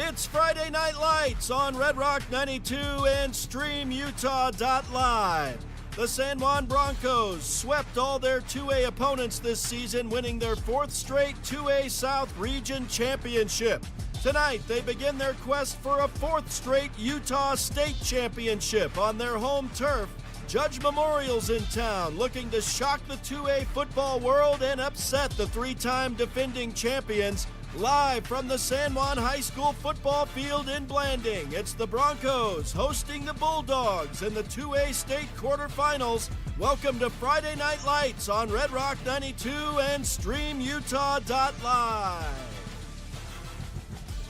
It's Friday Night Lights on Red Rock 92 and StreamUtah.Live. The San Juan Broncos swept all their 2A opponents this season, winning their fourth straight 2A South Region Championship. Tonight, they begin their quest for a fourth straight Utah State Championship on their home turf. Judge Memorial's in town, looking to shock the 2A football world and upset the three-time defending champions. Live from the San Juan High School football field in Blanding, it's the Broncos hosting the Bulldogs in the 2A state quarterfinals. Welcome to Friday Night Lights on Red Rock 92 and StreamUtah.Live.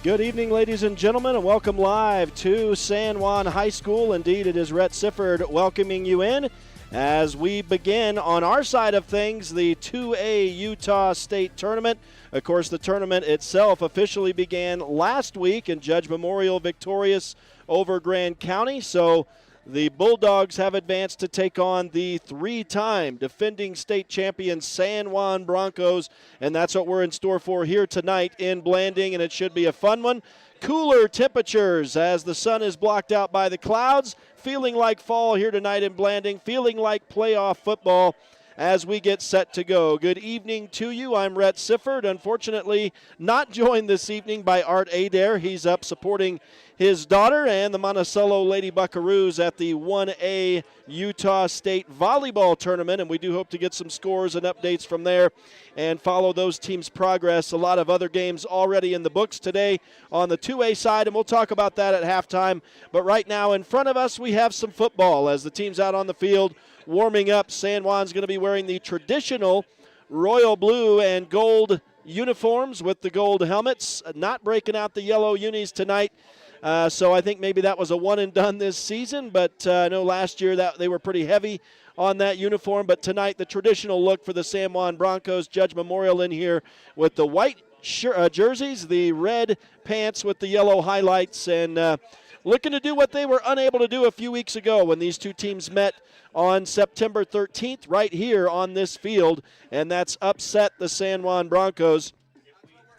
Good evening, ladies and gentlemen, and welcome live to San Juan High School. Indeed, it is Rhett Sifford welcoming you in as we begin on our side of things the 2A Utah State Tournament. Of course, the tournament itself officially began last week, and Judge Memorial victorious over Grand County. So the Bulldogs have advanced to take on the three-time defending state champion San Juan Broncos, and that's what we're in store for here tonight in Blanding, and it should be a fun one. Cooler temperatures as the sun is blocked out by the clouds. Feeling like fall here tonight in Blanding, feeling like playoff football as we get set to go. Good evening to you. I'm Rhett Sifford. Unfortunately, not joined this evening by Art Adair. He's up supporting his daughter and the Monticello Lady Buckaroos at the 1A Utah State Volleyball Tournament, and we do hope to get some scores and updates from there and follow those teams' progress. A lot of other games already in the books today on the 2A side, and we'll talk about that at halftime. But right now in front of us, we have some football as the team's out on the field warming up. San Juan's going to be wearing the traditional royal blue and gold uniforms with the gold helmets, not breaking out the yellow unis tonight. So I think maybe that was a one and done this season, but I know last year that they were pretty heavy on that uniform. But tonight, the traditional look for the San Juan Broncos. Judge Memorial in here with the white jerseys, the red pants with the yellow highlights, and looking to do what they were unable to do a few weeks ago when these two teams met on September 13th right here on this field, and that's upset the San Juan Broncos.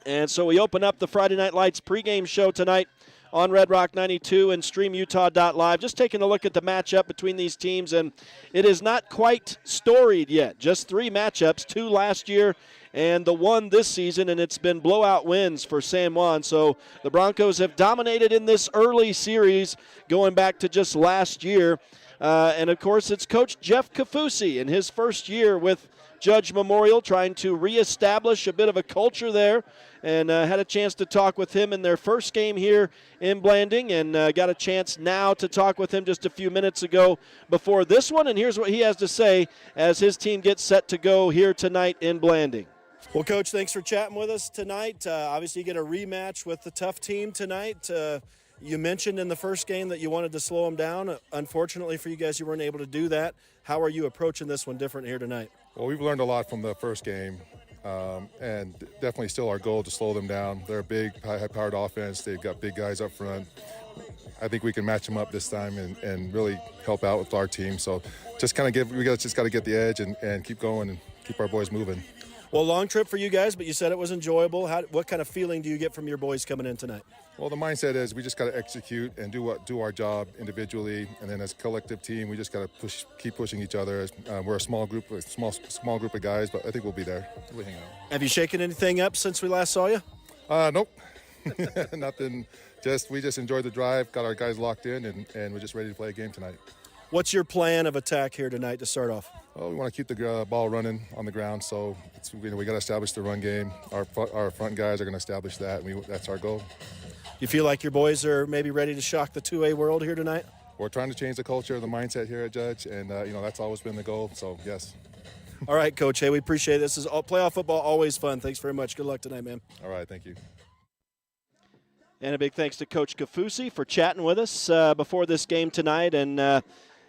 And so we open up the Friday Night Lights pregame show tonight on Red Rock 92 and StreamUtah.Live. Just taking a look at the matchup between these teams, and it is not quite storied yet. Just three matchups, two last year and the one this season, and it's been blowout wins for San Juan. So the Broncos have dominated in this early series going back to just last year. And, of course, it's Coach Jeff Kafusi in his first year with Judge Memorial, trying to reestablish a bit of a culture there, and had a chance to talk with him in their first game here in Blanding, and got a chance now to talk with him just a few minutes ago before this one, and here's what he has to say as his team gets set to go here tonight in Blanding. Well, Coach, thanks for chatting with us tonight. Obviously, you get a rematch with the tough team tonight. You mentioned in the first game that you wanted to slow them down. Unfortunately for you guys, you weren't able to do that. How are you approaching this one different here tonight? Well, we've learned a lot from the first game, and definitely still our goal to slow them down. They're a big, high-powered offense. They've got big guys up front. I think we can match them up this time and really help out with our team. So just kind of we just got to get the edge and keep going and keep our boys moving. Well, long trip for you guys, but you said it was enjoyable. What kind of feeling do you get from your boys coming in tonight? Well, the mindset is we just got to execute and do our job individually, and then as a collective team, we just got to keep pushing each other. We're a small group of guys, but I think we'll be there. We'll hang out. Have you shaken anything up since we last saw you? Nope, nothing. We just enjoyed the drive, got our guys locked in, and we're just ready to play a game tonight. What's your plan of attack here tonight to start off? Well, we want to keep the ball running on the ground, so we got to establish the run game. Our front guys are going to establish that, and that's our goal. You feel like your boys are maybe ready to shock the 2A world here tonight? We're trying to change the culture, the mindset here at Judge, and that's always been the goal. So yes. All right, Coach. Hey, we appreciate it. This is playoff football, always fun. Thanks very much. Good luck tonight, man. All right, thank you. And a big thanks to Coach Kafusi for chatting with us before this game tonight, and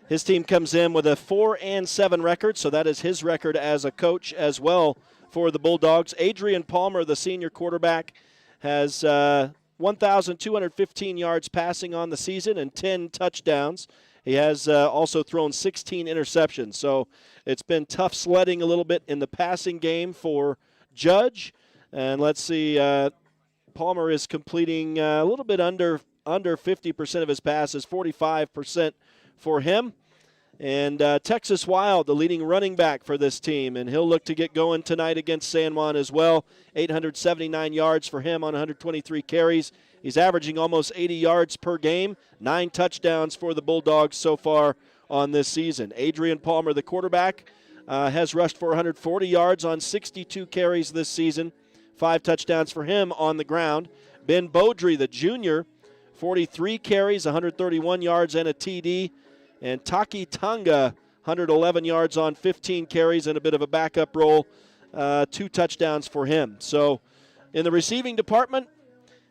his team comes in with a 4-7 record, so that is his record as a coach as well for the Bulldogs. Adrian Palmer, the senior quarterback, has 1,215 yards passing on the season and 10 touchdowns. He has also thrown 16 interceptions, so it's been tough sledding a little bit in the passing game for Judge. And let's see, Palmer is completing a little bit under 50% of his passes, 45% for him. And Texas Wild, the leading running back for this team, and he'll look to get going tonight against San Juan as well. 879 yards for him on 123 carries. He's averaging almost 80 yards per game, 9 touchdowns for the Bulldogs so far on this season. Adrian Palmer, the quarterback, has rushed for 140 yards on 62 carries this season, 5 touchdowns for him on the ground. Ben Beaudry, the junior, 43 carries, 131 yards and a TD. And Taki Tonga, 111 yards on 15 carries and a bit of a backup role, 2 touchdowns for him. So in the receiving department,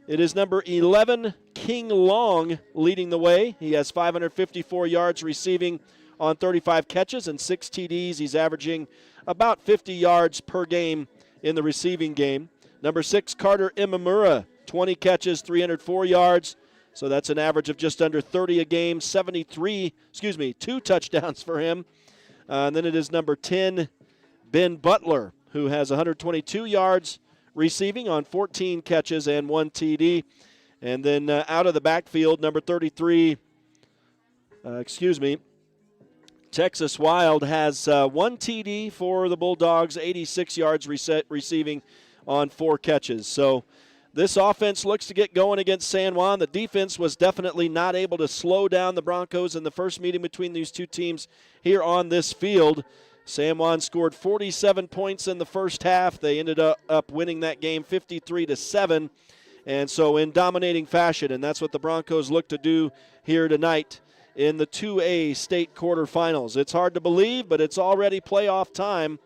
it is number 11, King Long, leading the way. He has 554 yards receiving on 35 catches and 6 TDs. He's averaging about 50 yards per game in the receiving game. Number 6, Carter Imamura, 20 catches, 304 yards. So that's an average of just under 30 a game, 2 touchdowns for him. And then it is number 10, Ben Butler, who has 122 yards receiving on 14 catches and 1 TD. And then out of the backfield, number 33, Texas Wild has 1 TD for the Bulldogs, 86 yards receiving on 4 catches. So this offense looks to get going against San Juan. The defense was definitely not able to slow down the Broncos in the first meeting between these two teams here on this field. San Juan scored 47 points in the first half. They ended up winning that game 53-7, and so in dominating fashion. And that's what the Broncos look to do here tonight in the 2A state quarterfinals. It's hard to believe, but it's already playoff time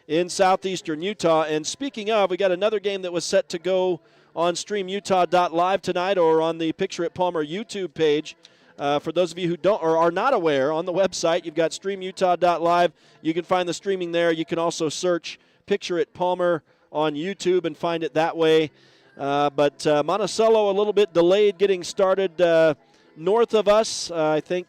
in southeastern Utah. And speaking of, we got another game that was set to go on StreamUtah.Live tonight, or on the Picture It Palmer YouTube page. For those of you who don't or are not aware, on the website you've got StreamUtah.Live. You can find the streaming there. You can also search Picture It Palmer on YouTube and find it that way. But Monticello a little bit delayed getting started north of us. I think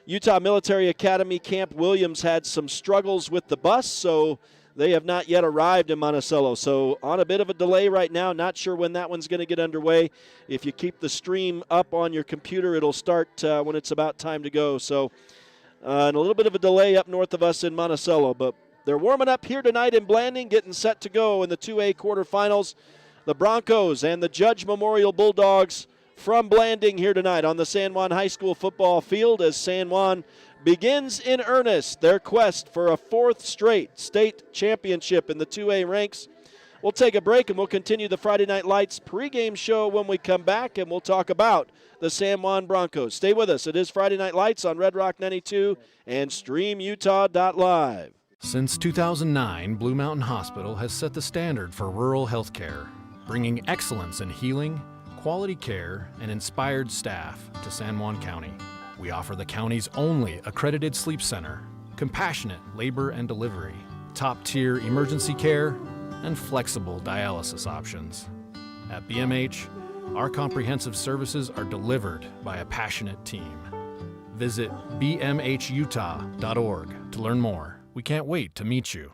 Utah Military Academy Camp Williams had some struggles with the bus, so they have not yet arrived in Monticello. So on a bit of a delay right now. Not sure when that one's going to get underway. If you keep the stream up on your computer, it'll start when it's about time to go. So and a little bit of a delay up north of us in Monticello. But they're warming up here tonight in Blanding, getting set to go in the 2A quarterfinals. The Broncos and the Judge Memorial Bulldogs from Blanding here tonight on the San Juan High School football field as San Juan begins in earnest their quest for a 4th straight state championship in the 2A ranks. We'll take a break and we'll continue the Friday Night Lights pregame show when we come back, and we'll talk about the San Juan Broncos. Stay with us. It is Friday Night Lights on Red Rock 92 and StreamUtah.Live. Since 2009, Blue Mountain Hospital has set the standard for rural health care, bringing excellence in healing, quality care, and inspired staff to San Juan County. We offer the county's only accredited sleep center, compassionate labor and delivery, top-tier emergency care, and flexible dialysis options. At BMH, our comprehensive services are delivered by a passionate team. Visit bmhutah.org to learn more. We can't wait to meet you.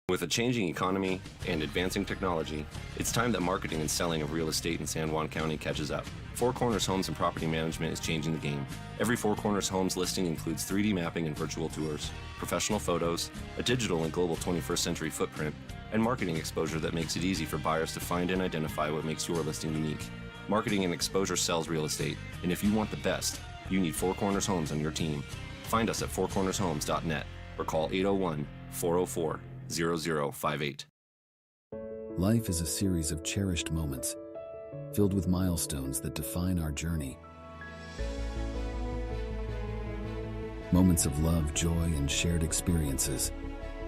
With a changing economy and advancing technology, it's time that marketing and selling of real estate in San Juan County catches up. Four Corners Homes and Property Management is changing the game. Every Four Corners Homes listing includes 3D mapping and virtual tours, professional photos, a digital and global 21st century footprint, and marketing exposure that makes it easy for buyers to find and identify what makes your listing unique. Marketing and exposure sells real estate, and if you want the best, you need Four Corners Homes on your team. Find us at fourcornershomes.net or call 801-404-0058. Life is a series of cherished moments, filled with milestones that define our journey. Moments of love, joy, and shared experiences.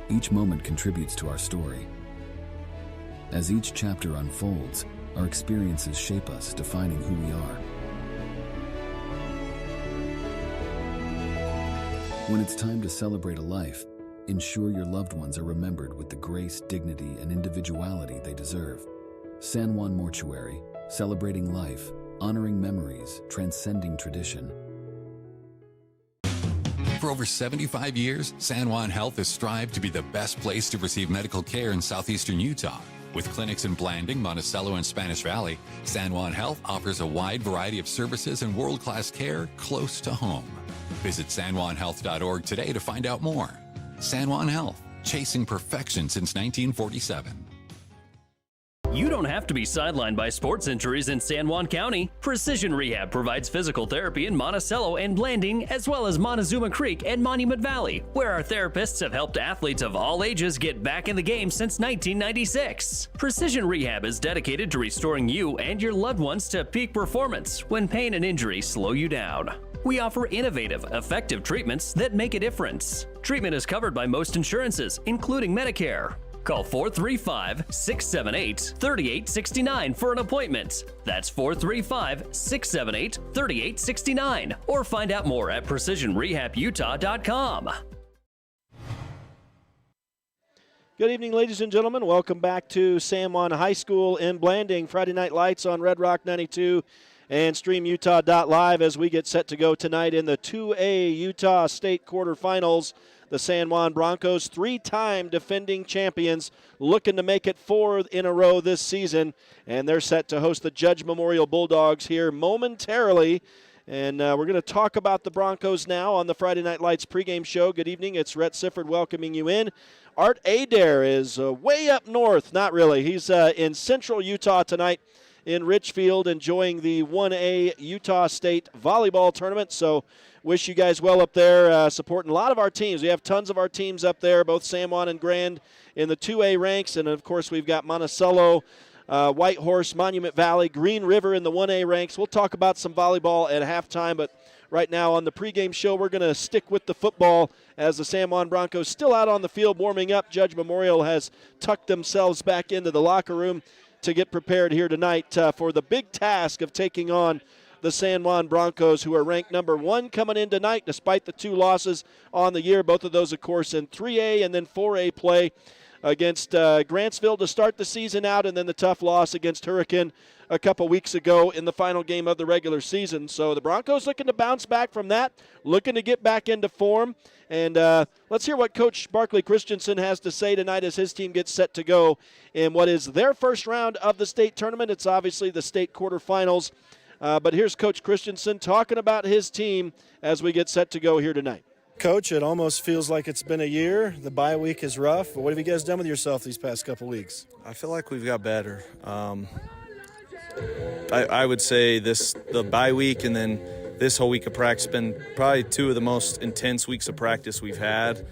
Each moment contributes to our story. As each chapter unfolds, our experiences shape us, defining who we are. When it's time to celebrate a life, ensure your loved ones are remembered with the grace, dignity, and individuality they deserve. San Juan Mortuary, celebrating life, honoring memories, transcending tradition. For over 75 years, San Juan Health has strived to be the best place to receive medical care in southeastern Utah. With clinics in Blanding, Monticello, and Spanish Valley, San Juan Health offers a wide variety of services and world-class care close to home. Visit sanjuanhealth.org today to find out more. San Juan Health, chasing perfection since 1947. You don't have to be sidelined by sports injuries in San Juan County. Precision Rehab provides physical therapy in Monticello and Blanding, as well as Montezuma Creek and Monument Valley, where our therapists have helped athletes of all ages get back in the game since 1996. Precision Rehab is dedicated to restoring you and your loved ones to peak performance when pain and injury slow you down. We offer innovative, effective treatments that make a difference. Treatment is covered by most insurances, including Medicare. Call 435-678-3869 for an appointment. That's 435-678-3869. Or find out more at PrecisionRehabUtah.com. Good evening, ladies and gentlemen. Welcome back to San Juan High School in Blanding. Friday Night Lights on Red Rock 92 and StreamUtah.Live as we get set to go tonight in the 2A Utah State quarterfinals. The San Juan Broncos, three-time defending champions, looking to make it 4 in a row this season, and they're set to host the Judge Memorial Bulldogs here momentarily. And we're going to talk about the Broncos now on the Friday Night Lights pregame show. Good evening. It's Rhett Sifford welcoming you in. Art Adair is way up north. Not really. He's in central Utah tonight in Richfield enjoying the 1A Utah State volleyball tournament. So wish you guys well up there, supporting a lot of our teams. We have tons of our teams up there, both San Juan and Grand in the 2A ranks. And, of course, we've got Monticello, Whitehorse, Monument Valley, Green River in the 1A ranks. We'll talk about some volleyball at halftime, but right now on the pregame show, we're going to stick with the football as the San Juan Broncos still out on the field warming up. Judge Memorial has tucked themselves back into the locker room to get prepared here tonight for the big task of taking on the San Juan Broncos, who are ranked number 1 coming in tonight, despite the 2 losses on the year. Both of those, of course, in 3A and then 4A play against Grantsville to start the season out, and then the tough loss against Hurricane a couple weeks ago in the final game of the regular season. So the Broncos looking to bounce back from that, looking to get back into form. And let's hear what Coach Barkley Christensen has to say tonight as his team gets set to go in what is their first round of the state tournament. It's obviously the state quarterfinals. But here's Coach Christensen talking about his team as we get set to go here tonight. Coach, it almost feels like it's been a yethe year. The bye week is rough. But what have you guys done with yourself these past couple weeks? I feel like we've got better. I would say the bye week and then this whole week of practice has been probably 2 of the most intense weeks of practice we've had.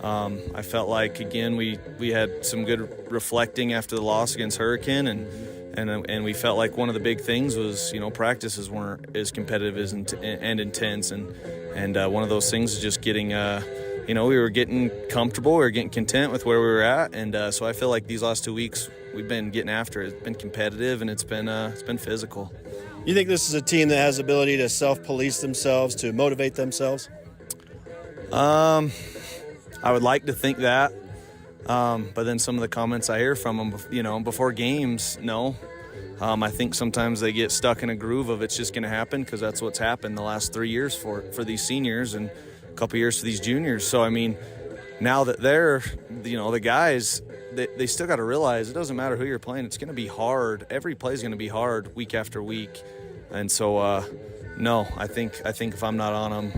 I felt like, again, we had some good reflecting after the loss against Hurricane, and we felt like one of the big things was, practices weren't as competitive and intense, and one of those things is just getting, we were getting comfortable, we were getting content with where we were at, and so I feel like these last 2 weeks we've been getting after it. It's been competitive and it's been physical. You think this is a team that has the ability to self-police themselves, to motivate themselves? I would like to think that, but then some of the comments I hear from them, before games, no. I think sometimes they get stuck in a groove of it's just going to happen because that's what's happened the last 3 years for these seniors and a couple years for these juniors. So, now that they're, the guys, they still got to realize it doesn't matter who you're playing. It's going to be hard. Every play is going to be hard week after week. And so, no, I think if I'm not on them,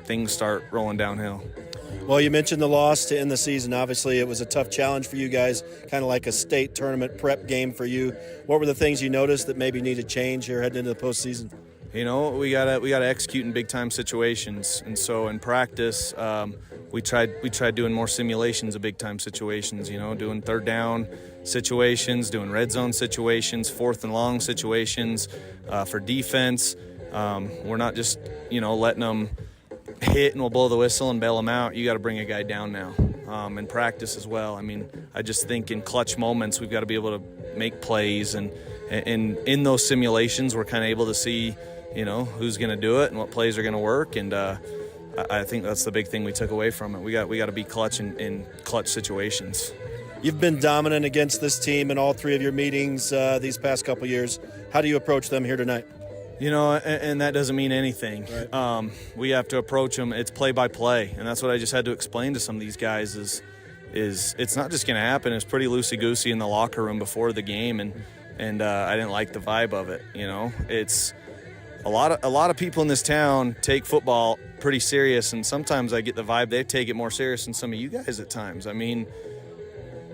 things start rolling downhill. Well, you mentioned the loss to end the season. Obviously, it was a tough challenge for you guys, kind of like a state tournament prep game for you. What were the things you noticed that maybe need to change here heading into the postseason? We gotta execute in big time situations, and so in practice, we tried doing more simulations of big time situations. Doing third down situations, doing red zone situations, 4th and long situations for defense. We're not just letting them hit and we'll blow the whistle and bail them out. You got to bring a guy down now. In practice as well. I just think in clutch moments we've got to be able to make plays, and in those simulations we're kind of able to see who's going to do it and what plays are going to work, and I think that's the big thing we took away from it. We got to be clutch in clutch situations. You've been dominant against this team in all 3 of your meetings these past couple years. How do you approach them here tonight? And that doesn't mean anything. Right. We have to approach them. It's play by play, and that's what I just had to explain to some of these guys is, it's not just going to happen. It's pretty loosey-goosey in the locker room before the game, and I didn't like the vibe of it. It's a lot of people in this town take football pretty serious, and sometimes I get the vibe they take it more serious than some of you guys at times. I mean,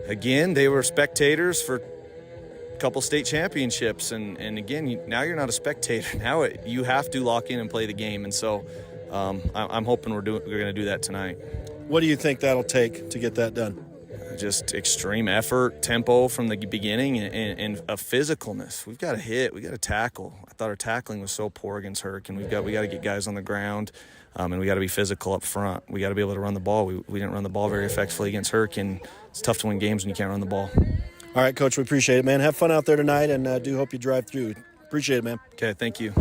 again, they were spectators for a couple state championships, and again, now you're not a spectator. Now you have to lock in and play the game, and so I'm hoping we're going to do that tonight. What do you think that'll take to get that done? Just extreme effort, tempo from the beginning, and a physicalness. We've got to hit. We got to tackle. I thought our tackling was so poor against Herc, and we got to get guys on the ground, and we got to be physical up front. We got to be able to run the ball. We didn't run the ball very effectively against Herc, and it's tough to win games when you can't run the ball. All right, Coach, we appreciate it, man. Have fun out there tonight, and do hope you drive through. Appreciate it, man. Okay, thank you.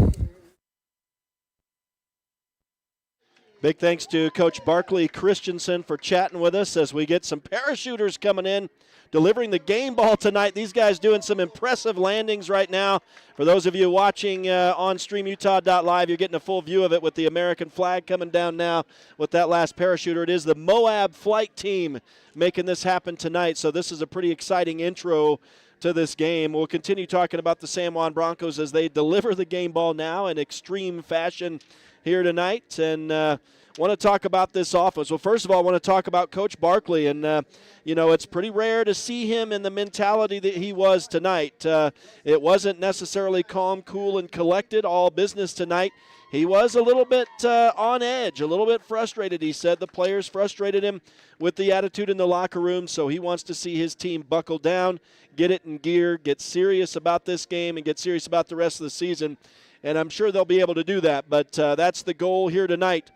Big thanks to Coach Barkley Christensen for chatting with us as we get some parachuters coming in, delivering the game ball tonight. These guys doing some impressive landings right now. For those of you watching on StreamUtah.Live, you're getting a full view of it with the American flag coming down now with that last parachuter. It is the Moab flight team making this happen tonight, so this is a pretty exciting intro to this game. We'll continue talking about the San Juan Broncos as they deliver the game ball now in extreme fashion here tonight, and want to talk about this offense. Well, first of all, I want to talk about Coach Barkley, and it's pretty rare to see him in the mentality that he was tonight. It wasn't necessarily calm, cool, and collected, all business tonight. He was a little bit on edge, a little bit frustrated. He said the players frustrated him with the attitude in the locker room, so he wants to see his team buckle down, get it in gear, get serious about this game, and get serious about the rest of the season. And I'm sure they'll be able to do that. But that's the goal here tonight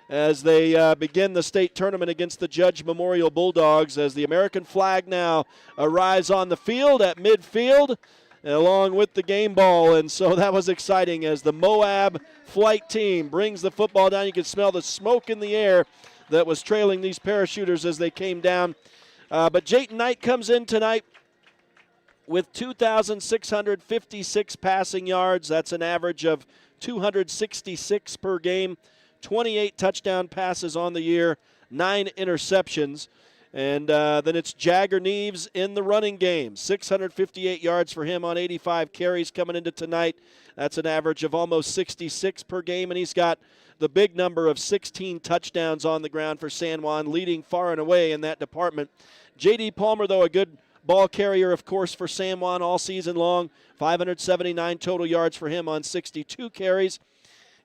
as they begin the state tournament against the Judge Memorial Bulldogs, as the American flag now arrives on the field at midfield along with the game ball. And so that was exciting as the Moab flight team brings the football down. You can smell the smoke in the air that was trailing these parachuters as they came down. But Jayton Knight comes in tonight with 2,656 passing yards. That's an average of 266 per game, 28 touchdown passes on the year, 9 interceptions. And then it's Jagger Neves in the running game, 658 yards for him on 85 carries coming into tonight. That's an average of almost 66 per game, and he's got the big number of 16 touchdowns on the ground for San Juan, leading far and away in that department. J.D. Palmer, though, a good ball carrier, of course, for San Juan all season long. 579 total yards for him on 62 carries.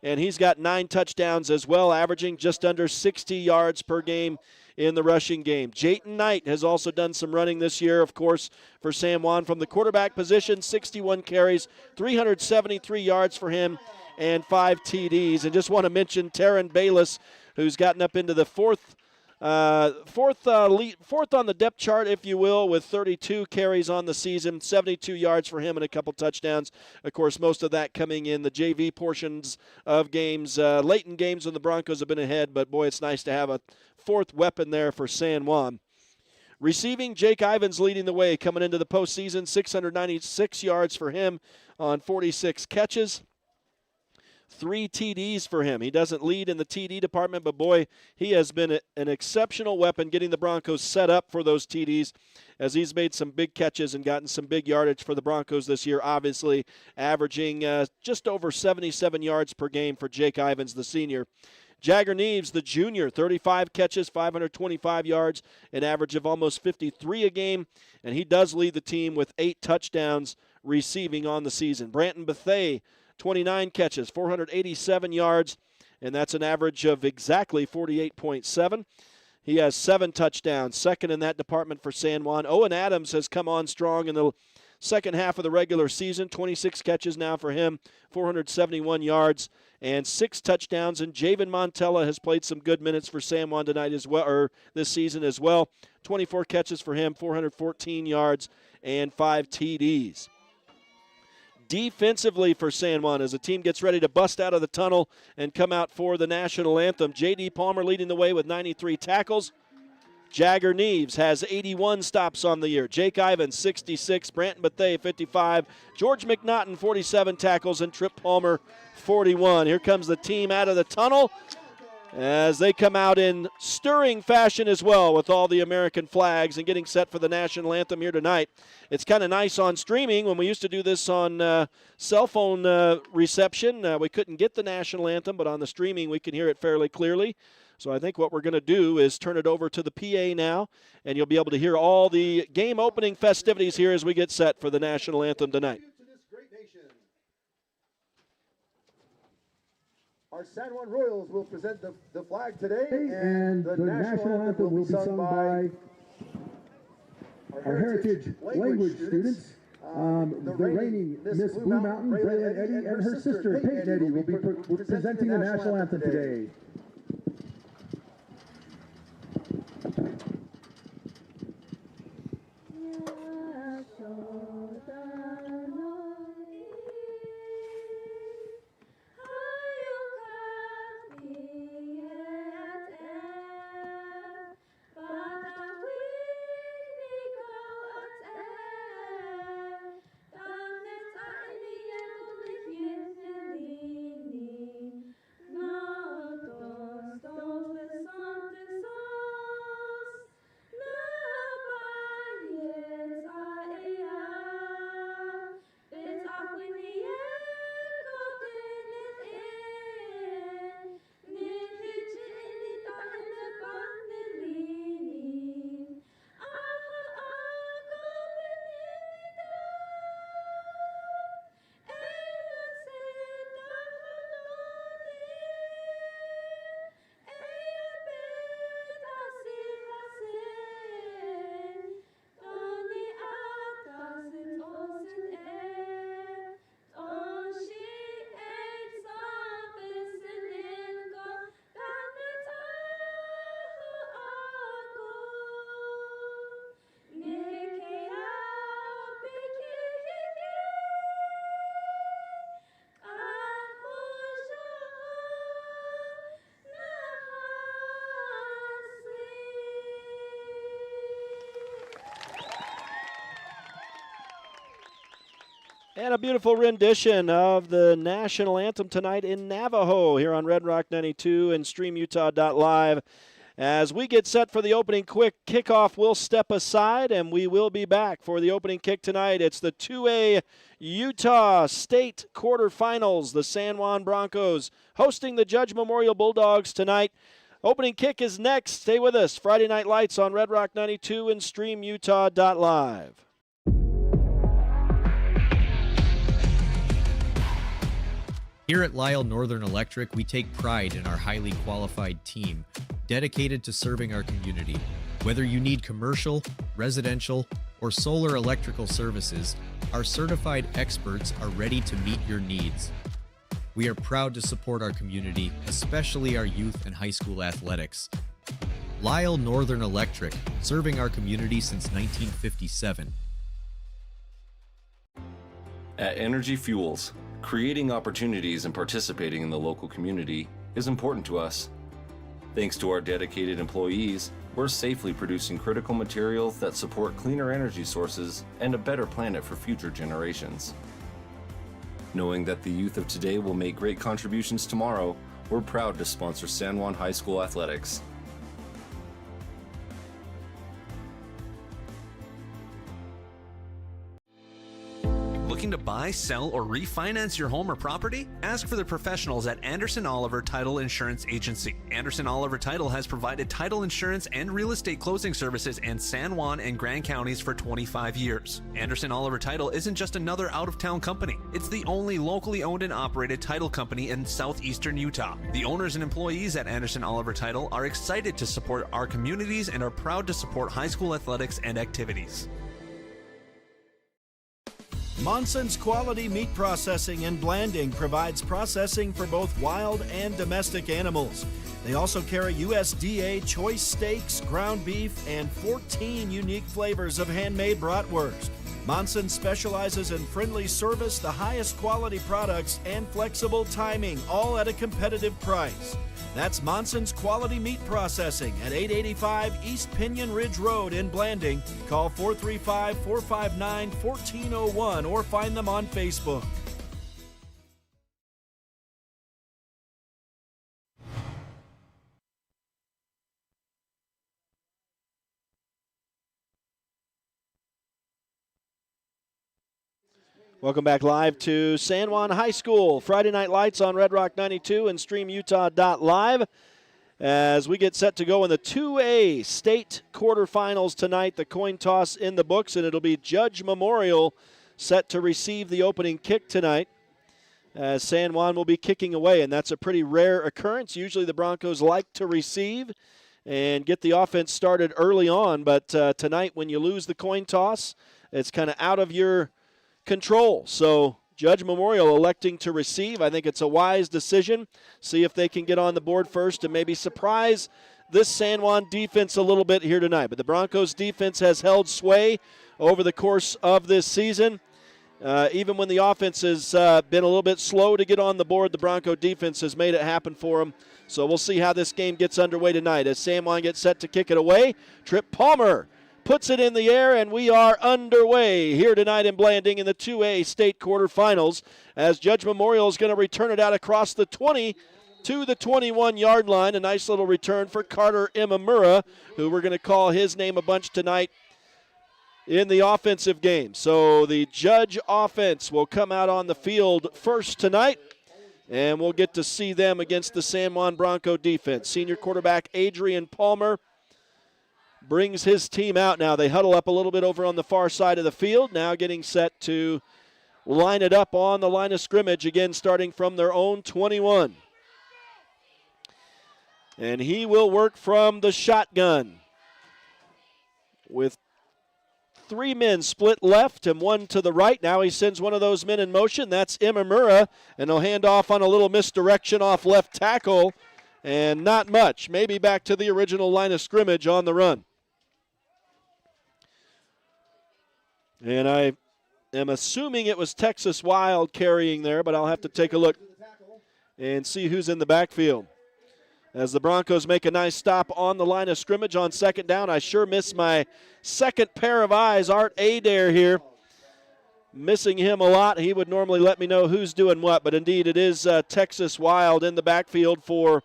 And he's got 9 touchdowns as well, averaging just under 60 yards per game in the rushing game. Jayton Knight has also done some running this year, of course, for San Juan from the quarterback position. 61 carries, 373 yards for him, and 5 TDs. And just want to mention Taryn Bayless, who's gotten up into the fourth on the depth chart, if you will, with 32 carries on the season, 72 yards for him and a couple touchdowns. Of course, most of that coming in the JV portions of games, late in games when the Broncos have been ahead. But, boy, it's nice to have a fourth weapon there for San Juan. Receiving, Jake Ivins leading the way coming into the postseason, 696 yards for him on 46 catches. 3 TDs for him. He doesn't lead in the TD department, but boy, he has been an exceptional weapon getting the Broncos set up for those TDs as he's made some big catches and gotten some big yardage for the Broncos this year, obviously averaging just over 77 yards per game for Jake Ivins, the senior. Jagger Neves, the junior, 35 catches, 525 yards, an average of almost 53 a game, and he does lead the team with 8 touchdowns receiving on the season. Branton Bethea, 29 catches, 487 yards, and that's an average of exactly 48.7. He has 7 touchdowns, second in that department for San Juan. Owen Adams has come on strong in the second half of the regular season, 26 catches now for him, 471 yards, and 6 touchdowns. And Javen Montella has played some good minutes for San Juan tonight as well, or this season as well. 24 catches for him, 414 yards, and 5 TDs. Defensively for San Juan as the team gets ready to bust out of the tunnel and come out for the national anthem. J.D. Palmer leading the way with 93 tackles. Jagger Neves has 81 stops on the year. Jake Ivins, 66. Branton Bethea, 55. George McNaughton, 47 tackles. And Trip Palmer, 41. Here comes the team out of the tunnel. as they come out in stirring fashion as well with all the American flags and getting set for the national anthem here tonight. It's kind of nice on streaming. When we used to do this on cell phone reception, we couldn't get the national anthem, but on the streaming we can hear it fairly clearly. So I think what we're going to do is turn it over to the PA now, and you'll be able to hear all the game opening festivities here as we get set for the national anthem tonight. Our San Juan Royals will present the flag today, and the national anthem will be sung by our heritage language students. The reigning Miss Blue Mountain, Braylon Eddy, and her sister, Peyton Eddy, will be presenting the national anthem today. And a beautiful rendition of the national anthem tonight in Navajo here on Red Rock 92 and StreamUtah.Live. As we get set for the opening kickoff, we'll step aside and we will be back for the opening kick tonight. It's the 2A Utah State quarterfinals. The San Juan Broncos hosting the Judge Memorial Bulldogs tonight. Opening kick is next. Stay with us. Friday Night Lights on Red Rock 92 and StreamUtah.Live. Here at Lyle Northern Electric, we take pride in our highly qualified team, dedicated to serving our community. Whether you need commercial, residential, or solar electrical services, our certified experts are ready to meet your needs. We are proud to support our community, especially our youth and high school athletics. Lyle Northern Electric, serving our community since 1957. At Energy Fuels, creating opportunities and participating in the local community is important to us. Thanks to our dedicated employees, we're safely producing critical materials that support cleaner energy sources and a better planet for future generations. Knowing that the youth of today will make great contributions tomorrow, we're proud to sponsor San Juan High School athletics. Looking to buy, sell, or refinance your home or property? Ask for the professionals at Anderson Oliver Title Insurance Agency. Anderson Oliver Title has provided title insurance and real estate closing services in San Juan and Grand Counties for 25 years. Anderson Oliver Title isn't just another out-of-town company. It's the only locally owned and operated title company in southeastern Utah. The owners and employees at Anderson Oliver Title are excited to support our communities and are proud to support high school athletics and activities. Monson's Quality Meat Processing and Blanding provides processing for both wild and domestic animals. They also carry USDA choice steaks, ground beef, and 14 unique flavors of handmade bratwurst. Monson specializes in friendly service, the highest quality products, and flexible timing, all at a competitive price. That's Monson's Quality Meat Processing at 885 East Pinion Ridge Road in Blanding. Call 435-459-1401 or find them on Facebook. Welcome back live to San Juan High School. Friday Night Lights on Red Rock 92 and StreamUtah.Live as we get set to go in the 2A state quarterfinals tonight. The coin toss in the books, and it'll be Judge Memorial set to receive the opening kick tonight as San Juan will be kicking away, and that's a pretty rare occurrence. Usually the Broncos like to receive and get the offense started early on, but tonight when you lose the coin toss, it's kind of out of your control. So Judge Memorial electing to receive. I think it's a wise decision. See if they can get on the board first and maybe surprise this San Juan defense a little bit here tonight. But the Broncos defense has held sway over the course of this season. Even when the offense has been a little bit slow to get on the board, the Bronco defense has made it happen for them. So we'll see how this game gets underway tonight as San Juan gets set to kick it away. Trip Palmer puts it in the air, and we are underway here tonight in Blanding in the 2A state quarterfinals as Judge Memorial is going to return it out across the 20 to the 21-yard line. A nice little return for Carter Imamura, who we're going to call his name a bunch tonight in the offensive game. So the Judge offense will come out on the field first tonight, and we'll get to see them against the San Juan Bronco defense. Senior quarterback Adrian Palmer brings his team out now. They huddle up a little bit over on the far side of the field, now getting set to line it up on the line of scrimmage, again starting from their own 21. And he will work from the shotgun with 3 men split left and 1 to the right. Now he sends one of those men in motion. That's Imamura, and he'll hand off on a little misdirection off left tackle, and not much. Maybe back to the original line of scrimmage on the run. And I am assuming it was Texas Wild carrying there, but I'll have to take a look and see who's in the backfield. As the Broncos make a nice stop on the line of scrimmage on second down. I sure miss my second pair of eyes, Art Adair here. Missing him a lot. He would normally let me know who's doing what, but indeed it is Texas Wild in the backfield for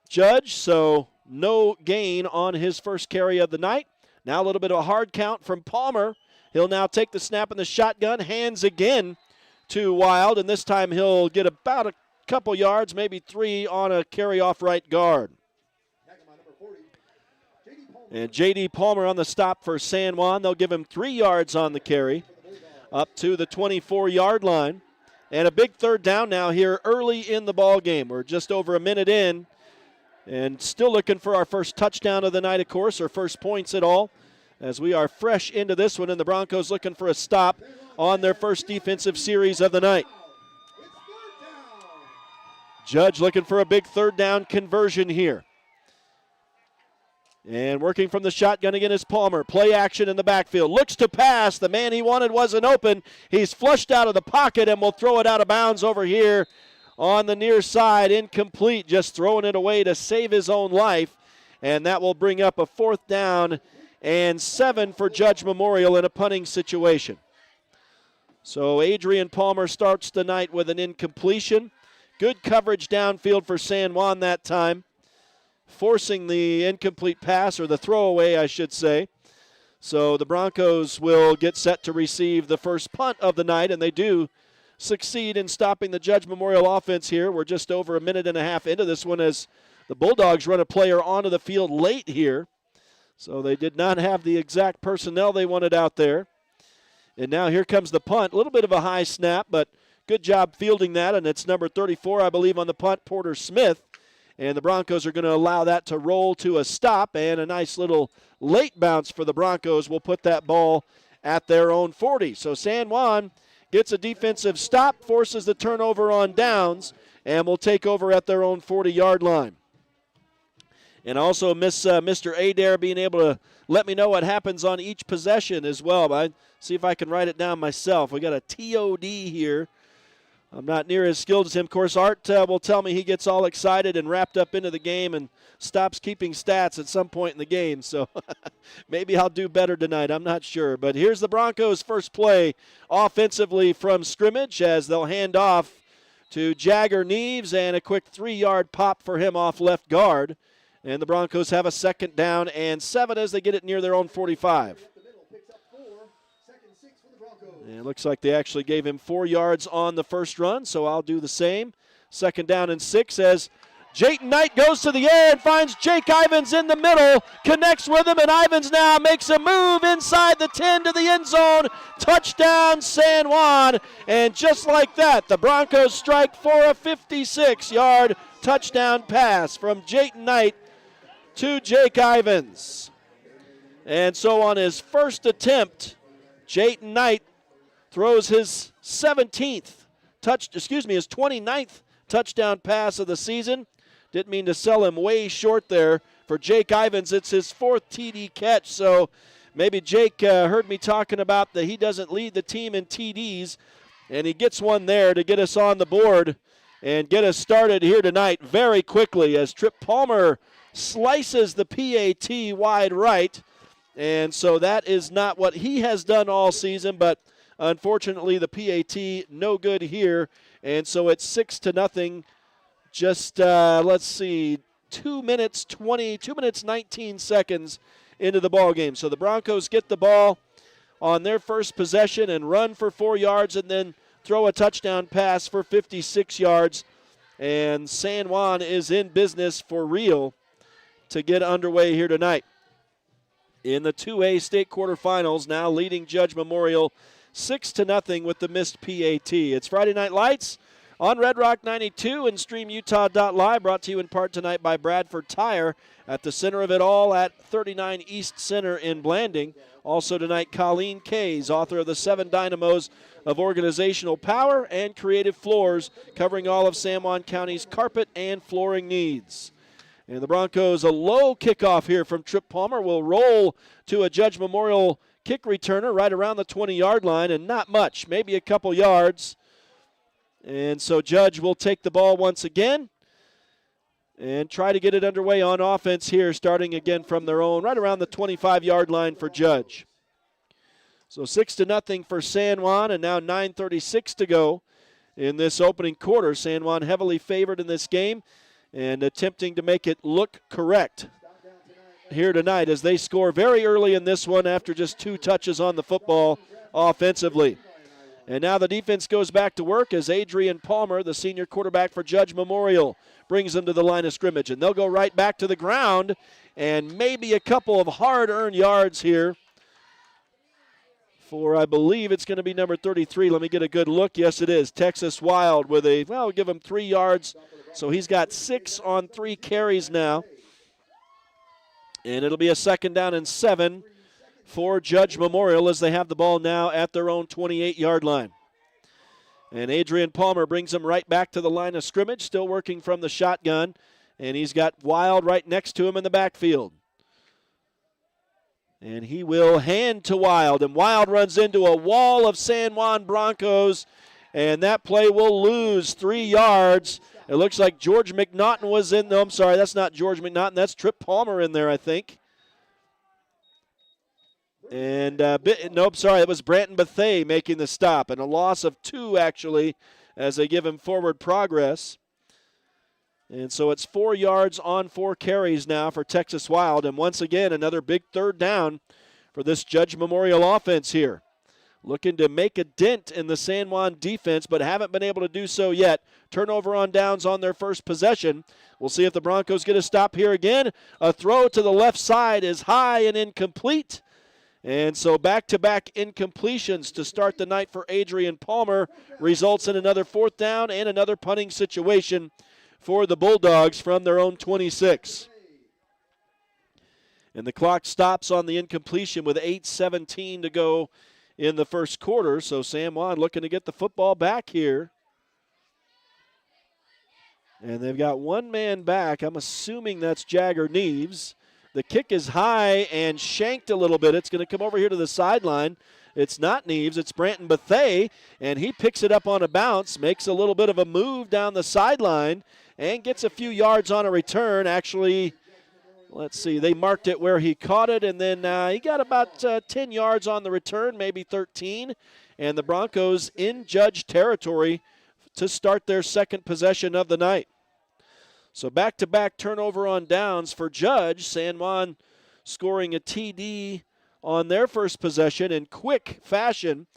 Judge, so no gain on his first carry of the night. Now a little bit of a hard count from Palmer. He'll now take the snap in the shotgun, hands again to Wild, and this time he'll get about a couple yards, maybe 3 on a carry off right guard. And J.D. Palmer on the stop for San Juan. They'll give him 3 yards on the carry up to the 24-yard line. And a big third down now here early in the ball game. We're just over a minute in. And still looking for our first touchdown of the night, of course, or first points at all, as we are fresh into this one, and the Broncos looking for a stop on their first defensive series of the night. Judge looking for a big third down conversion here. And working from the shotgun again is Palmer. Play action in the backfield. Looks to pass. The man he wanted wasn't open. He's flushed out of the pocket and will throw it out of bounds over here on the near side, incomplete, just throwing it away to save his own life. And that will bring up a 4th down and 7 for Judge Memorial in a punting situation. So Adrian Palmer starts the night with an incompletion. Good coverage downfield for San Juan that time, forcing the incomplete pass, or the throwaway, I should say. So the Broncos will get set to receive the first punt of the night, and they do succeed in stopping the Judge Memorial offense here. We're just over a minute and a half into this one as the Bulldogs run a player onto the field late here. So they did not have the exact personnel they wanted out there. And now here comes the punt. A little bit of a high snap, but good job fielding that, and it's number 34, I believe, on the punt, Porter Smith. And the Broncos are going to allow that to roll to a stop, and a nice little late bounce for the Broncos will put that ball at their own 40. So San Juan gets a defensive stop, forces the turnover on downs, and will take over at their own 40-yard line. And also miss Mr. Adair being able to let me know what happens on each possession as well. But see if I can write it down myself. We got a TOD here. I'm not near as skilled as him. Of course, Art will tell me he gets all excited and wrapped up into the game and stops keeping stats at some point in the game. So maybe I'll do better tonight. I'm not sure. But here's the Broncos' first play offensively from scrimmage as they'll hand off to Jagger Neves, and a quick 3-yard pop for him off left guard. And the Broncos have a 2nd down and 7 as they get it near their own 45. And it looks like they actually gave him 4 yards on the first run, so I'll do the same. 2nd down and 6 as Jayton Knight goes to the air and finds Jake Ivins in the middle, connects with him, and Ivins now makes a move inside the 10 to the end zone. Touchdown, San Juan. And just like that, the Broncos strike for a 56-yard touchdown pass from Jayton Knight to Jake Ivins. And so on his first attempt, Jayton Knight throws his 29th touchdown pass of the season. Didn't mean to sell him way short there. For Jake Ivins, it's his 4th TD catch, so maybe Jake heard me talking about that he doesn't lead the team in TDs, and he gets one there to get us on the board and get us started here tonight very quickly as Trip Palmer slices the PAT wide right. And so that is not what he has done all season, but unfortunately the PAT no good here. And so it's 6-0. Just, let's see, 2 minutes 19 seconds into the ball game. So the Broncos get the ball on their first possession and run for 4 yards and then throw a touchdown pass for 56 yards. And San Juan is in business for real to get underway here tonight. In the 2A state quarterfinals, now leading Judge Memorial 6-0 with the missed PAT. It's Friday Night Lights on Red Rock 92 and StreamUtah.Live, brought to you in part tonight by Bradford Tire. At the center of it all at 39 East Center in Blanding. Also tonight, Colleen Kays, author of the 7 Dynamos of Organizational Power and Creative Floors, covering all of San Juan County's carpet and flooring needs. And the Broncos, a low kickoff here from Trip Palmer, will roll to a Judge Memorial kick returner right around the 20-yard line, and not much, maybe a couple yards. And so Judge will take the ball once again and try to get it underway on offense here, starting again from their own, right around the 25-yard line for Judge. So 6-0 for San Juan, and now 9:36 to go in this opening quarter. San Juan heavily favored in this game and attempting to make it look correct here tonight as they score very early in this one after just 2 touches on the football offensively. And now the defense goes back to work as Adrian Palmer, the senior quarterback for Judge Memorial, brings them to the line of scrimmage. And they'll go right back to the ground, and maybe a couple of hard-earned yards here for, I believe it's going to be number 33. Let me get a good look. Yes, it is. Texas Wild with we'll give him 3 yards. So he's got 6 on 3 carries now. And it'll be a 2nd down and 7 for Judge Memorial as they have the ball now at their own 28-yard line. And Adrian Palmer brings them right back to the line of scrimmage, still working from the shotgun. And he's got Wild right next to him in the backfield. And he will hand to Wild. And Wild runs into a wall of San Juan Broncos. And that play will lose 3 yards. It looks like George McNaughton was in. No, I'm sorry, that's not George McNaughton. That's Trip Palmer in there, I think. And, nope, sorry, it was Branton Bethea making the stop. And a loss of 2, actually, as they give him forward progress. And so it's 4 yards on 4 carries now for Texas Wild. And once again, another big 3rd down for this Judge Memorial offense here. Looking to make a dent in the San Juan defense, but haven't been able to do so yet. Turnover on downs on their first possession. We'll see if the Broncos get a stop here again. A throw to the left side is high and incomplete. And so back-to-back incompletions to start the night for Adrian Palmer results in another 4th down and another punting situation for the Bulldogs from their own 26. And the clock stops on the incompletion with 8:17 to go in the first quarter. So San Juan looking to get the football back here. And they've got 1 man back. I'm assuming that's Jagger Neves. The kick is high and shanked a little bit. It's going to come over here to the sideline. It's not Neves, it's Branton Bethea, and he picks it up on a bounce, makes a little bit of a move down the sideline, and gets a few yards on a return. Actually, let's see, they marked it where he caught it, and then he got about 10 yards on the return, maybe 13, and the Broncos in Judge territory to start their 2nd possession of the night. So back-to-back turnover on downs for Judge. San Juan scoring a TD on their first possession in quick fashion.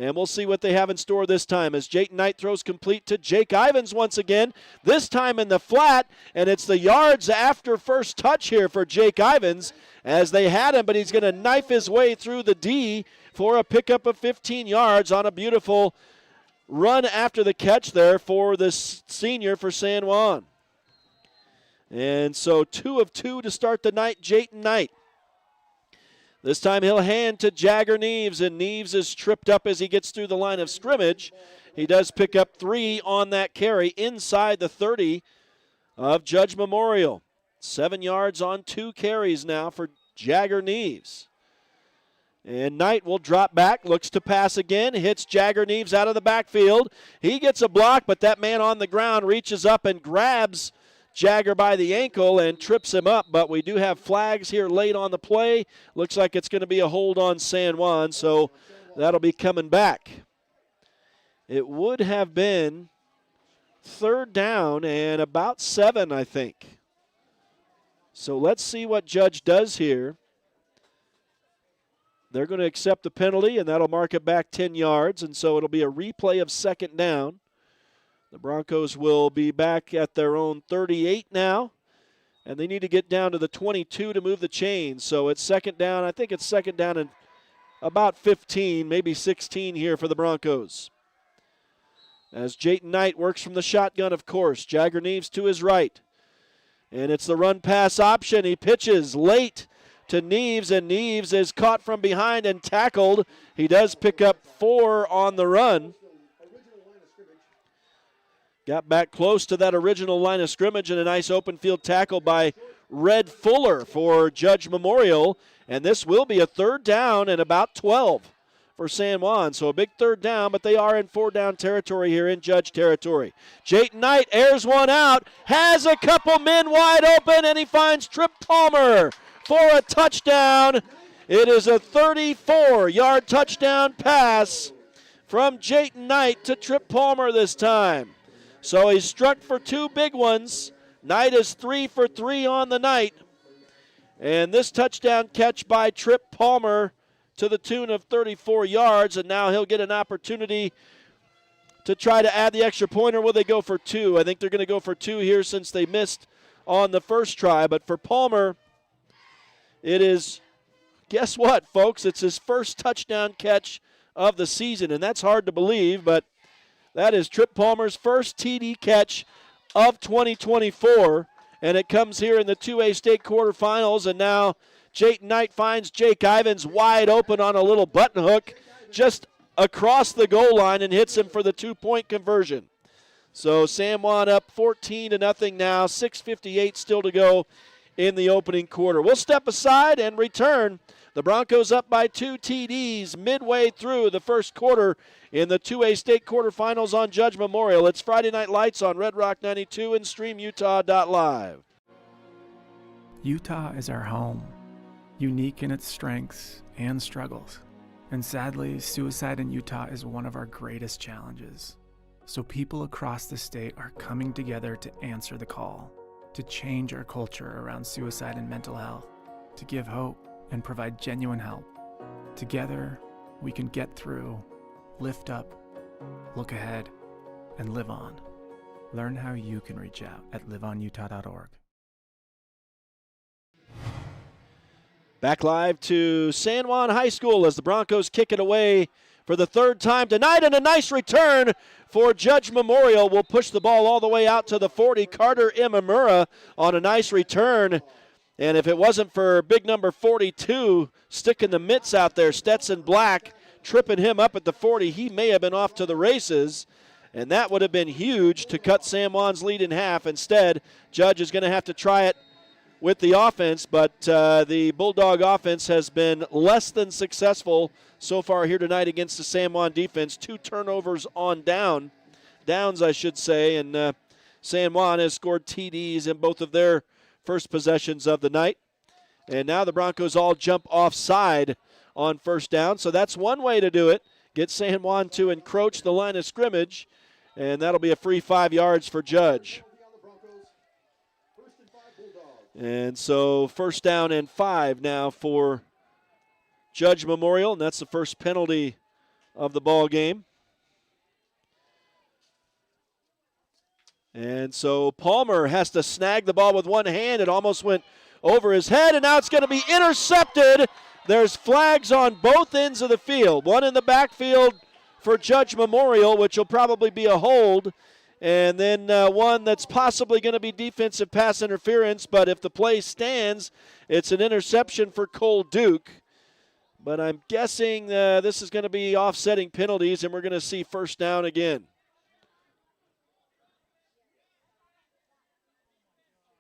And we'll see what they have in store this time as Jayton Knight throws complete to Jake Ivins once again, this time in the flat, and it's the yards after first touch here for Jake Ivins as they had him, but he's going to knife his way through the D for a pickup of 15 yards on a beautiful run after the catch there for the senior for San Juan. And so 2 of 2 to start the night, Jayton Knight. This time he'll hand to Jagger Neves, and Neves is tripped up as he gets through the line of scrimmage. He does pick up 3 on that carry inside the 30 of Judge Memorial. 7 yards on 2 carries now for Jagger Neves. And Knight will drop back, looks to pass again, hits Jagger Neves out of the backfield. He gets a block, but that man on the ground reaches up and grabs Jagger by the ankle and trips him up, but we do have flags here late on the play. Looks like it's going to be a hold on San Juan, so that'll be coming back. It would have been 3rd down and about 7, I think. So let's see what Judge does here. They're going to accept the penalty, and that'll mark it back 10 yards, and so it'll be a replay of 2nd down. The Broncos will be back at their own 38 now, and they need to get down to the 22 to move the chains. So it's 2nd down. I think it's 2nd down and about 15, maybe 16 here for the Broncos. As Jayton Knight works from the shotgun, of course. Jagger Neves to his right. And it's the run-pass option. He pitches late to Neves, and Neves is caught from behind and tackled. He does pick up 4 on the run. Got back close to that original line of scrimmage, and a nice open field tackle by Red Fuller for Judge Memorial. And this will be a 3rd down and about 12 for San Juan. So a big 3rd down, but they are in 4-down territory here in Judge territory. Jayton Knight airs one out, has a couple men wide open, and he finds Trip Palmer for a touchdown. It is a 34-yard touchdown pass from Jayton Knight to Trip Palmer this time. So he's struck for 2 big ones. Knight is 3 for 3 on the night. And this touchdown catch by Trip Palmer to the tune of 34 yards, and now he'll get an opportunity to try to add the extra point, or will they go for 2? I think they're going to go for 2 here since they missed on the first try. But for Palmer, it is, guess what, folks? It's his first touchdown catch of the season, and that's hard to believe, but that is Trip Palmer's first TD catch of 2024, and it comes here in the 2A state quarterfinals, and now Jayton Knight finds Jake Ivins wide open on a little button hook just across the goal line and hits him for the 2-point conversion. So San Juan up 14-0 now, 6:58 still to go in the opening quarter. We'll step aside and return. The Broncos up by 2 TDs midway through the first quarter in the 2A state quarterfinals on Judge Memorial. It's Friday Night Lights on Red Rock 92 and StreamUtah.Live. Utah is our home, unique in its strengths and struggles. And sadly, suicide in Utah is one of our greatest challenges. So people across the state are coming together to answer the call, to change our culture around suicide and mental health, to give hope and provide genuine help. Together, we can get through, lift up, look ahead, and live on. Learn how you can reach out at liveonutah.org. Back live to San Juan High School as the Broncos kick it away for the 3rd time tonight, and a nice return for Judge Memorial. Will push the ball all the way out to the 40. Carter Imamura on a nice return. And if it wasn't for big number 42 sticking the mitts out there, Stetson Black tripping him up at the 40, he may have been off to the races. And that would have been huge to cut San Juan's lead in half. Instead, Judge is going to have to try it with the offense, but the Bulldog offense has been less than successful so far here tonight against the San Juan defense. 2 turnovers on downs, I should say, and San Juan has scored TDs in both of their first possessions of the night. And now the Broncos all jump offside on 1st down, so that's one way to do it. Get San Juan to encroach the line of scrimmage, and that'll be a free 5 yards for Judge. And so 1st down and 5 now for Judge Memorial, and that's the first penalty of the ball game. And so Palmer has to snag the ball with one hand. It almost went over his head, and now it's going to be intercepted. There's flags on both ends of the field. One in the backfield for Judge Memorial, which will probably be a hold, and then one that's possibly going to be defensive pass interference, but if the play stands, it's an interception for Cole Duke. But I'm guessing this is going to be offsetting penalties, and we're going to see first down again.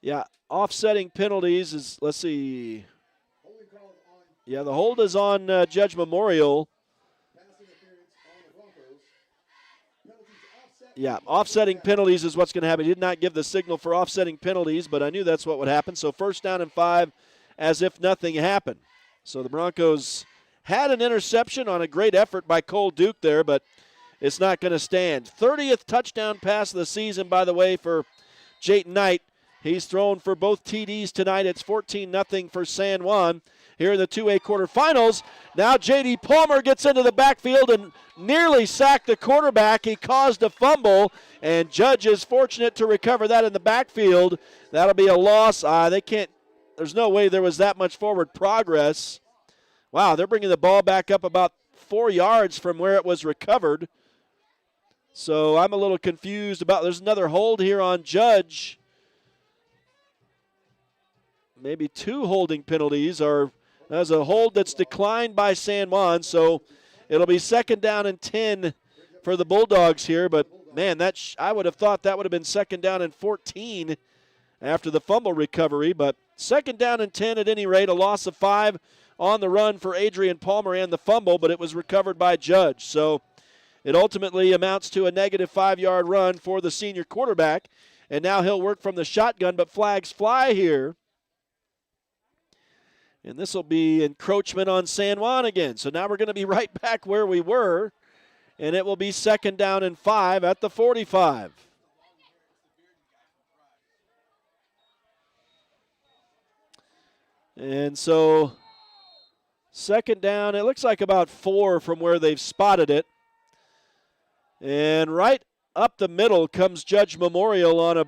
Yeah, offsetting penalties is, let's see. Yeah, the hold is on Judge Memorial. Yeah, offsetting penalties is what's going to happen. He did not give the signal for offsetting penalties, but I knew that's what would happen. So first down and 5 as if nothing happened. So the Broncos had an interception on a great effort by Cole Duke there, but it's not going to stand. 30th touchdown pass of the season, by the way, for Jayton Knight. He's thrown for both TDs tonight. It's 14-0 for San Juan here in the 2A quarterfinals. Now J.D. Palmer gets into the backfield and nearly sacked the quarterback. He caused a fumble, and Judge is fortunate to recover that in the backfield. That'll be a loss. There's no way there was that much forward progress. Wow, they're bringing the ball back up about 4 yards from where it was recovered. So I'm a little confused about, there's another hold here on Judge. Maybe 2 holding penalties, or there's a hold that's declined by San Juan, so it'll be second down and 10 for the Bulldogs here. But, man, I would have thought that would have been second down and 14 after the fumble recovery. But second down and 10 at any rate, a loss of 5 on the run for Adrian Palmer and the fumble, but it was recovered by Judge. So it ultimately amounts to a negative 5-yard run for the senior quarterback. And now he'll work from the shotgun, but flags fly here. And this will be encroachment on San Juan again. So now we're going to be right back where we were, and it will be second down and 5 at the 45. And so second down, it looks like about 4 from where they've spotted it. And right up the middle comes Judge Memorial on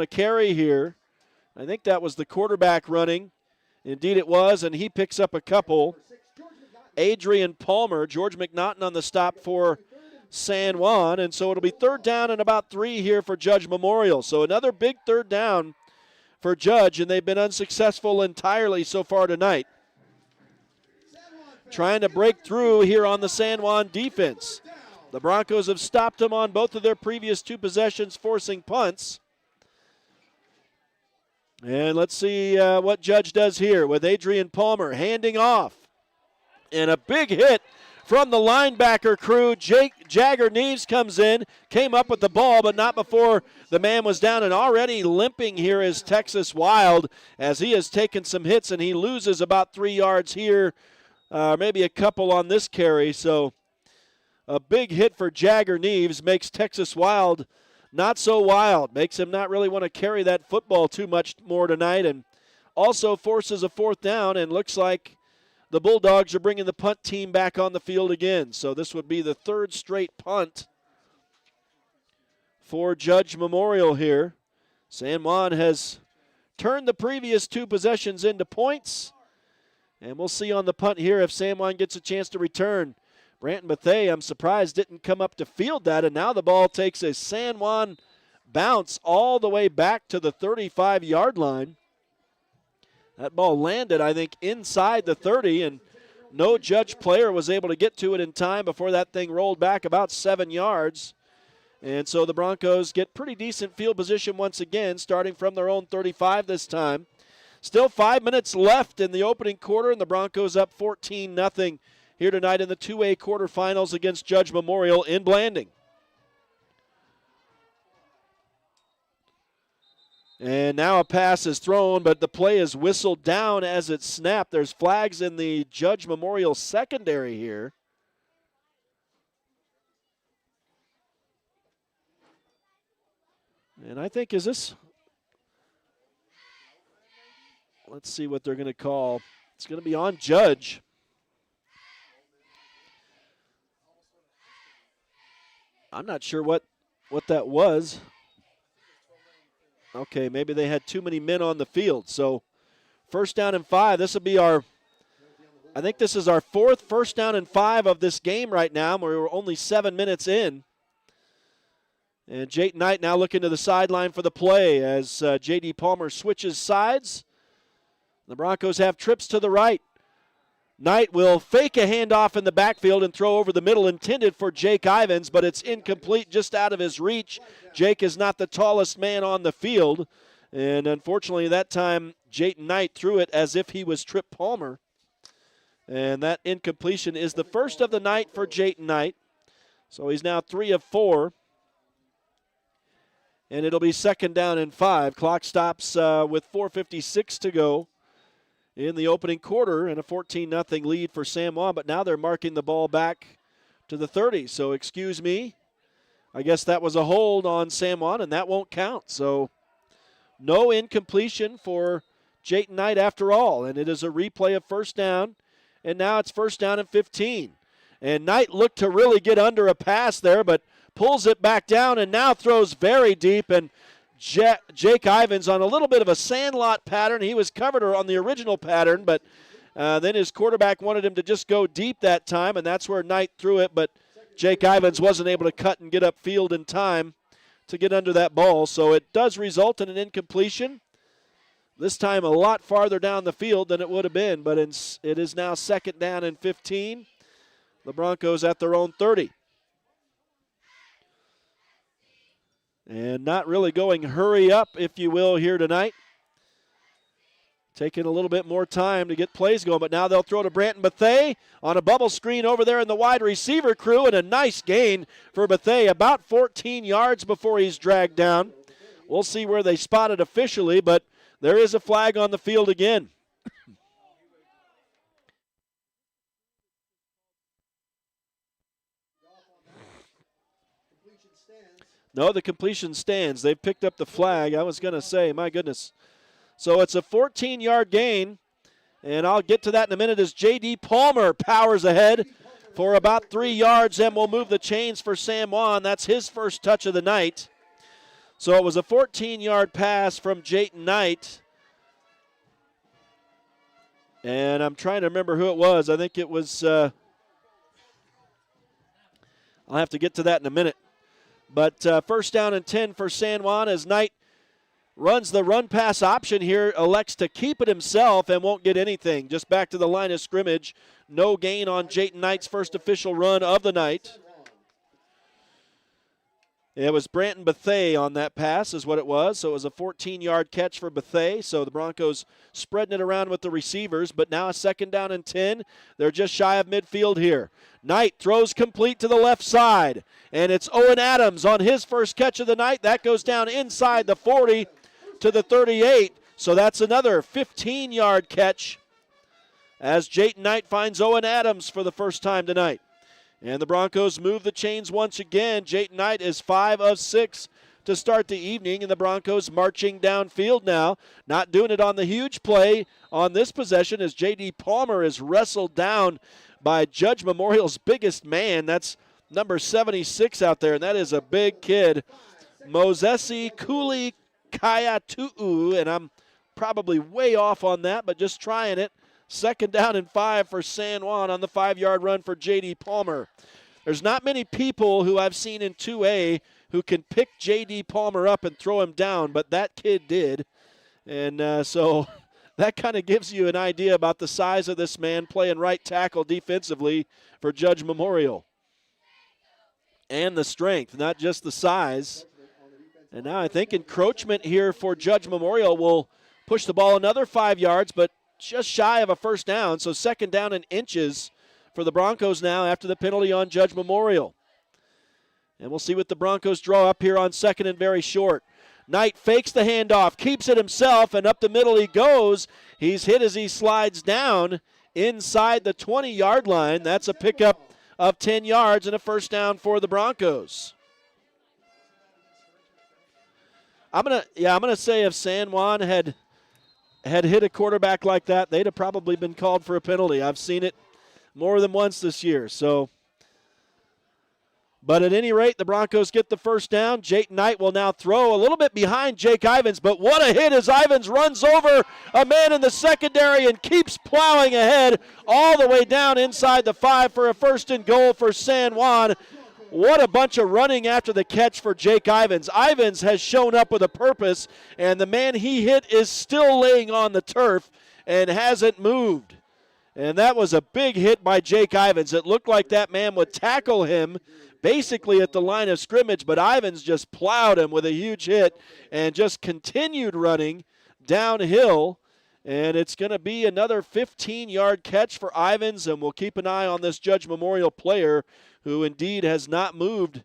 a carry here. I think that was the quarterback running. Indeed it was, and he picks up a couple. Adrian Palmer, George McNaughton on the stop for San Juan, and so it'll be third down and about 3 here for Judge Memorial. So another big third down for Judge, and they've been unsuccessful entirely so far tonight. Trying to break through here on the San Juan defense. The Broncos have stopped them on both of their previous 2 possessions, forcing punts. And let's see what Judge does here with Adrian Palmer handing off. And a big hit from the linebacker crew. Jagger Neves comes in, came up with the ball, but not before the man was down. And already limping here is Texas Wild, as he has taken some hits, and he loses about 3 yards here, maybe a couple on this carry. So a big hit for Jagger Neves makes Texas Wild not so wild, makes him not really want to carry that football too much more tonight, and also forces a fourth down, and looks like the Bulldogs are bringing the punt team back on the field again. So this would be the 3rd straight punt for Judge Memorial here. San Juan has turned the previous 2 possessions into points, and we'll see on the punt here if San Juan gets a chance to return. Branton Bethea, I'm surprised, didn't come up to field that, and now the ball takes a San Juan bounce all the way back to the 35-yard line. That ball landed, I think, inside the 30, and no Judge player was able to get to it in time before that thing rolled back about 7 yards. And so the Broncos get pretty decent field position once again, starting from their own 35 this time. Still 5 minutes left in the opening quarter, and the Broncos up 14-0. Here tonight in the 2A quarterfinals against Judge Memorial in Blanding. And now a pass is thrown, but the play is whistled down as it snapped. There's flags in the Judge Memorial secondary here. And I think, let's see what they're going to call. It's going to be on Judge. I'm not sure what that was. Okay, maybe they had too many men on the field. So 1st down and 5. This will be I think this is our 4th 1st down and 5 of this game right now. We're only 7 minutes in. And Jayton Knight now looking to the sideline for the play as J.D. Palmer switches sides. The Broncos have trips to the right. Knight will fake a handoff in the backfield and throw over the middle intended for Jake Ivins, but it's incomplete, just out of his reach. Jake is not the tallest man on the field, and unfortunately that time Jayton Knight threw it as if he was Trip Palmer. And that incompletion is the first of the night for Jayton Knight. So he's now 3 of 4. And it'll be 2nd down and 5. Clock stops with 4:56 to go in the opening quarter, and a 14-0 lead for San Juan, but now they're marking the ball back to the 30. So excuse me, I guess that was a hold on San Juan, and that won't count. So no incompletion for Jayton Knight after all, and it is a replay of 1st down, and now it's 1st down and 15. And Knight looked to really get under a pass there, but pulls it back down and now throws very deep, and Jake Ivins on a little bit of a sandlot pattern. He was covered on the original pattern, but then his quarterback wanted him to just go deep that time, and that's where Knight threw it, but Jake Ivins wasn't able to cut and get upfield in time to get under that ball. So it does result in an incompletion. This time a lot farther down the field than it would have been, but it is now 2nd down and 15. The Broncos at their own 30. And not really going hurry up, if you will, here tonight. Taking a little bit more time to get plays going, but now they'll throw to Branton Bethea on a bubble screen over there in the wide receiver crew, and a nice gain for Bethea, about 14 yards before he's dragged down. We'll see where they spot it officially, but there is a flag on the field again. No, the completion stands. They've picked up the flag. I was going to say, my goodness. So it's a 14-yard gain, and I'll get to that in a minute as J.D. Palmer powers ahead for about 3 yards and will move the chains for San Juan. That's his first touch of the night. So it was a 14-yard pass from Jayton Knight. And I'm trying to remember who it was. I think it was, I'll have to get to that in a minute. But 1st down and 10 for San Juan as Knight runs the run-pass option here, elects to keep it himself and won't get anything. Just back to the line of scrimmage. No gain on Jayton Knight's first official run of the night. It was Branton Bethea on that pass is what it was. So it was a 14-yard catch for Bethea. So the Broncos spreading it around with the receivers, but now a 2nd down and 10. They're just shy of midfield here. Knight throws complete to the left side, and it's Owen Adams on his first catch of the night. That goes down inside the 40 to the 38. So that's another 15-yard catch as Jayton Knight finds Owen Adams for the first time tonight. And the Broncos move the chains once again. Jayton Knight is 5 of 6 to start the evening, and the Broncos marching downfield now. Not doing it on the huge play on this possession as J.D. Palmer is wrestled down by Judge Memorial's biggest man. That's number 76 out there, and that is a big kid. Mosesi Kuli Kayatu'u, and I'm probably way off on that, but just trying it. 2nd down and 5 for San Juan on the 5-yard run for J.D. Palmer. There's not many people who I've seen in 2A who can pick J.D. Palmer up and throw him down, but that kid did. And so that kind of gives you an idea about the size of this man playing right tackle defensively for Judge Memorial. And the strength, not just the size. And now I think encroachment here for Judge Memorial will push the ball another 5 yards, but just shy of a 1st down. So 2nd down and inches for the Broncos now after the penalty on Judge Memorial. And we'll see what the Broncos draw up here on 2nd and very short. Knight fakes the handoff, keeps it himself, and up the middle he goes. He's hit as he slides down inside the 20-yard line. That's a pickup of 10 yards and a 1st down for the Broncos. I'm gonna say if San Juan had hit a quarterback like that, they'd have probably been called for a penalty. I've seen it more than once this year. So But at any rate, the Broncos get the first down. Jayton Knight will now throw a little bit behind Jake Ivins, but what a hit as Ivins runs over a man in the secondary and keeps plowing ahead all the way down inside the 5 for a first and goal for San Juan. What a bunch of running after the catch for Jake Ivins. Ivins has shown up with a purpose, and the man he hit is still laying on the turf and hasn't moved. And that was a big hit by Jake Ivins. It looked like that man would tackle him basically at the line of scrimmage, but Ivins just plowed him with a huge hit and just continued running downhill. And it's going to be another 15-yard catch for Ivins, and we'll keep an eye on this Judge Memorial player who indeed has not moved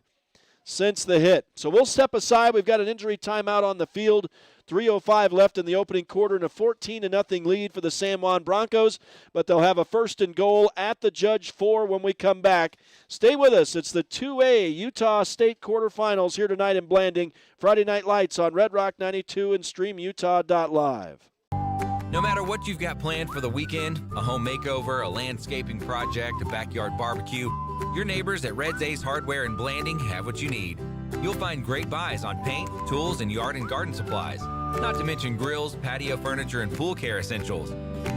since the hit. So we'll step aside. We've got an injury timeout on the field. 3:05 left in the opening quarter and a 14-0 lead for the San Juan Broncos, but they'll have a first and goal at the Judge 4 when we come back. Stay with us. It's the 2A Utah State quarterfinals here tonight in Blanding. Friday Night Lights on Red Rock 92 and StreamUtah.Live. No matter what you've got planned for the weekend, a home makeover, a landscaping project, a backyard barbecue, your neighbors at Red's Ace Hardware in Blanding have what you need. You'll find great buys on paint, tools, and yard and garden supplies. Not to mention grills, patio furniture, and pool care essentials.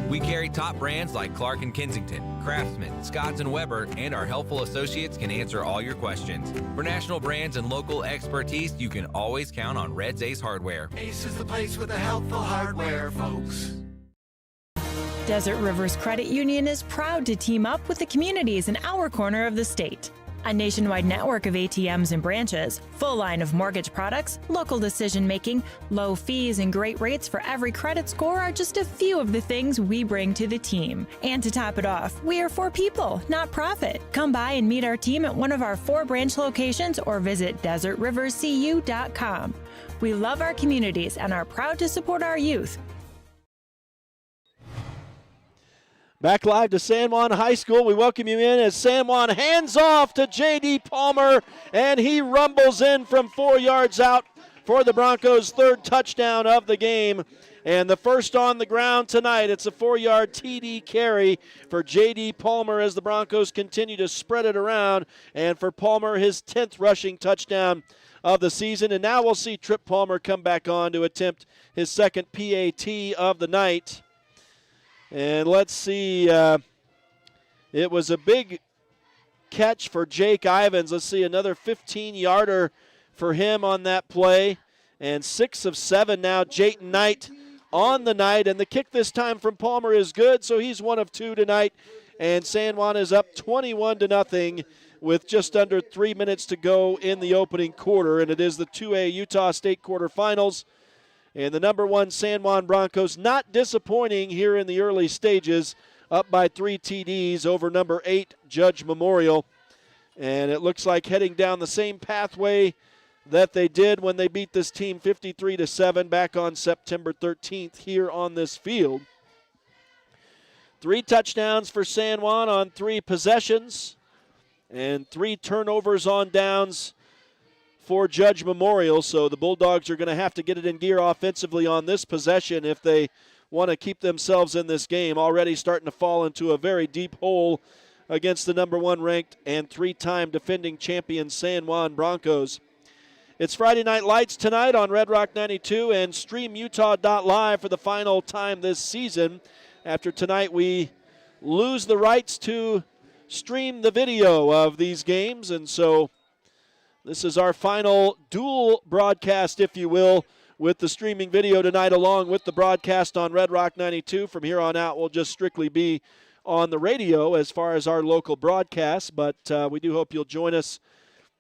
We carry top brands like Clark & Kensington, Craftsman, Scotts & Weber, and our helpful associates can answer all your questions. For national brands and local expertise, you can always count on Red's Ace Hardware. Ace is the place with the helpful hardware, folks. Desert Rivers Credit Union is proud to team up with the communities in our corner of the state. A nationwide network of ATMs and branches, full line of mortgage products, local decision-making, low fees, and great rates for every credit score are just a few of the things we bring to the team. And to top it off, we are for people, not profit. Come by and meet our team at one of our 4 branch locations or visit desertriverscu.com. We love our communities and are proud to support our youth. Back live to San Juan High School. We welcome you in as San Juan hands off to J.D. Palmer, and he rumbles in from 4 yards out for the Broncos' 3rd touchdown of the game. And the first on the ground tonight, it's a 4-yard TD carry for J.D. Palmer as the Broncos continue to spread it around. And for Palmer, his 10th rushing touchdown of the season. And now we'll see Trip Palmer come back on to attempt his 2nd PAT of the night. And let's see, it was a big catch for Jake Ivins. Let's see, another 15-yarder for him on that play. And 6 of 7 now, Jayton Knight on the night. And the kick this time from Palmer is good, so he's 1 of 2 tonight. And San Juan is up 21-0 with just under 3 minutes to go in the opening quarter. And it is the 2A Utah State quarterfinals. And the number 1 San Juan Broncos, not disappointing here in the early stages, up by 3 TDs over number 8 Judge Memorial. And it looks like heading down the same pathway that they did when they beat this team 53-7 back on September 13th here on this field. 3 touchdowns for San Juan on 3 possessions and 3 turnovers on downs for Judge Memorial, so the Bulldogs are going to have to get it in gear offensively on this possession if they want to keep themselves in this game. Already starting to fall into a very deep hole against the number 1 ranked and 3-time defending champion San Juan Broncos. It's Friday Night Lights tonight on Red Rock 92 and StreamUtah.Live for the final time this season. After tonight, we lose the rights to stream the video of these games, and so this is our final dual broadcast, if you will, with the streaming video tonight along with the broadcast on Red Rock 92. From here on out, we'll just strictly be on the radio as far as our local broadcasts, but we do hope you'll join us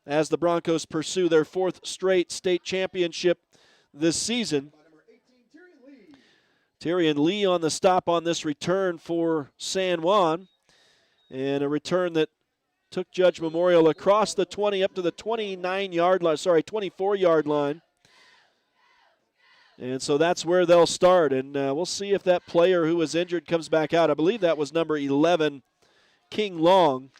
as the Broncos pursue their 4th straight state championship this season. Tyrion Lee on the stop on this return for San Juan, and a return that took Judge Memorial across the 20 up to the 24-yard line. And so that's where they'll start. And we'll see if that player who was injured comes back out. I believe that was number 11, King Long,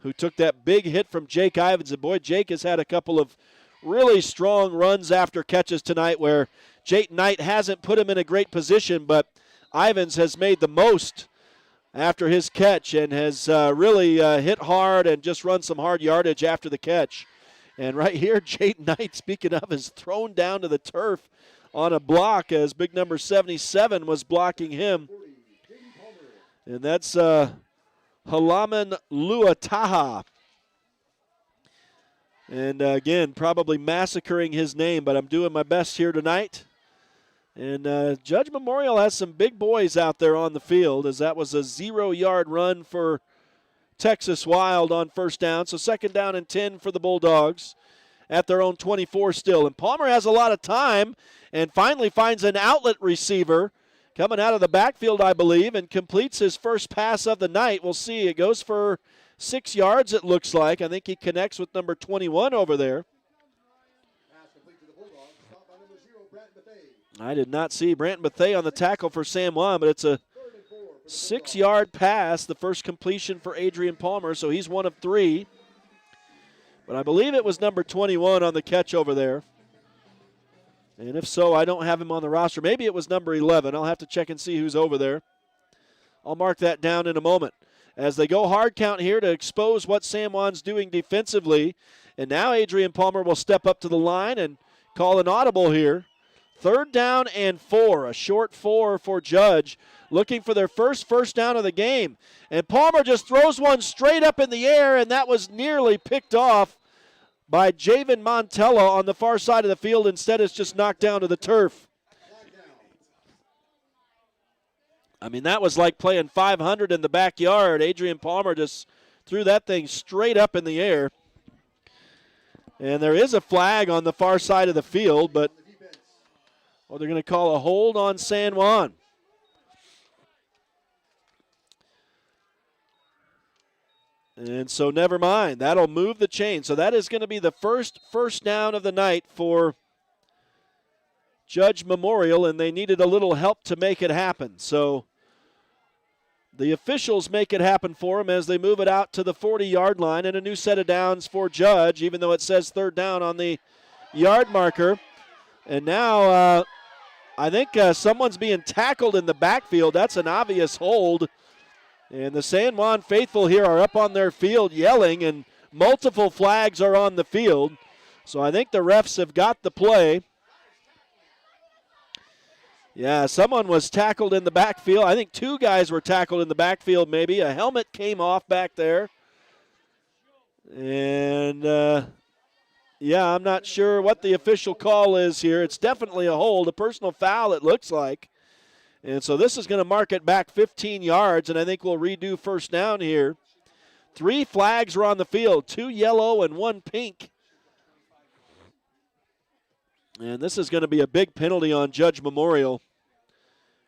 who took that big hit from Jake Ivins. And boy, Jake has had a couple of really strong runs after catches tonight where Jayton Knight hasn't put him in a great position, but Ivins has made the most after his catch and has really hit hard and just run some hard yardage after the catch. And right here, Jaden Knight, speaking of, is thrown down to the turf on a block as big number 77 was blocking him. And that's Halaman Luataha. And again, probably massacring his name, but I'm doing my best here tonight. And Judge Memorial has some big boys out there on the field, as that was a 0-yard run for Texas Wild on first down. So 2nd down and 10 for the Bulldogs at their own 24 still. And Palmer has a lot of time and finally finds an outlet receiver coming out of the backfield, I believe, and completes his first pass of the night. We'll see. It goes for 6 yards, it looks like. I think he connects with number 21 over there. I did not see Branton Bethea on the tackle for San Juan, but it's a 6-yard pass, the first completion for Adrian Palmer, so he's 1 of 3. But I believe it was number 21 on the catch over there. And if so, I don't have him on the roster. Maybe it was number 11. I'll have to check and see who's over there. I'll mark that down in a moment. As they go hard count here to expose what San Juan's doing defensively. And now Adrian Palmer will step up to the line and call an audible here. 3rd down and 4, a short 4 for Judge, looking for their first down of the game. And Palmer just throws one straight up in the air, and that was nearly picked off by Javen Montella on the far side of the field. Instead, it's just knocked down to the turf. I mean, that was like playing 500 in the backyard. Adrian Palmer just threw that thing straight up in the air. And there is a flag on the far side of the field, but they're going to call a hold on San Juan. And so never mind. That'll move the chain. So that is going to be the first down of the night for Judge Memorial, and they needed a little help to make it happen. So the officials make it happen for them as they move it out to the 40-yard line, and a new set of downs for Judge, even though it says 3rd down on the yard marker. And now I think someone's being tackled in the backfield. That's an obvious hold. And the San Juan faithful here are up on their field yelling, and multiple flags are on the field. So I think the refs have got the play. Yeah, someone was tackled in the backfield. I think 2 guys were tackled in the backfield maybe. A helmet came off back there. And, yeah, I'm not sure what the official call is here. It's definitely a hold, a personal foul it looks like. And so this is going to mark it back 15 yards, and I think we'll redo first down here. 3 flags are on the field, 2 yellow and 1 pink. And this is going to be a big penalty on Judge Memorial.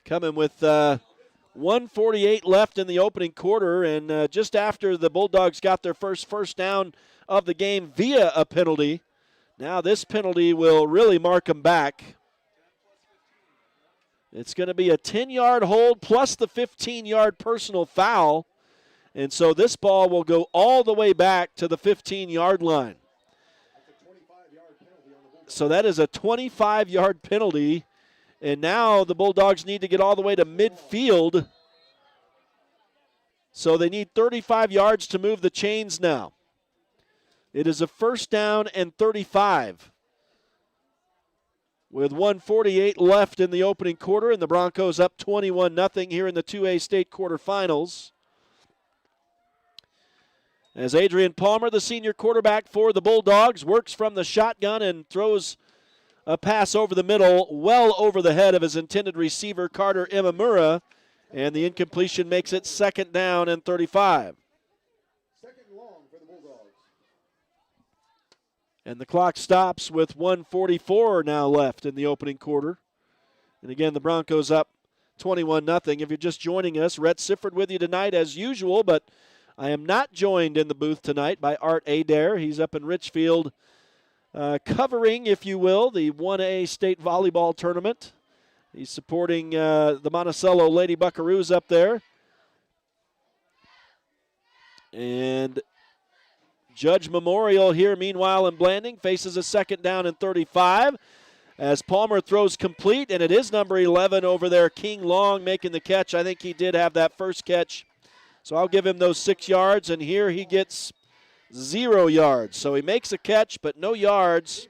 Coming with 1:48 left in the opening quarter, and just after the Bulldogs got their first down of the game via a penalty. Now this penalty will really mark them back. It's going to be a 10-yard hold plus the 15-yard personal foul. And so this ball will go all the way back to the 15-yard line. So that is a 25-yard penalty. And now the Bulldogs need to get all the way to midfield. So they need 35 yards to move the chains now. It is a 1st down and 35. With 1:48 left in the opening quarter, and the Broncos up 21-0 here in the 2A state quarterfinals. As Adrian Palmer, the senior quarterback for the Bulldogs, works from the shotgun and throws a pass over the middle, well over the head of his intended receiver, Carter Imamura, and the incompletion makes it 2nd down and 35. And the clock stops with 1:44 now left in the opening quarter. And again, the Broncos up 21-0. If you're just joining us, Rhett Sifford with you tonight as usual, but I am not joined in the booth tonight by Art Adair. He's up in Richfield covering, if you will, the 1A state volleyball tournament. He's supporting the Monticello Lady Buckaroos up there. And Judge Memorial here, meanwhile, in Blanding, faces a 2nd down and 35 as Palmer throws complete, and it is number 11 over there, King Long, making the catch. I think he did have that first catch So I'll give him those 6 yards, and here he gets 0 yards. So he makes a catch, but no yards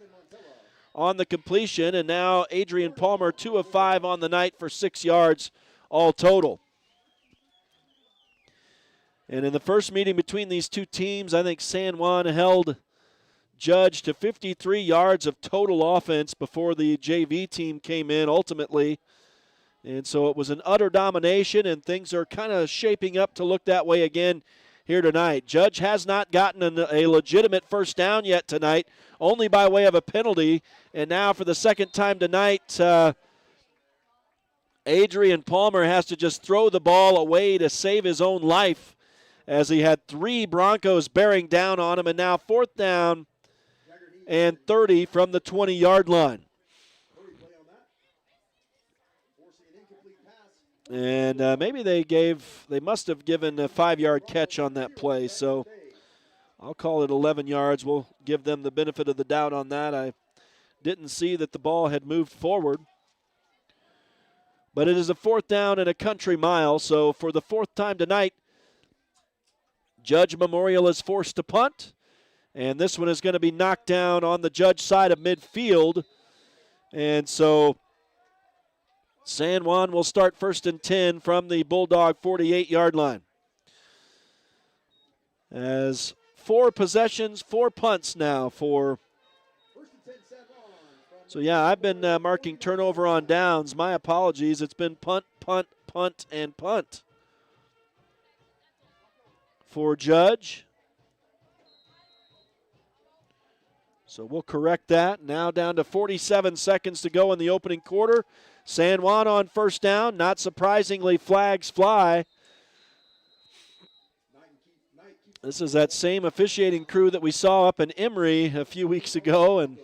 on the completion. And now Adrian Palmer, 2 of 5 on the night for 6 yards all total. And in the first meeting between these two teams, I think San Juan held Judge to 53 yards of total offense before the JV team came in ultimately. And so it was an utter domination, and things are kind of shaping up to look that way again here tonight. Judge has not gotten a legitimate first down yet tonight, only by way of a penalty. And now for the second time tonight, Adrian Palmer has to just throw the ball away to save his own life, as he had 3 Broncos bearing down on him, and now 4th down and 30 from the 20-yard line. And maybe they must have given a 5-yard catch on that play, so I'll call it 11 yards. We'll give them the benefit of the doubt on that. I didn't see that the ball had moved forward. But it is a 4th down and a country mile, so for the 4th time tonight, Judge Memorial is forced to punt, and this one is going to be knocked down on the Judge side of midfield. And so San Juan will start 1st and 10 from the Bulldog 48-yard line. As 4 possessions, 4 punts now for. So, yeah, I've been marking turnover on downs. My apologies. It's been punt, punt, punt, and punt for Judge. So we'll correct that. Now down to 47 seconds to go in the opening quarter. San Juan on 1st down. Not surprisingly, flags fly. This is that same officiating crew that we saw up in Emory a few weeks ago, and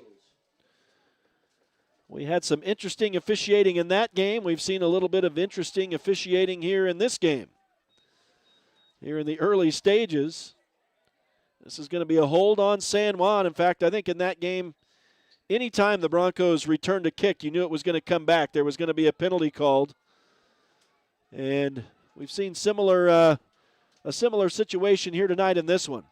we had some interesting officiating in that game. We've seen a little bit of interesting officiating here in this game. Here in the early stages. This is going to be a hold on San Juan. In fact, I think in that game, anytime the Broncos returned a kick, you knew it was going to come back. There was going to be a penalty called. And we've seen a similar situation here tonight in this one.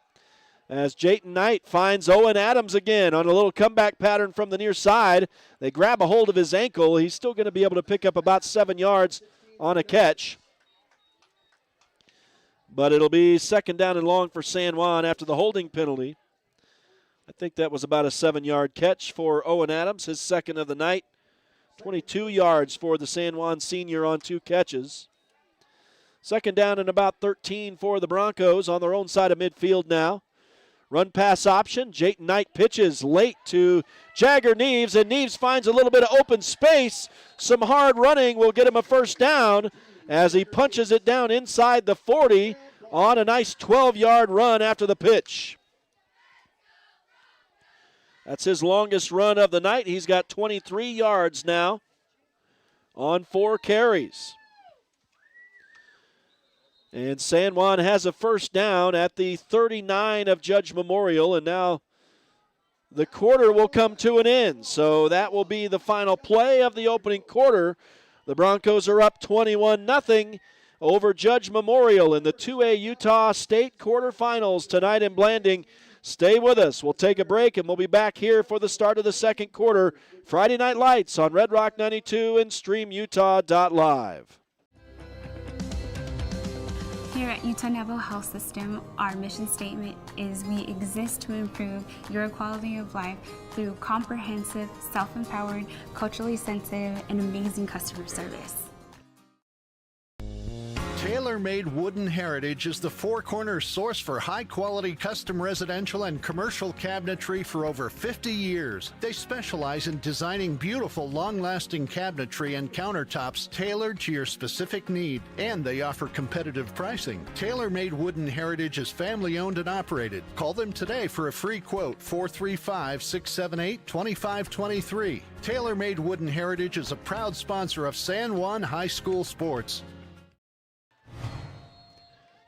As Jayton Knight finds Owen Adams again on a little comeback pattern from the near side. They grab a hold of his ankle. He's still going to be able to pick up about 7 yards on a catch. But it'll be 2nd down and long for San Juan after the holding penalty. I think that was about a 7-yard catch for Owen Adams, his 2nd of the night. 22 yards for the San Juan senior on 2 catches. 2nd down and about 13 for the Broncos on their own side of midfield now. Run pass option. Jayton Knight pitches late to Jagger Neves, and Neves finds a little bit of open space. Some hard running will get him a 1st down as he punches it down inside the 40 on a nice 12-yard run after the pitch. That's his longest run of the night. He's got 23 yards now on 4 carries. And San Juan has a 1st down at the 39 of Judge Memorial, and now the quarter will come to an end. So that will be the final play of the opening quarter. The Broncos are up 21-0 over Judge Memorial in the 2A Utah State quarterfinals tonight in Blanding. Stay with us. We'll take a break, and we'll be back here for the start of the 2nd quarter. Friday Night Lights on Red Rock 92 and StreamUtah.Live. Here at Utah Navajo Health System, our mission statement is we exist to improve your quality of life through comprehensive, self-empowered, culturally sensitive, and amazing customer service. Tailor-Made Wooden Heritage is the Four Corners source for high-quality custom residential and commercial cabinetry for over 50 years. They specialize in designing beautiful, long-lasting cabinetry and countertops tailored to your specific need, and they offer competitive pricing. Tailor-Made Wooden Heritage is family-owned and operated. Call them today for a free quote, 435-678-2523. Tailor-Made Wooden Heritage is a proud sponsor of San Juan High School sports.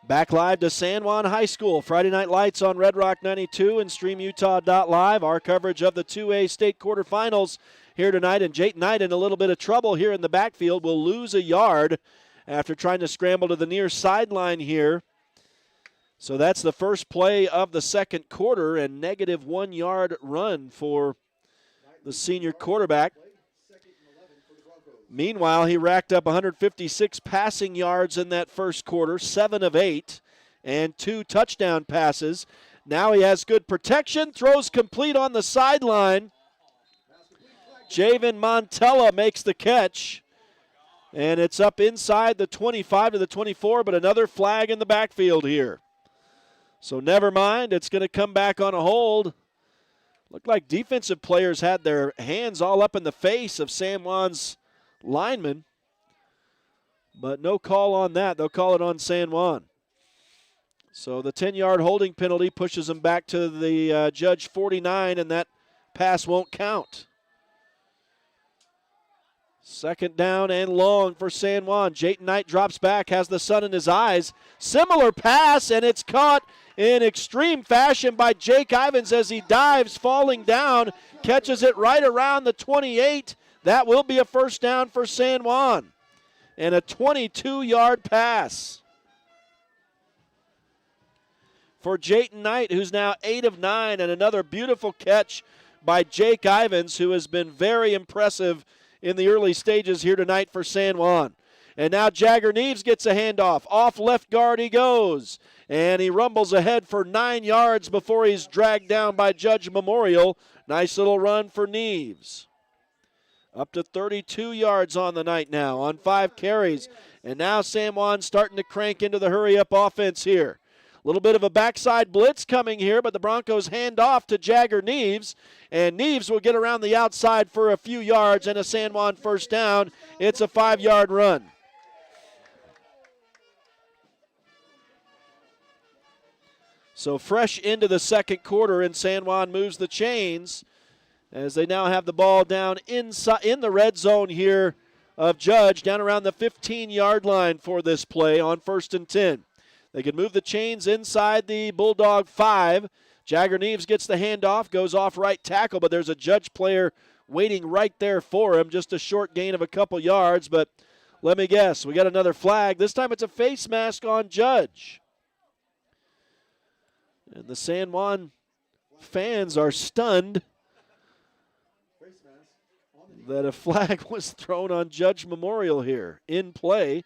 Back live to San Juan High School. Friday Night Lights on Red Rock 92 and StreamUtah.Live. Our coverage of the 2A state quarterfinals here tonight. And Jayton Knight in a little bit of trouble here in the backfield. Will lose a yard after trying to scramble to the near sideline here. So that's the first play of the second quarter, and negative 1 yard run for the senior quarterback. Meanwhile, he racked up 156 passing yards in that first quarter, 7 of 8, and 2 touchdown passes. Now he has good protection, throws complete on the sideline. Javen Montella makes the catch, and it's up inside the 25 to the 24, but another flag in the backfield here. So never mind, it's going to come back on a hold. Looked like defensive players had their hands all up in the face of San Juan's lineman, but no call on that. They'll call it on San Juan. So the 10-yard holding penalty pushes them back to the Judge 49, and that pass won't count. Second down and long for San Juan. Jayton Knight drops back, has the sun in his eyes. Similar pass, and it's caught in extreme fashion by Jake Ivins as he dives, falling down, catches it right around the 28. That will be a first down for San Juan. And a 22-yard pass for Jayton Knight, who's now 8 of 9, and another beautiful catch by Jake Ivins, who has been very impressive in the early stages here tonight for San Juan. And now Jagger Neves gets a handoff. Off left guard he goes. And he rumbles ahead for 9 yards before he's dragged down by Judge Memorial. Nice little run for Neves. Up to 32 yards on the night now on 5 carries. And now San Juan starting to crank into the hurry-up offense here. A little bit of a backside blitz coming here, but the Broncos hand off to Jagger Neves. And Neves will get around the outside for a few yards and a San Juan first down. It's a 5-yard run. So fresh into the second quarter, and San Juan moves the chains as they now have the ball down inside in the red zone here of Judge, down around the 15-yard line for this play on 1st and 10. They can move the chains inside the Bulldog 5. Jagger Neves gets the handoff, goes off right tackle, but there's a Judge player waiting right there for him. Just a short gain of a couple yards, but let me guess, we got another flag. This time it's a face mask on Judge. And the San Juan fans are stunned that a flag was thrown on Judge Memorial here in play.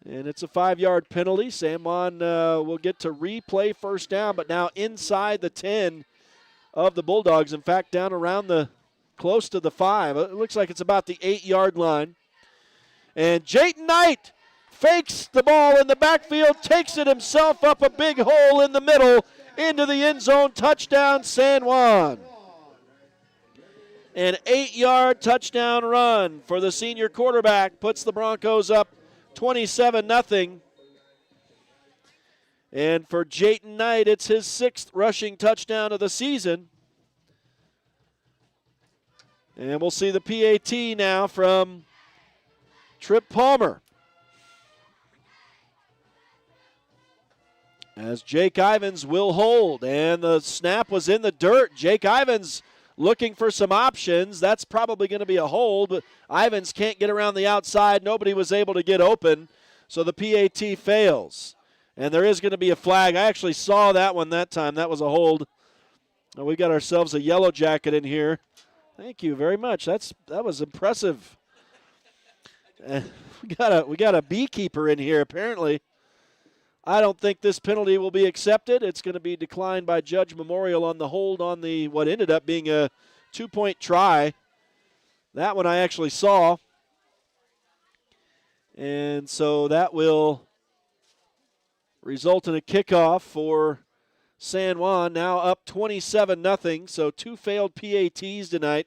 And it's a 5-yard penalty. San Juan will get to replay first down, but now inside the 10 of the Bulldogs. In fact, down around close to the 5. It looks like it's about the 8-yard line. And Jayton Knight fakes the ball in the backfield, takes it himself up a big hole in the middle into the end zone. Touchdown, San Juan. An 8-yard touchdown run for the senior quarterback puts the Broncos up 27-0. And for Jayton Knight, it's his 6th rushing touchdown of the season. And we'll see the PAT now from Trip Palmer. As Jake Ivins will hold, and the snap was in the dirt. Jake Ivins looking for some options. That's probably going to be a hold, but Ivins can't get around the outside. Nobody was able to get open, so the PAT fails. And there is going to be a flag. I actually saw that one that time. That was a hold. We got ourselves a yellow jacket in here. Thank you very much. That was impressive. We got a beekeeper in here apparently. I don't think this penalty will be accepted. It's going to be declined by Judge Memorial on the hold on the what ended up being a 2-point try. That one I actually saw. And so that will result in a kickoff for San Juan, now up 27-0. So 2 failed PATs tonight.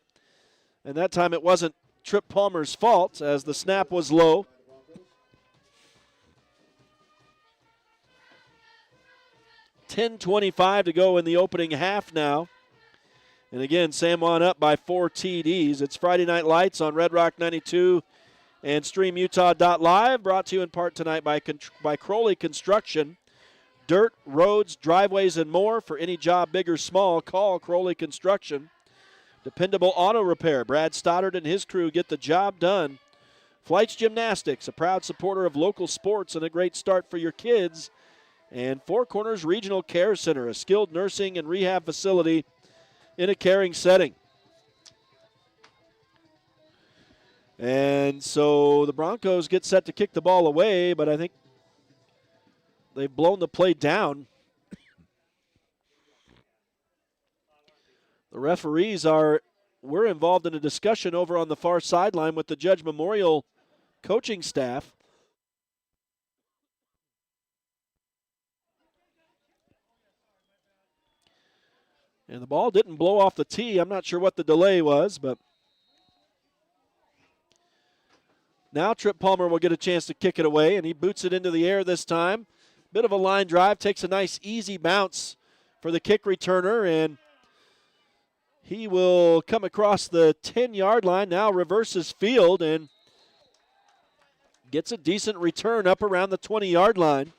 And that time it wasn't Trip Palmer's fault as the snap was low. 10:25 to go in the opening half now. And again, San Juan up by 4 TDs. It's Friday Night Lights on Red Rock 92 and StreamUtah.Live, brought to you in part tonight by Crowley Construction. Dirt, roads, driveways, and more. For any job, big or small, call Crowley Construction. Dependable auto repair. Brad Stoddard and his crew get the job done. Flights Gymnastics, a proud supporter of local sports and a great start for your kids. and Four Corners Regional Care Center, a skilled nursing and rehab facility in a caring setting. And so the Broncos get set to kick the ball away, but I think they've blown the play down. The referees we're involved in a discussion over on the far sideline with the Judge Memorial coaching staff. And the ball didn't blow off the tee. I'm not sure what the delay was, but now Trip Palmer will get a chance to kick it away, and he boots it into the air this time. Bit of a line drive, takes a nice easy bounce for the kick returner, and he will come across the 10-yard line, now reverses field, and gets a decent return up around the 20-yard line.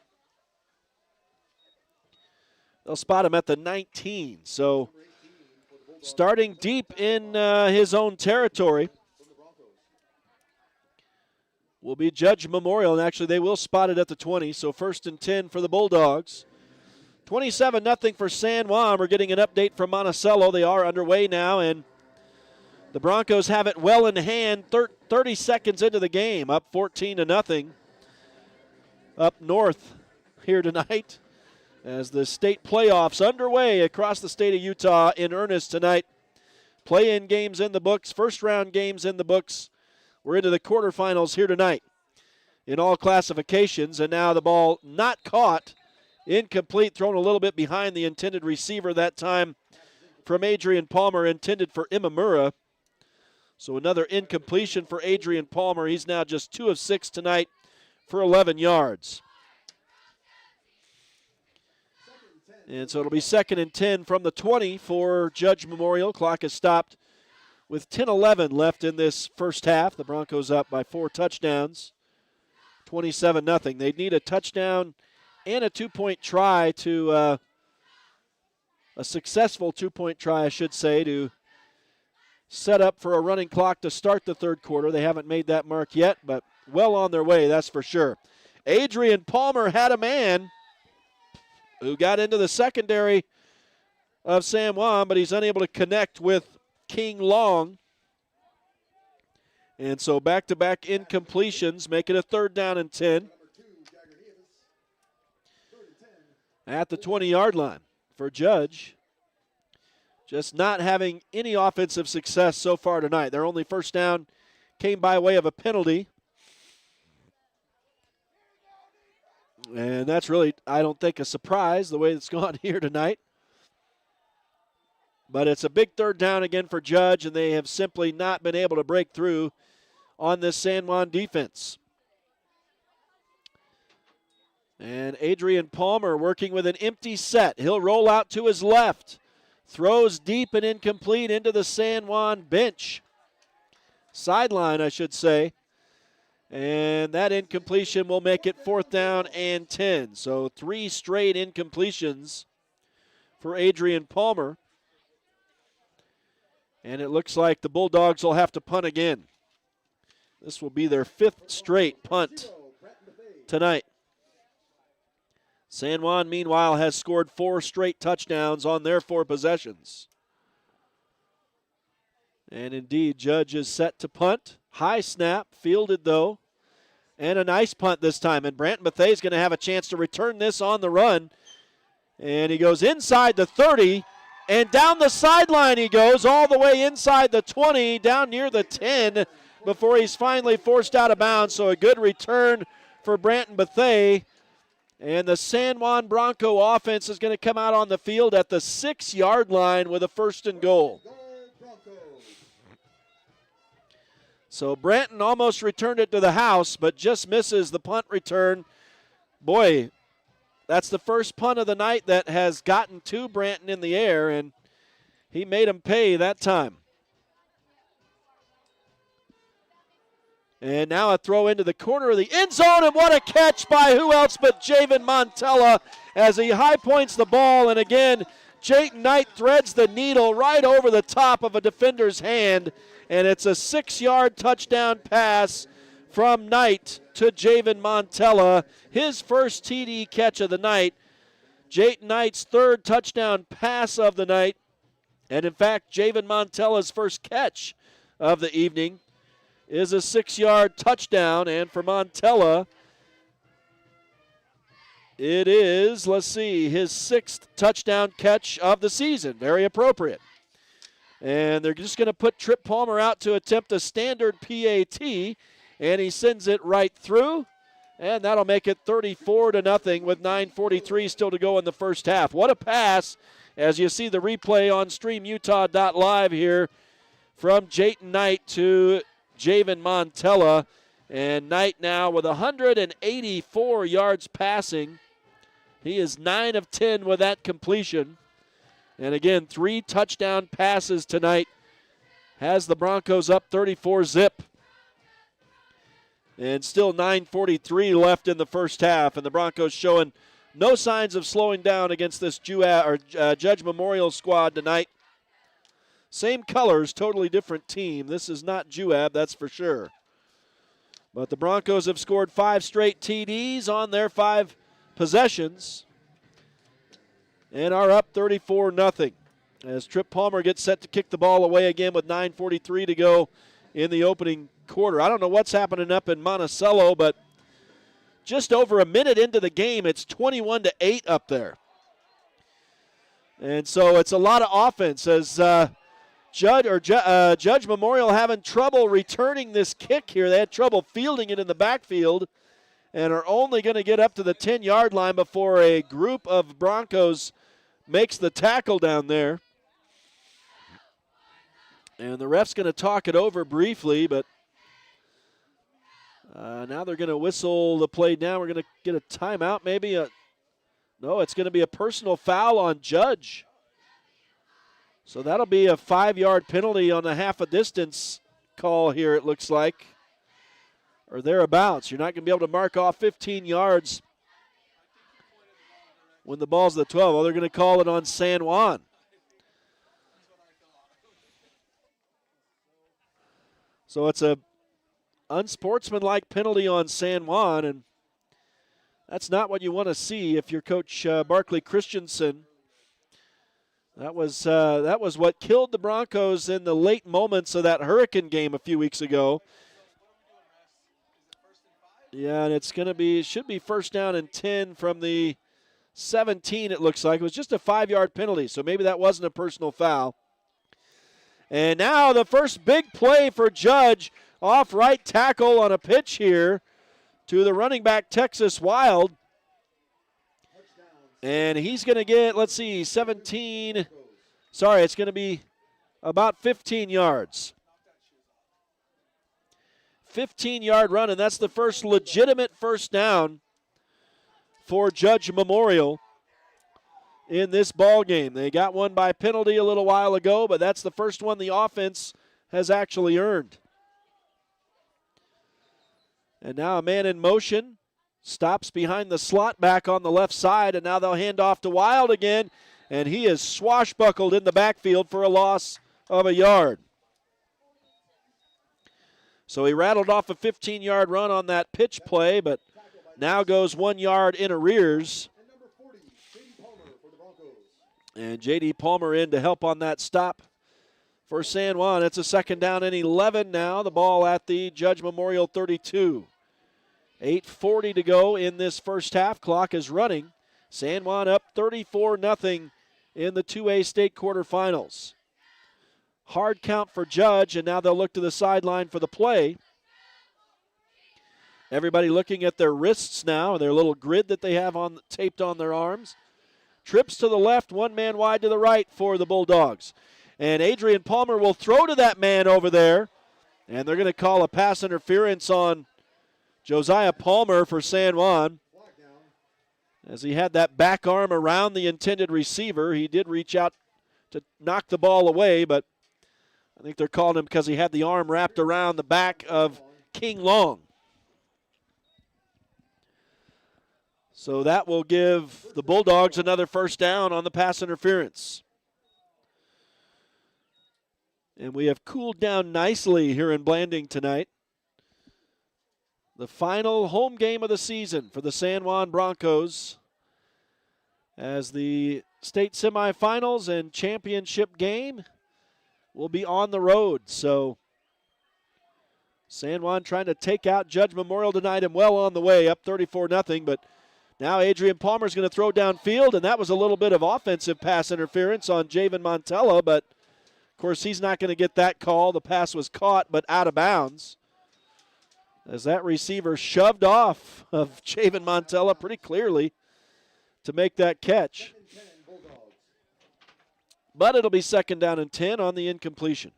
They'll spot him at the 19. So starting deep in his own territory will be Judge Memorial. And actually, they will spot it at the 20. So 1st and 10 for the Bulldogs. 27-0 for San Juan. We're getting an update from Monticello. They are underway now, and the Broncos have it well in hand 30 seconds into the game, up 14-0 up north here tonight as the state playoffs underway across the state of Utah in earnest tonight. Play-in games in the books, first-round games in the books. We're into the quarterfinals here tonight in all classifications, and now the ball not caught, incomplete, thrown a little bit behind the intended receiver that time from Adrian Palmer, intended for Imamura. So another incompletion for Adrian Palmer. He's now just 2 of 6 tonight for 11 yards. And so it'll be 2nd and 10 from the 20 for Judge Memorial. Clock is stopped with 10:11 left in this first half. The Broncos up by 4 touchdowns, 27-0. They need a touchdown and a 2-point try to, a successful 2-point try, I should say, to set up for a running clock to start the third quarter. They haven't made that mark yet, but well on their way, that's for sure. Adrian Palmer had a man who got into the secondary of San Juan, but he's unable to connect with King Long. And so back-to-back incompletions make it a 3rd down and 10 at the 20-yard line for Judge. Just not having any offensive success so far tonight. Their only first down came by way of a penalty. And that's really, I don't think, a surprise the way it's gone here tonight. But it's a big 3rd down again for Judge, and they have simply not been able to break through on this San Juan defense. And Adrian Palmer working with an empty set. He'll roll out to his left. Throws deep and incomplete into the San Juan bench. Sideline, I should say. And that incompletion will make it 4th down and 10. So 3 straight incompletions for Adrian Palmer. And it looks like the Bulldogs will have to punt again. This will be their 5th straight punt tonight. San Juan, meanwhile, has scored 4 straight touchdowns on their 4 possessions. And indeed, Judge is set to punt. High snap, fielded though. And a nice punt this time. And Branton Bethea is going to have a chance to return this on the run. And he goes inside the 30. And down the sideline he goes, all the way inside the 20, down near the 10, before he's finally forced out of bounds. So a good return for Branton Bethea. And the San Juan Bronco offense is going to come out on the field at the 6-yard line with a 1st and goal. So Branton almost returned it to the house, but just misses the punt return. Boy, that's the first punt of the night that has gotten to Branton in the air, and he made him pay that time. And now a throw into the corner of the end zone, and what a catch by who else but Javen Montella as he high points the ball. And again, Jayton Knight threads the needle right over the top of a defender's hand, and it's a 6-yard touchdown pass from Knight to Javen Montella, his first TD catch of the night Jayton Knight's third touchdown pass of the night. And in fact, Javen Montella's first catch of the evening is a 6-yard touchdown. And for Montella, it is, let's see, his 6th touchdown catch of the season. Very appropriate. And they're just going to put Trip Palmer out to attempt a standard PAT, and he sends it right through. And that'll make it 34-0 with 9:43 still to go in the first half. What a pass, as you see the replay on StreamUtah.Live here from Jayton Knight to Javen Montella. And Knight now with 184 yards passing. He is 9 of 10 with that completion. And again, 3 touchdown passes tonight. Has the Broncos up 34-zip. And still 9:43 left in the first half. And the Broncos showing no signs of slowing down against this Judge Memorial squad tonight. Same colors, totally different team. This is not Juab, that's for sure. But the Broncos have scored 5 straight TDs on their 5 possessions and are up 34-0 as Trip Palmer gets set to kick the ball away again with 9:43 to go in the opening quarter. I don't know what's happening up in Monticello, but just over a minute into the game, it's 21-8 up there. And so it's a lot of offense as Judge Memorial having trouble returning this kick here. They had trouble fielding it in the backfield and are only going to get up to the 10-yard line before a group of Broncos makes the tackle down there. And the ref's going to talk it over briefly, but now they're going to whistle the play down. We're going to get a timeout, maybe. No, it's going to be a personal foul on Judge. So that'll be a 5-yard penalty on the half a distance call here, it looks like, or thereabouts. You're not going to be able to mark off 15 yards when the ball's at the 12. Oh, they're going to call it on San Juan. So it's a unsportsmanlike penalty on San Juan, and that's not what you want to see if you're Coach Barkley Christensen. That was what killed the Broncos in the late moments of that Hurricane game a few weeks ago. Yeah, and it should be first down and 10 from the 17, it looks like. It was just a 5-yard penalty, so maybe that wasn't a personal foul. And now the first big play for Judge, off right tackle on a pitch here to the running back Texas Wild. And he's going to get, let's see, it's going to be about 15 yards. 15-yard run, and that's the first legitimate first down for Judge Memorial in this ball game. They got one by penalty a little while ago, but that's the first one the offense has actually earned. And now a man in motion. Stops behind the slot back on the left side, and now they'll hand off to Wild again, and he is swashbuckled in the backfield for a loss of a yard. So he rattled off a 15-yard run on that pitch play, but now goes 1 yard in arrears. And J.D. Palmer in to help on that stop for San Juan. It's a second down and 11 now. The ball at the Judge Memorial 32. 8:40 to go in this first half. Clock is running. San Juan up 34-0 in the 2A state quarterfinals. Hard count for Judge, and now they'll look to the sideline for the play. Everybody looking at their wrists now, their little grid that they have taped on their arms. Trips to the left, one man wide to the right for the Bulldogs. And Adrian Palmer will throw to that man over there, and they're going to call a pass interference on Josiah Palmer for San Juan. As he had that back arm around the intended receiver, he did reach out to knock the ball away, but I think they're calling him because he had the arm wrapped around the back of King Long. So that will give the Bulldogs another first down on the pass interference. And we have cooled down nicely here in Blanding tonight. The final home game of the season for the San Juan Broncos. as the state semifinals and championship game will be on the road. So San Juan trying to take out Judge Memorial tonight and well on the way, up 34-0. But now Adrian Palmer's going to throw downfield, and that was a little bit of offensive pass interference on Javen Montella, but of course he's not going to get that call. The pass was caught but out of bounds, as that receiver shoved off of Javen Montella pretty clearly to make that catch. But it'll be 2nd down and 10 on the incompletion.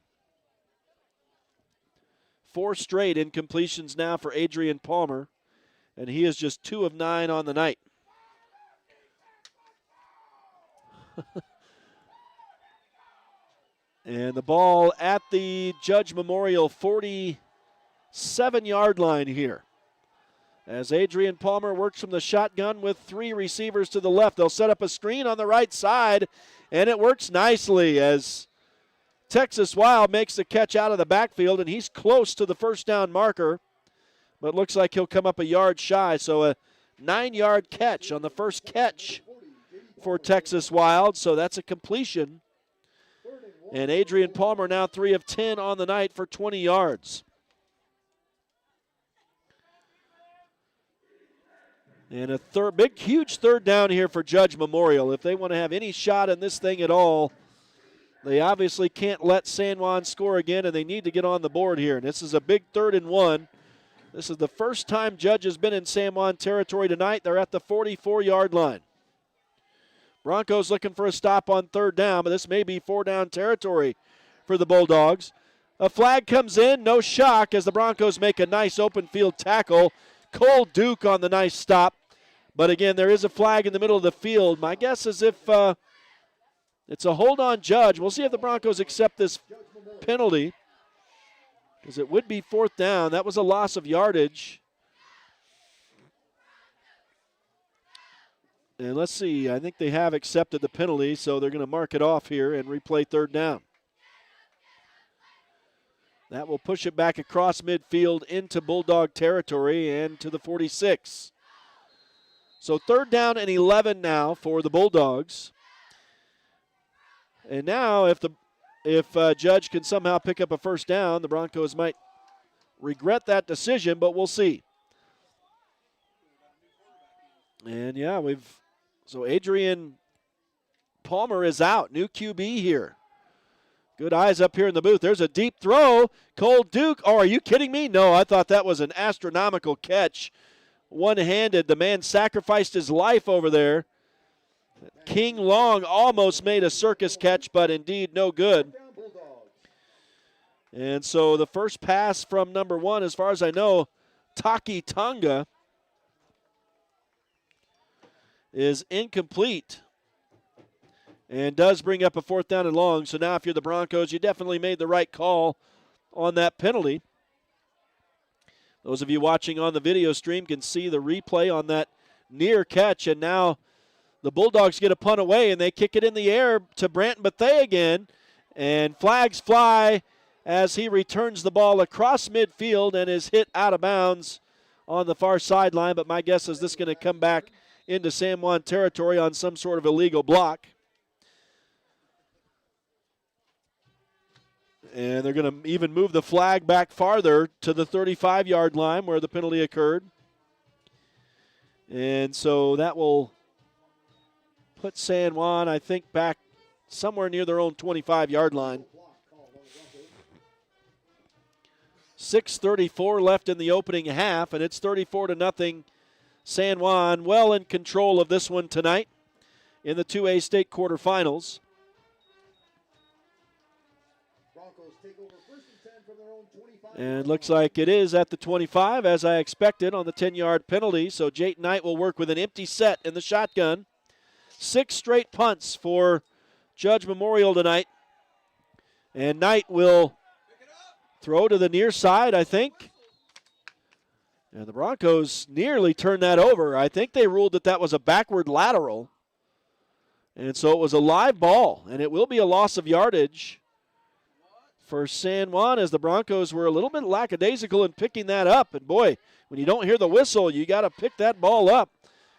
4 straight incompletions now for Adrian Palmer, and he is just 2 of 9 on the night. And the ball at the Judge Memorial 47-yard line here, as Adrian Palmer works from the shotgun with 3 receivers to the left. They'll set up a screen on the right side, and it works nicely as Texas Wild makes the catch out of the backfield, and he's close to the first down marker, but looks like he'll come up a yard shy. So a 9-yard catch on the first catch for Texas Wild, so that's a completion. And Adrian Palmer now 3 of 10 on the night for 20 yards. And a huge third down here for Judge Memorial. If they want to have any shot in this thing at all, they obviously can't let San Juan score again, and they need to get on the board here. And this is a big 3rd and 1. This is the first time Judge has been in San Juan territory tonight. They're at the 44-yard line. Broncos looking for a stop on 3rd down, but this may be 4-down territory for the Bulldogs. A flag comes in, no shock, as the Broncos make a nice open field tackle. Cole Duke on the nice stop. But again, there is a flag in the middle of the field. My guess is if it's a hold on Judge. We'll see if the Broncos accept this penalty, because it would be 4th down. That was a loss of yardage. And let's see, I think they have accepted the penalty, so they're going to mark it off here and replay 3rd down. That will push it back across midfield into Bulldog territory and to the 46. So 3rd down and 11 now for the Bulldogs. And now if Judge can somehow pick up a 1st down, the Broncos might regret that decision, but we'll see. And yeah, so Adrian Palmer is out, new QB here. Good eyes up here in the booth. There's a deep throw. Cole Duke, oh, are you kidding me? No, I thought that was an astronomical catch. One-handed, the man sacrificed his life over there. King Long almost made a circus catch, but indeed no good. And so the first pass from number 1, as far as I know, Taki Tonga, is incomplete and does bring up a 4th down and long. So now if you're the Broncos, you definitely made the right call on that penalty. Those of you watching on the video stream can see the replay on that near catch, and now the Bulldogs get a punt away, and they kick it in the air to Brant Bethea again, and flags fly as he returns the ball across midfield and is hit out of bounds on the far sideline, but my guess is this is going to come back into San Juan territory on some sort of illegal block. And they're going to even move the flag back farther to the 35-yard line where the penalty occurred. And so that will put San Juan, I think, back somewhere near their own 25-yard line. 6:34 left in the opening half, and it's 34-0. San Juan well in control of this one tonight in the 2A state quarterfinals. And looks like it is at the 25, as I expected, on the 10-yard penalty. So Jake Knight will work with an empty set in the shotgun. 6 straight punts for Judge Memorial tonight. And Knight will throw to the near side, I think. And the Broncos nearly turned that over. I think they ruled that that was a backward lateral. And so it was a live ball, and it will be a loss of yardage for San Juan, as the Broncos were a little bit lackadaisical in picking that up. And boy, when you don't hear the whistle, you got to pick that ball up.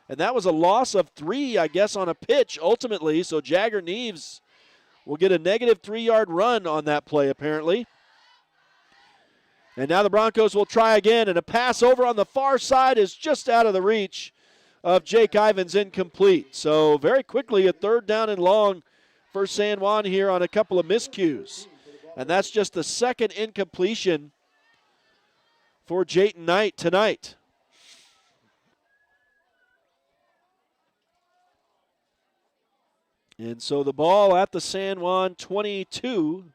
And that was a loss of 3, I guess, on a pitch ultimately. So Jagger Neves will get a negative 3-yard run on that play apparently. And now the Broncos will try again, and a pass over on the far side is just out of the reach of Jake Ivins, incomplete. So very quickly a 3rd down and long for San Juan here on a couple of miscues. And that's just the 2nd incompletion for Jayton Knight tonight. And so the ball at the San Juan 22,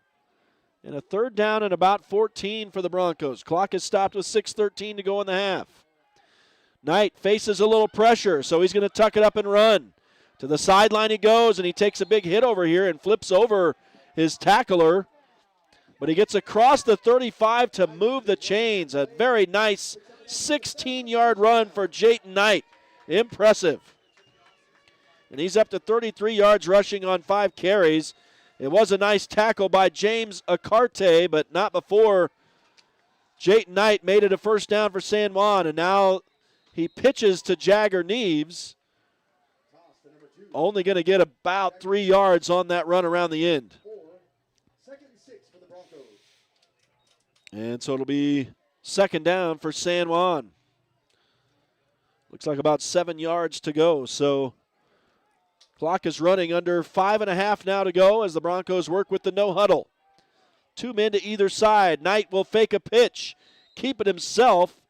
and a 3rd down and about 14 for the Broncos. Clock is stopped with 6:13 to go in the half. Knight faces a little pressure, so he's going to tuck it up and run. To the sideline he goes, and he takes a big hit over here and flips over his tackler. But he gets across the 35 to move the chains. A very nice 16-yard run for Jayton Knight. Impressive. And he's up to 33 yards rushing on 5 carries. It was a nice tackle by James Acarte, but not before Jayton Knight made it a 1st down for San Juan. And now he pitches to Jagger Neves. Only going to get about 3 yards on that run around the end. And so it'll be 2nd down for San Juan. Looks like about 7 yards to go. So clock is running under 5.5 now to go as the Broncos work with the no huddle. 2 men to either side. Knight will fake a pitch, keep it himself,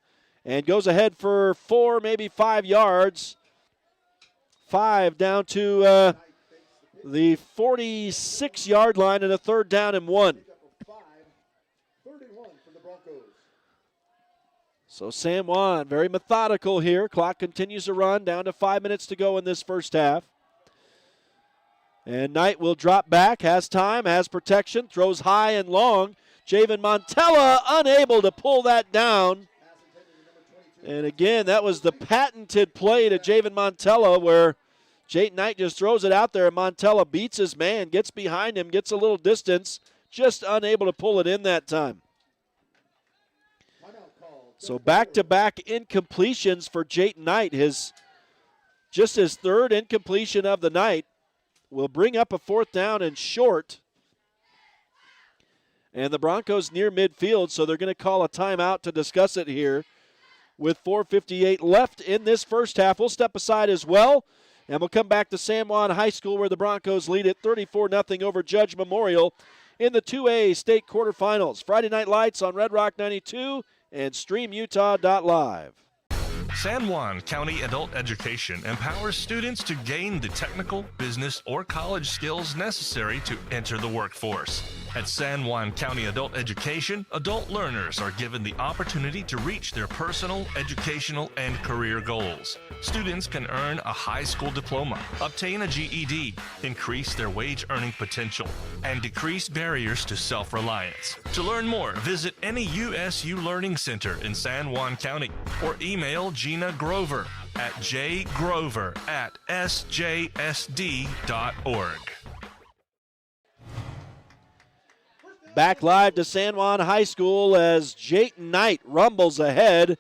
and goes ahead for 4, maybe 5 yards. 5 down to the 46-yard line and a 3rd down and 1. So San Juan very methodical here. Clock continues to run, down to 5 minutes to go in this 1st half. And Knight will drop back, has time, has protection, throws high and long. Javen Montella unable to pull that down. And again, that was the patented play to Javen Montella where Jayton Knight just throws it out there and Montella beats his man, gets behind him, gets a little distance, just unable to pull it in that time. So back-to-back incompletions for Jayton Knight. Just his 3rd incompletion of the night. Will bring up a 4th down and short. And the Broncos near midfield, so they're going to call a timeout to discuss it here with 4:58 left in this 1st half. We'll step aside as well, and we'll come back to San Juan High School where the Broncos lead it 34-0 over Judge Memorial in the 2A state quarterfinals. Friday Night Lights on Red Rock 92 and StreamUtah.Live. San Juan County Adult Education empowers students to gain the technical, business, or college skills necessary to enter the workforce. At San Juan County Adult Education, adult learners are given the opportunity to reach their personal, educational, and career goals. Students can earn a high school diploma, obtain a GED, increase their wage earning potential, and decrease barriers to self-reliance. To learn more, visit any USU Learning Center in San Juan County or email Gina Grover at jgrover@sjsd.org. Back live to San Juan High School as Jayton Knight rumbles ahead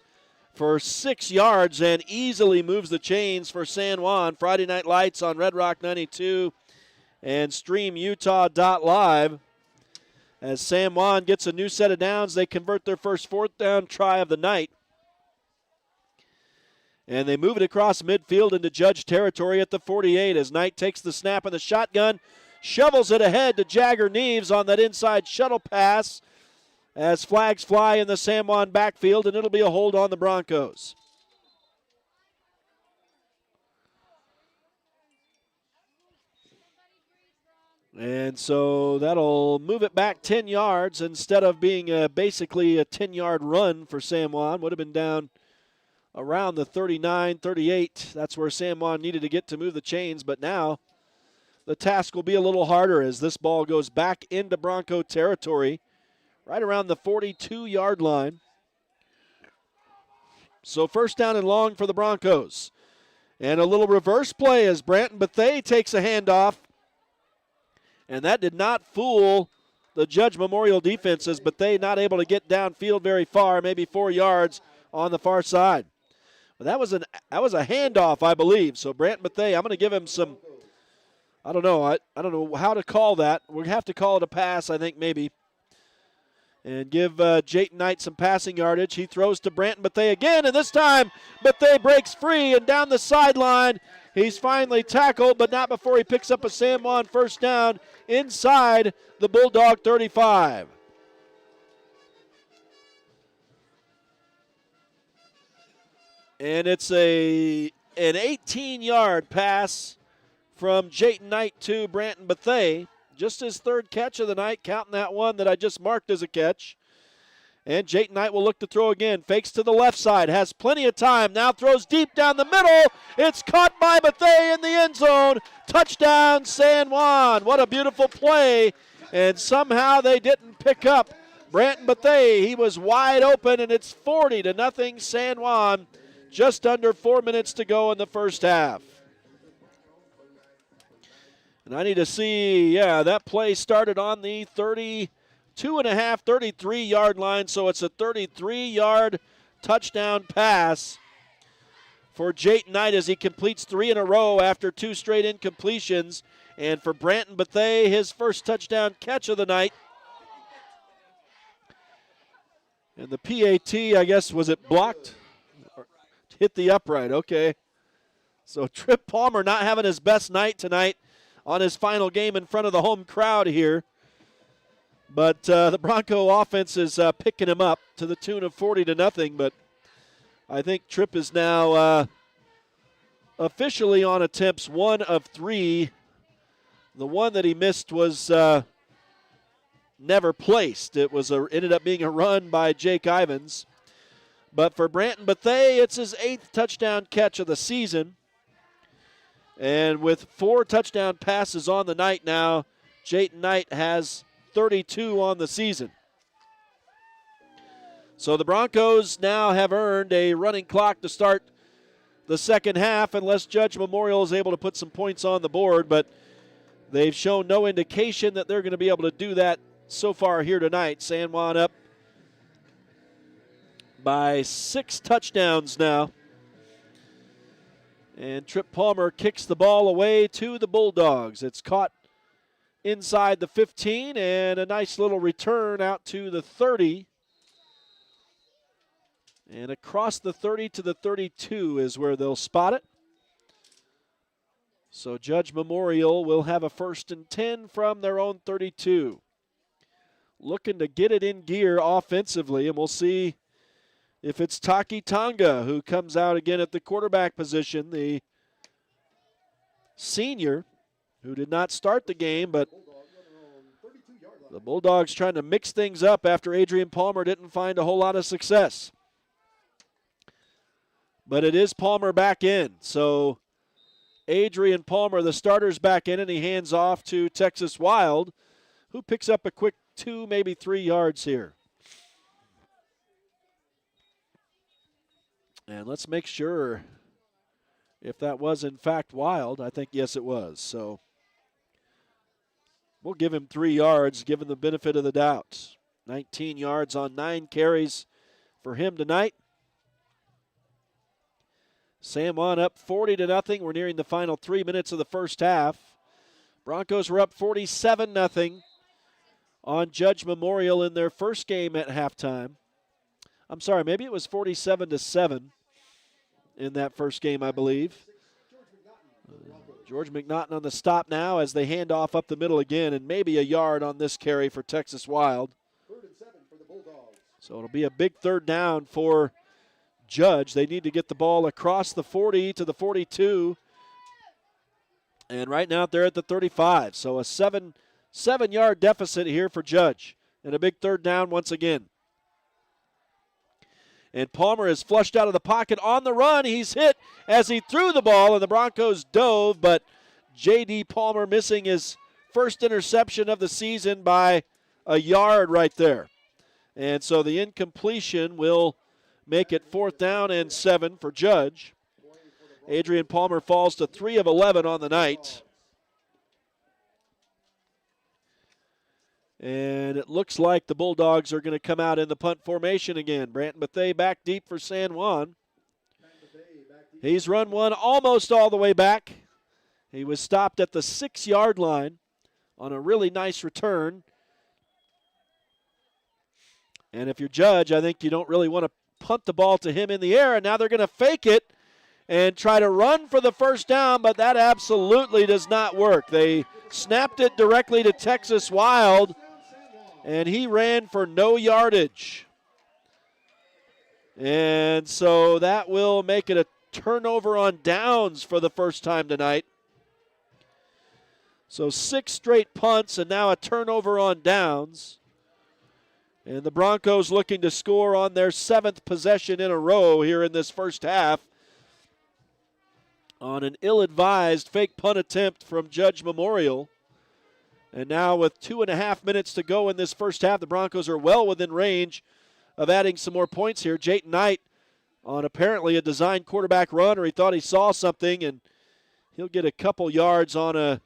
for 6 yards and easily moves the chains for San Juan. Friday Night Lights on Red Rock 92 and StreamUtah.Live. As San Juan gets a new set of downs, they convert their first 4th down try of the night. And they move it across midfield into Judge territory at the 48 as Knight takes the snap in the shotgun, shovels it ahead to Jagger Neves on that inside shuttle pass as flags fly in the San Juan backfield, and it'll be a hold on the Broncos. And so that'll move it back 10 yards instead of being basically a 10-yard run for San Juan. Would have been down around the 39, 38. That's where San Juan needed to get to move the chains, but now the task will be a little harder as this ball goes back into Bronco territory, right around the 42-yard line. So 1st down and long for the Broncos. And a little reverse play as Branton Bethea takes a handoff. And that did not fool the Judge Memorial defenses, but they not able to get downfield very far, maybe 4 yards on the far side. But that was a handoff, I believe. So Branton Bethea, I'm going to give him some. I don't know. I don't know how to call that. We'll have to call it a pass, I think, maybe. And give Jayton Knight some passing yardage. He throws to Branton Bethea again, and this time Bethea breaks free and down the sideline. He's finally tackled, but not before he picks up a San Juan first down inside the Bulldog 35. And it's an 18-yard pass from Jayton Knight to Branton Bethea. Just his third catch of the night, counting that one that I just marked as a catch. And Jayton Knight will look to throw again. Fakes to the left side, has plenty of time. Now throws deep down the middle. It's caught by Bethea in the end zone. Touchdown, San Juan. What a beautiful play. And somehow they didn't pick up Branton Bethea. He was wide open, and it's 40-0 San Juan. Just under 4 minutes to go in the first half. And I need to see, that play started on the 33-yard line, so it's a 33-yard touchdown pass for Jayton Knight as he completes 3 in a row after 2 straight incompletions. And for Branton Bethea, his first touchdown catch of the night. And the PAT, I guess, was it blocked? Hit the upright, okay. So Trip Palmer not having his best night tonight on his final game in front of the home crowd here. But the Bronco offense is picking him up to the tune of 40-0. But I think Tripp is now officially on attempts 1 of 3. The one that he missed was never placed. It was ended up being a run by Jake Ivins. But for Branton Bethea, it's his 8th touchdown catch of the season. And with 4 touchdown passes on the night now, Jayton Knight has 32 on the season. So the Broncos now have earned a running clock to start the second half unless Judge Memorial is able to put some points on the board. But they've shown no indication that they're going to be able to do that so far here tonight. San Juan up by 6 touchdowns now. And Trip Palmer kicks the ball away to the Bulldogs. It's caught inside the 15 and a nice little return out to the 30. And across the 30 to the 32 is where they'll spot it. So Judge Memorial will have a 1st and 10 from their own 32. Looking to get it in gear offensively, and we'll see if it's Taki Tonga who comes out again at the quarterback position, the senior who did not start the game, but the Bulldogs trying to mix things up after Adrian Palmer didn't find a whole lot of success. But it is Palmer back in, so Adrian Palmer, the starter's back in, and he hands off to Texas Wild, who picks up a quick 2, maybe 3 yards here. And let's make sure if that was in fact Wild. I think, yes, it was. So we'll give him 3 yards, given the benefit of the doubt. 19 yards on 9 carries for him tonight. San Juan up 40-0. We're nearing the final 3 minutes of the first half. Broncos were up 47-0 on Judge Memorial in their first game at halftime. I'm sorry, maybe it was 47-7 in that first game, I believe. George McNaughton on the stop now as they hand off up the middle again, and maybe a yard on this carry for Texas Wild. 3rd and 7 for the Bulldogs. So it'll be a big 3rd down for Judge. They need to get the ball across the 40 to the 42. And right now they're at the 35. So a 7-yard deficit here for Judge. And a big 3rd down once again. And Palmer is flushed out of the pocket on the run. He's hit as he threw the ball, and the Broncos dove, but J.D. Palmer missing his first interception of the season by a yard right there. And so the incompletion will make it 4th down and 7 for Judge. Adrian Palmer falls to 3 of 11 on the night. And it looks like the Bulldogs are going to come out in the punt formation again. Branton Bethea back deep for San Juan. He's run one almost all the way back. He was stopped at the 6-yard line on a really nice return. And if you're Judge, I think you don't really want to punt the ball to him in the air. And now they're going to fake it and try to run for the first down, but that absolutely does not work. They snapped it directly to Texas Wild, and he ran for no yardage. And so that will make it a turnover on downs for the first time tonight. So 6 straight punts and now a turnover on downs. And the Broncos looking to score on their 7th possession in a row here in this first half on an ill-advised fake punt attempt from Judge Memorial. And now with 2.5 minutes to go in this first half, the Broncos are well within range of adding some more points here. Jayton Knight on apparently a designed quarterback run, or he thought he saw something, and he'll get a couple yards on a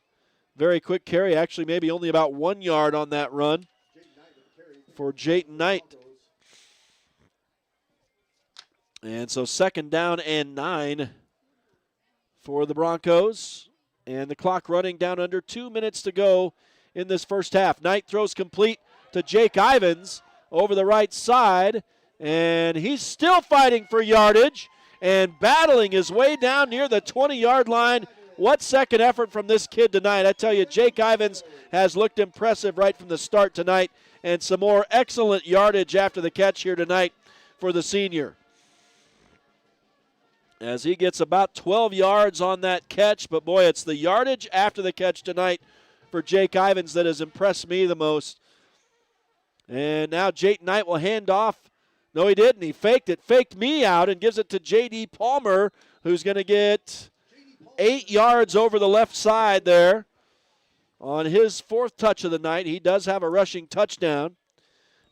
very quick carry. Actually, maybe only about 1 yard on that run for Jayton Knight. And so 2nd down and 9 for the Broncos. And the clock running down under 2 minutes to go in this first half. Knight throws complete to Jake Ivins over the right side. And he's still fighting for yardage and battling his way down near the 20-yard line. What second effort from this kid tonight. I tell you, Jake Ivins has looked impressive right from the start tonight. And some more excellent yardage after the catch here tonight for the senior. As he gets about 12 yards on that catch. But, boy, it's the yardage after the catch tonight for Jake Ivins that has impressed me the most. And now Jayton Knight will hand off. No, he didn't. He faked it. Faked me out and gives it to J.D. Palmer, who's going to get 8 yards over the left side there. On his 4th touch of the night, he does have a rushing touchdown.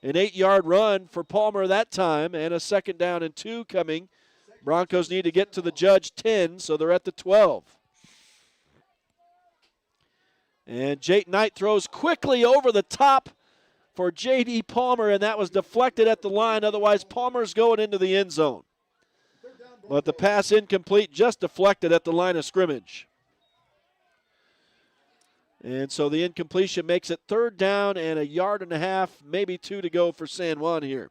An 8-yard run for Palmer that time, and a 2nd down and 2 coming. Broncos need to get to the Judge 10, so they're at the 12. And Jayton Knight throws quickly over the top for J.D. Palmer, and that was deflected at the line. Otherwise, Palmer's going into the end zone. But the pass incomplete, just deflected at the line of scrimmage. And so the incompletion makes it 3rd down and 1.5 yards, maybe 2 to go for San Juan here.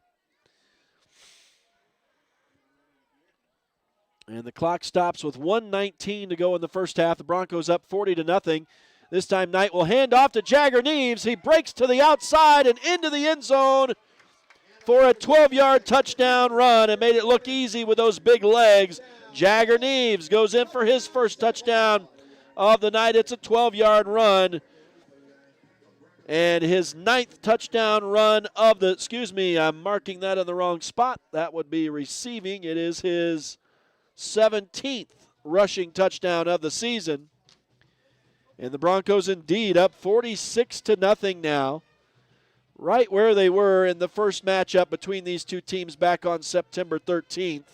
And the clock stops with 1:19 to go in the first half. The Broncos up 40-0. This time Knight will hand off to Jagger Neves. He breaks to the outside and into the end zone for a 12-yard touchdown run and made it look easy with those big legs. Jagger Neves goes in for his first touchdown of the night. It's a 12-yard run. And his 9th touchdown run of the, I'm marking that in the wrong spot. That would be receiving. It is his 17th rushing touchdown of the season. And the Broncos indeed up 46-0 now. Right where they were in the first matchup between these two teams back on September 13th.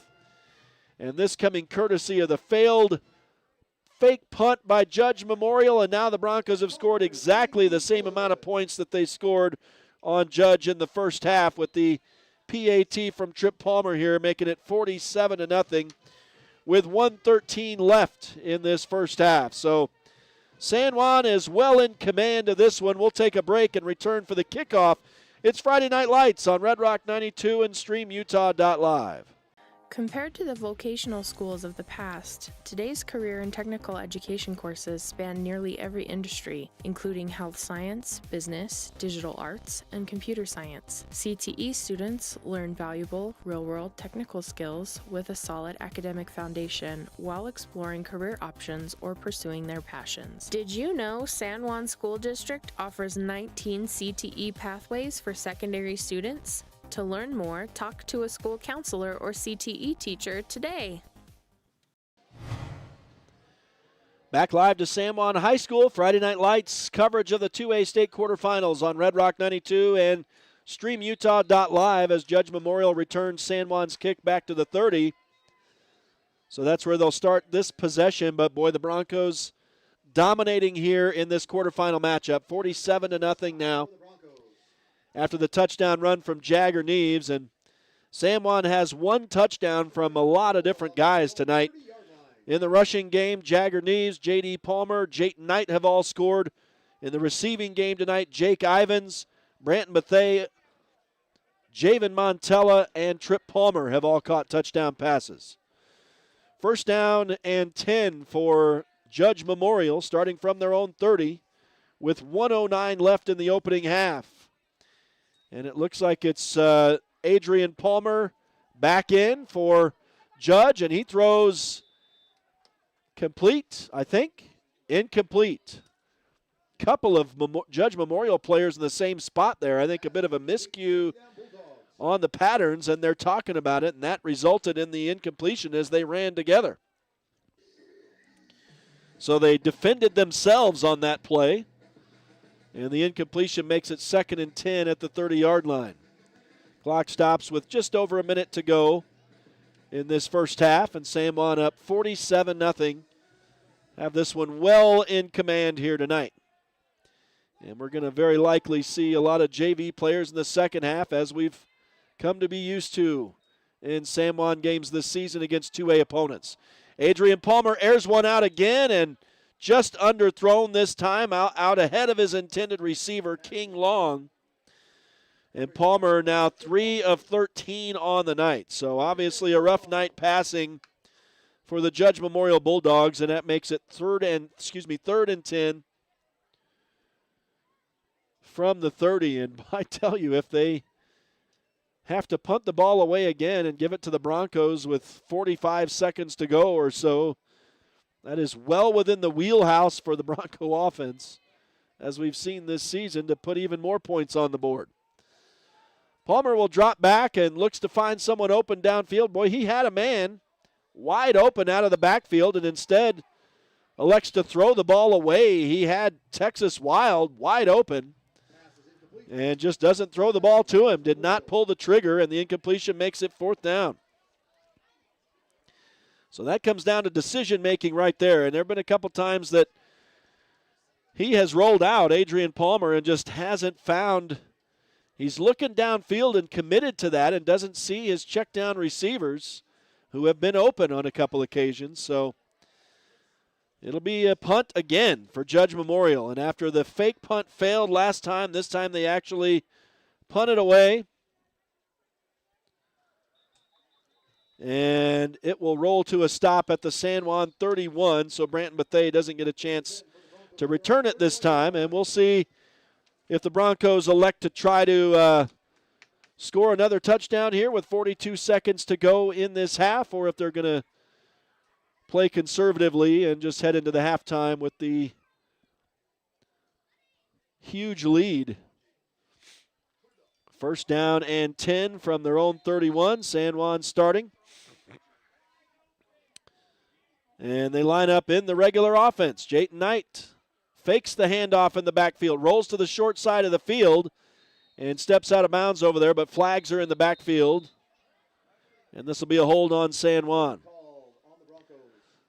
And this coming courtesy of the failed fake punt by Judge Memorial, and now the Broncos have scored exactly the same amount of points that they scored on Judge in the first half, with the PAT from Trip Palmer here making it 47-0 with 1:13 left in this first half. So San Juan is well in command of this one. We'll take a break and return for the kickoff. It's Friday Night Lights on Red Rock 92 and StreamUtah.Live. Compared to the vocational schools of the past, today's career and technical education courses span nearly every industry, including health science, business, digital arts, and computer science. CTE students learn valuable, real-world technical skills with a solid academic foundation while exploring career options or pursuing their passions. Did you know San Juan School District offers 19 CTE pathways for secondary students? To learn more, talk to a school counselor or CTE teacher today. Back live to San Juan High School. Friday Night Lights coverage of the 2A state quarterfinals on Red Rock 92 and StreamUtah.Live as Judge Memorial returns San Juan's kick back to the 30. So that's where they'll start this possession. But, boy, the Broncos dominating here in this quarterfinal matchup. 47-0 now, after the touchdown run from Jagger Neves. And San Juan has one touchdown from a lot of different guys tonight. In the rushing game, Jagger Neves, J.D. Palmer, Jayton Knight have all scored. In the receiving game tonight, Jake Ivins, Branton Bethea, Javen Montella, and Trip Palmer have all caught touchdown passes. First down and 10 for Judge Memorial, starting from their own 30 with 1:09 left in the opening half. And it looks like it's Adrian Palmer back in for Judge, and he throws complete, I think. Incomplete. Couple of Judge Memorial players in the same spot there. I think a bit of a miscue on the patterns, and they're talking about it, and that resulted in the incompletion as they ran together. So they defended themselves on that play, and the incompletion makes it 2nd and 10 at the 30-yard line. Clock stops with just over a minute to go in this first half, and San Juan up 47-0. Have this one well in command here tonight. And we're going to very likely see a lot of JV players in the second half, as we've come to be used to in San Juan games this season against 2A opponents. Adrian Palmer airs one out again and just underthrown this time, out ahead of his intended receiver, King Long. And Palmer now 3 of 13 on the night. So obviously a rough night passing for the Judge Memorial Bulldogs, and that makes it 3rd and 10 from the 30. And I tell you, if they have to punt the ball away again and give it to the Broncos with 45 seconds to go or so, that is well within the wheelhouse for the Bronco offense, as we've seen this season, to put even more points on the board. Palmer will drop back and looks to find someone open downfield. Boy, he had a man wide open out of the backfield and instead elects to throw the ball away. He had Texas Wild wide open and just doesn't throw the ball to him. Did not pull the trigger, and the incompletion makes it 4th down. So that comes down to decision-making right there. And there have been a couple times that he has rolled out, Adrian Palmer, and just hasn't found. He's looking downfield and committed to that and doesn't see his check-down receivers who have been open on a couple occasions. So it'll be a punt again for Judge Memorial. And after the fake punt failed last time, this time they actually punted away. And it will roll to a stop at the San Juan 31, so Branton Bethea doesn't get a chance to return it this time. And we'll see if the Broncos elect to try to score another touchdown here with 42 seconds to go in this half, or if they're going to play conservatively and just head into the halftime with the huge lead. First down and 10 from their own 31. San Juan starting. And they line up in the regular offense. Jayton Knight fakes the handoff in the backfield, rolls to the short side of the field, and steps out of bounds over there, but flags are in the backfield. And this will be a hold on San Juan.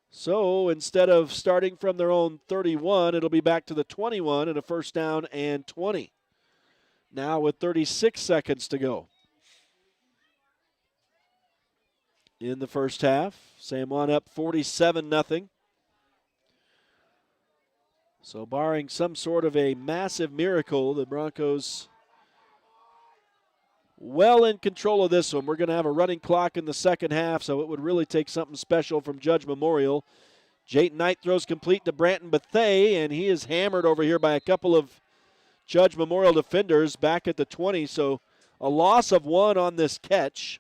So instead of starting from their own 31, it'll be back to the 21 and a first down and 20. Now with 36 seconds to go in the first half. San Juan up 47-0. So barring some sort of a massive miracle, the Broncos well in control of this one. We're going to have a running clock in the second half, so it would really take something special from Judge Memorial. Jayton Knight throws complete to Branton Bethea, and he is hammered over here by a couple of Judge Memorial defenders back at the 20, so a loss of 1 on this catch.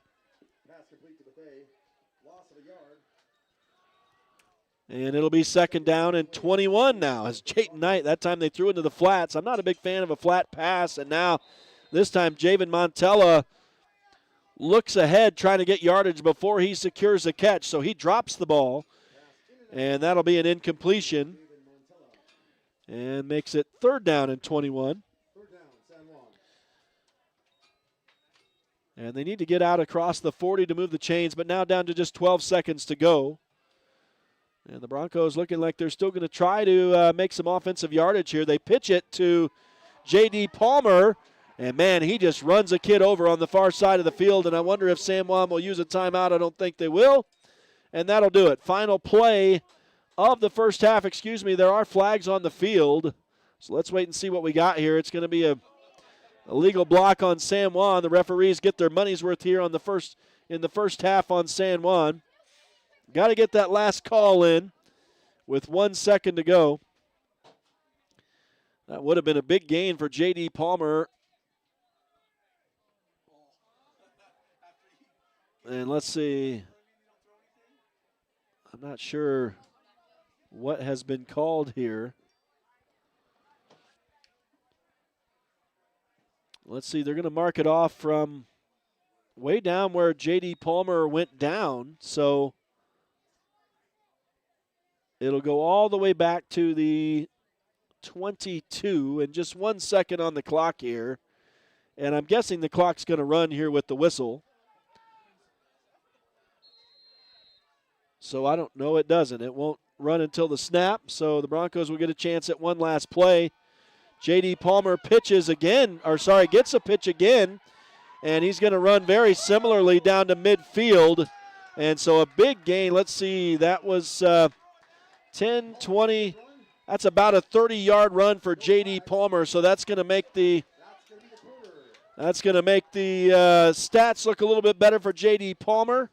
And it'll be second down and 21 now as Jayton Knight, that time they threw into the flats. I'm not a big fan of a flat pass, and now this time Javen Montella looks ahead trying to get yardage before he secures a catch, so he drops the ball, and that'll be an incompletion and makes it third down and 21. And they need to get out across the 40 to move the chains, but now down to just 12 seconds to go. And the Broncos looking like they're still going to try to make some offensive yardage here. They pitch it to J.D. Palmer, and, man, he just runs a kid over on the far side of the field, and I wonder if San Juan will use a timeout. I don't think they will. and that'll do it. Final play of the first half. Excuse me, there are flags on the field. So let's wait and see what we got here. It's going to be a legal block on San Juan. The referees get their money's worth here in the first half on San Juan. Got to get that last call in with 1 second to go. That would have been a big gain for J.D. Palmer. And let's see. I'm not sure what has been called here. Let's see. They're going to mark it off from way down where J.D. Palmer went down. So it'll go all the way back to the 22, and just 1 second on the clock here. And I'm guessing the clock's going to run here with the whistle. So I don't know, it doesn't. It won't run until the snap, so the Broncos will get a chance at one last play. J.D. Palmer pitches again, gets a pitch again, and he's going to run very similarly down to midfield. And so a big gain. Let's see, that was 10, 20. That's about a 30-yard run for J.D. Palmer, so that's going to make the stats look a little bit better for J.D. Palmer.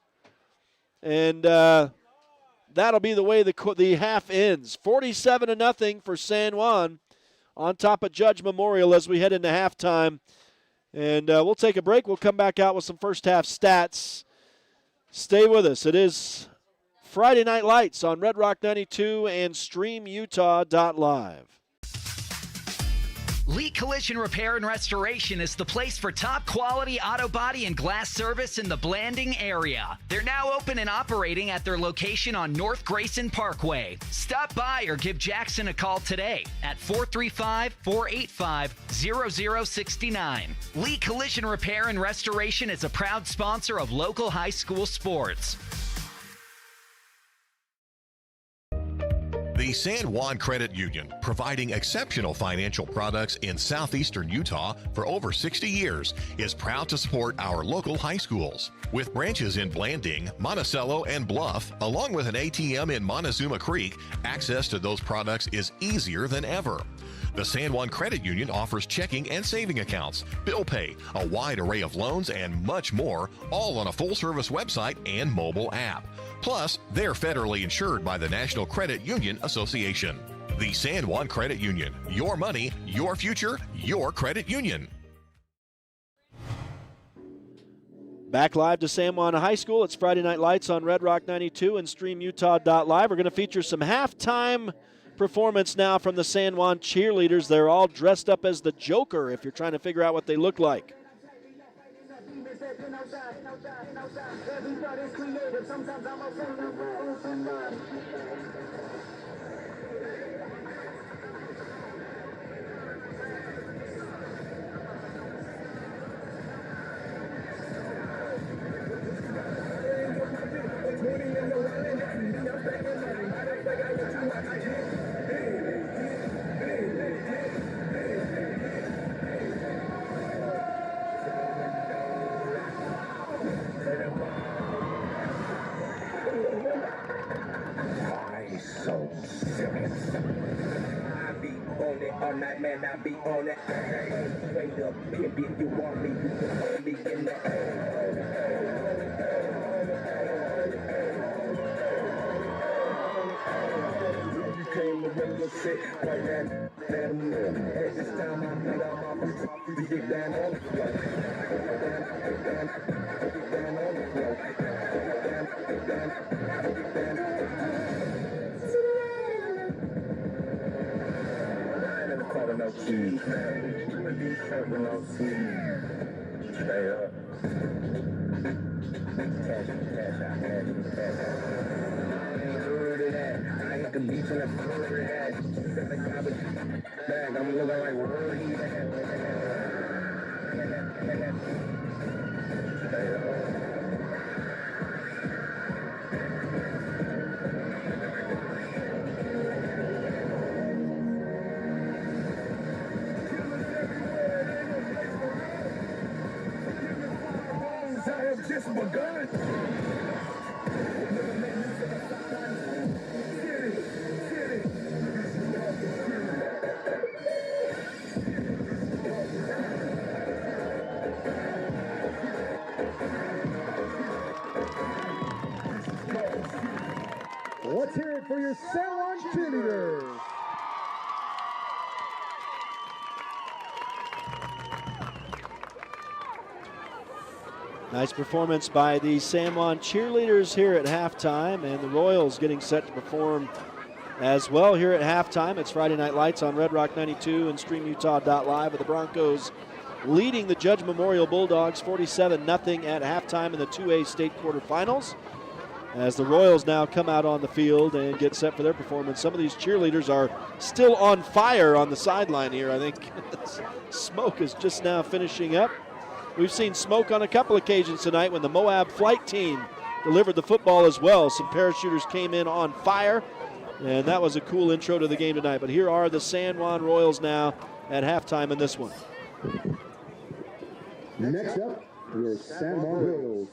And that'll be the way the half ends. 47-0 for San Juan on top of Judge Memorial as we head into halftime. And we'll take a break. We'll come back out with some first half stats. Stay with us. It is Friday Night Lights on Red Rock 92 and StreamUtah.Live. Lee Collision Repair and Restoration is the place for top quality auto body and glass service in the Blanding area. They're now open and operating at their location on North Grayson Parkway. Stop by or give Jackson a call today at 435-485-0069. Lee Collision Repair and Restoration is a proud sponsor of local high school sports. The San Juan Credit Union, providing exceptional financial products in southeastern Utah for over 60 years, is proud to support our local high schools. With branches in Blanding, Monticello, and Bluff, along with an ATM in Montezuma Creek, access to those products is easier than ever. The San Juan Credit Union offers checking and saving accounts, bill pay, a wide array of loans, and much more, all on a full-service website and mobile app. Plus, they're federally insured by the National Credit Union Association. The San Juan Credit Union. Your money, your future, your credit union. Back live to San Juan High School. It's Friday Night Lights on Red Rock 92 and StreamUtah.Live. We're going to feature some halftime performance now from the San Juan cheerleaders. They're all dressed up as the Joker if you're trying to figure out what they look like. Everybody's creative, sometimes I'm afraid of rules and all night, man, I be on it. Straight up, pimp, if you want me, you can hold me in the You came to bring the shit, like that, let him know. At this time, I made all my stuff to get down on the floor. Get down on the floor. Get down. Calling up keys, serving up keys. Stay up. Cash out. I ain't heard of that. I ain't the beach in the floor of that. Got a garbage bag. I'm looking like where he at. Stay up. Just begun. Never made me Let's hear it for your San Juan cheerleaders. Nice performance by the San Juan cheerleaders here at halftime, and the Royals getting set to perform as well here at halftime. It's Friday Night Lights on Red Rock 92 and StreamUtah.Live, with the Broncos leading the Judge Memorial Bulldogs 47-0 at halftime in the 2A state quarterfinals. As the Royals now come out on the field and get set for their performance. Some of these cheerleaders are still on fire on the sideline here. I think smoke is just now finishing up. We've seen smoke on a couple occasions tonight when the Moab flight team delivered the football as well. Some parachuters came in on fire, and that was a cool intro to the game tonight. But here are the San Juan Royals now at halftime in this one. Next up, your San Juan Royals.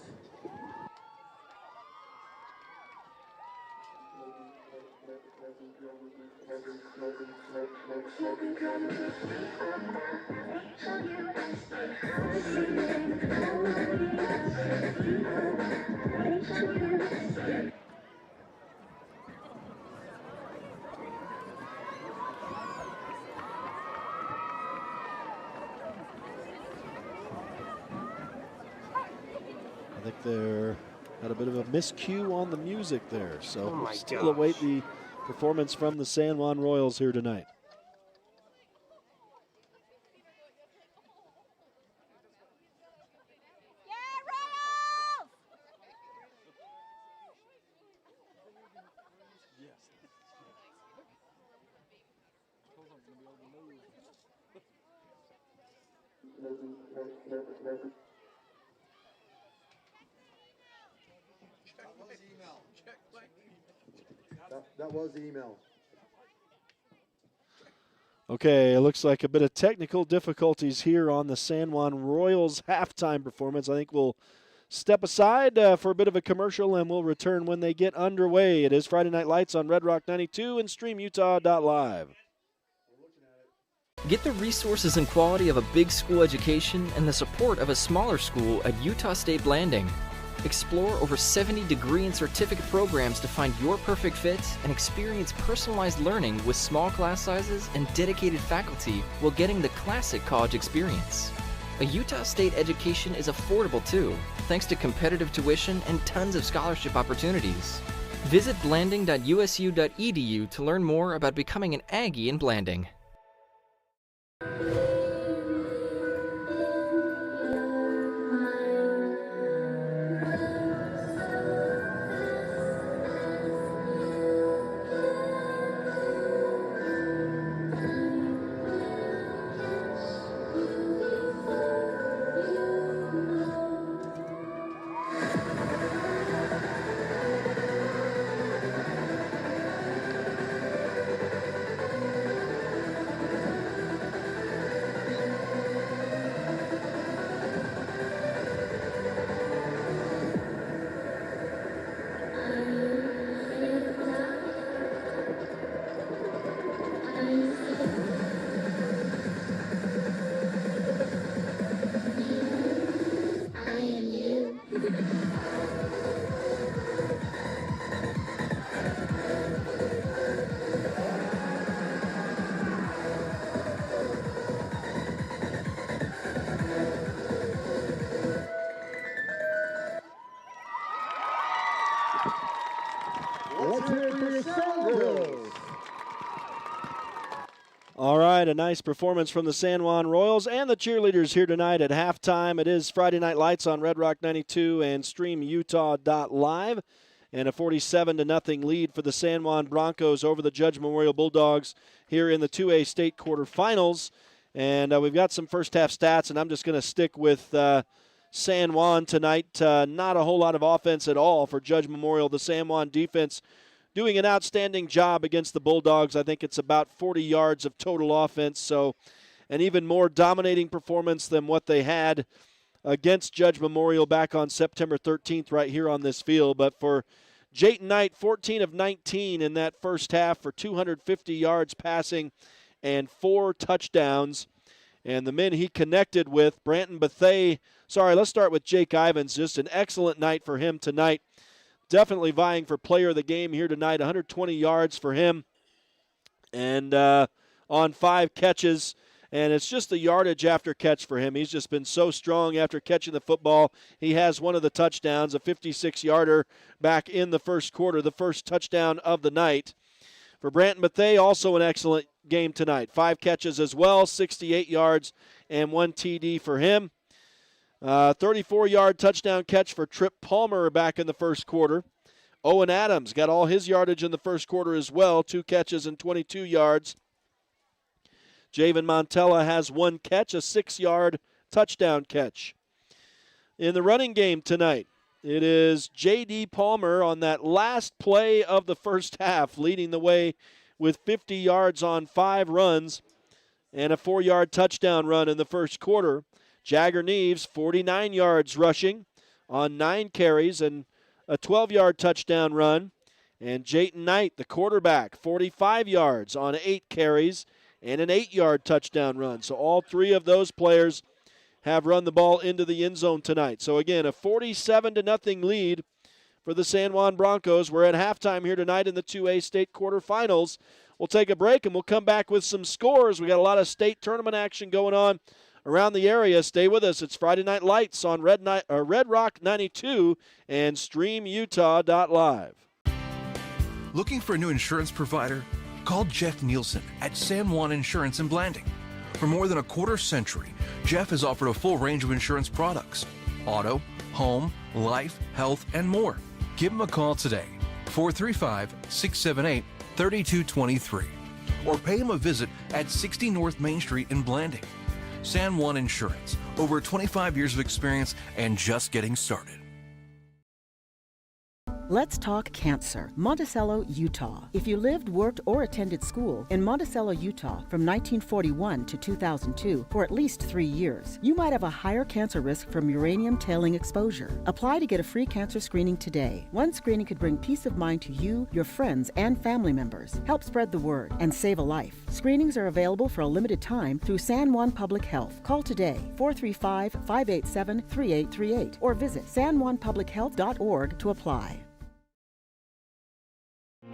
I think they're had a bit of a miscue on the music there, so we'll still await the performance from the San Juan Royals here tonight. That was the email. Okay, it looks like a bit of technical difficulties here on the San Juan Royals halftime performance. I think we'll step aside for a bit of a commercial, and we'll return when they get underway. It is Friday Night Lights on Red Rock 92 and StreamUtah.Live. Get the resources and quality of a big school education and the support of a smaller school at Utah State Blanding. Explore over 70 degree and certificate programs to find your perfect fit and experience personalized learning with small class sizes and dedicated faculty while getting the classic college experience. A Utah State education is affordable too, thanks to competitive tuition and tons of scholarship opportunities. Visit blanding.usu.edu to learn more about becoming an Aggie in Blanding. All right, a nice performance from the San Juan Royals and the cheerleaders here tonight at halftime. It is Friday Night Lights on Red Rock 92 and StreamUtah.Live. And a 47-0 lead for the San Juan Broncos over the Judge Memorial Bulldogs here in the 2A state quarterfinals. And we've got some first half stats, and I'm just going to stick with San Juan tonight. Not a whole lot of offense at all for Judge Memorial. The San Juan defense doing an outstanding job against the Bulldogs. I think it's about 40 yards of total offense, so an even more dominating performance than what they had against Judge Memorial back on September 13th right here on this field. But for Jayton Knight, 14 of 19 in that first half for 250 yards passing and 4 touchdowns. And the men he connected with, Branton Bethay, let's start with Jake Ivins. Just an excellent night for him tonight. definitely vying for player of the game here tonight. 120 yards for him, and on 5 catches. And it's just the yardage after catch for him. He's just been so strong after catching the football. He has one of the touchdowns, a 56-yarder back in the first quarter, the first touchdown of the night. For Branton Bethea, also an excellent game tonight. 5 catches as well, 68 yards, and 1 TD for him. 34-yard touchdown catch for Trip Palmer back in the first quarter. Owen Adams got all his yardage in the first quarter as well, 2 catches and 22 yards. Javen Montella has 1 catch, a 6-yard touchdown catch. In the running game tonight, it is J.D. Palmer on that last play of the first half, leading the way with 50 yards on 5 runs and a 4-yard touchdown run in the first quarter. Jagger Neves, 49 yards rushing on 9 carries and a 12-yard touchdown run. And Jayton Knight, the quarterback, 45 yards on 8 carries and an 8-yard touchdown run. So all 3 of those players have run the ball into the end zone tonight. So again, a 47-0 lead for the San Juan Broncos. We're at halftime here tonight in the 2A state quarterfinals. We'll take a break and we'll come back with some scores. We got a lot of state tournament action going on around the area. Stay with us. It's Friday Night Lights on Red Rock 92 and StreamUtah.Live. Looking for a new insurance provider? Call Jeff Nielsen at San Juan Insurance in Blanding. For more than a quarter century, Jeff has offered a full range of insurance products: auto, home, life, health, and more. Give him a call today, 435-678-3223, or pay him a visit at 60 North Main Street in Blanding. San Juan Insurance, over 25 years of experience and just getting started. Let's talk cancer. Monticello, Utah. If you lived, worked, or attended school in Monticello, Utah from 1941 to 2002 for at least 3 years, you might have a higher cancer risk from uranium tailing exposure. Apply to get a free cancer screening today. One screening could bring peace of mind to you, your friends, and family members, help spread the word, and save a life. Screenings are available for a limited time through San Juan Public Health. Call today, 435-587-3838, or visit sanjuanpublichealth.org to apply.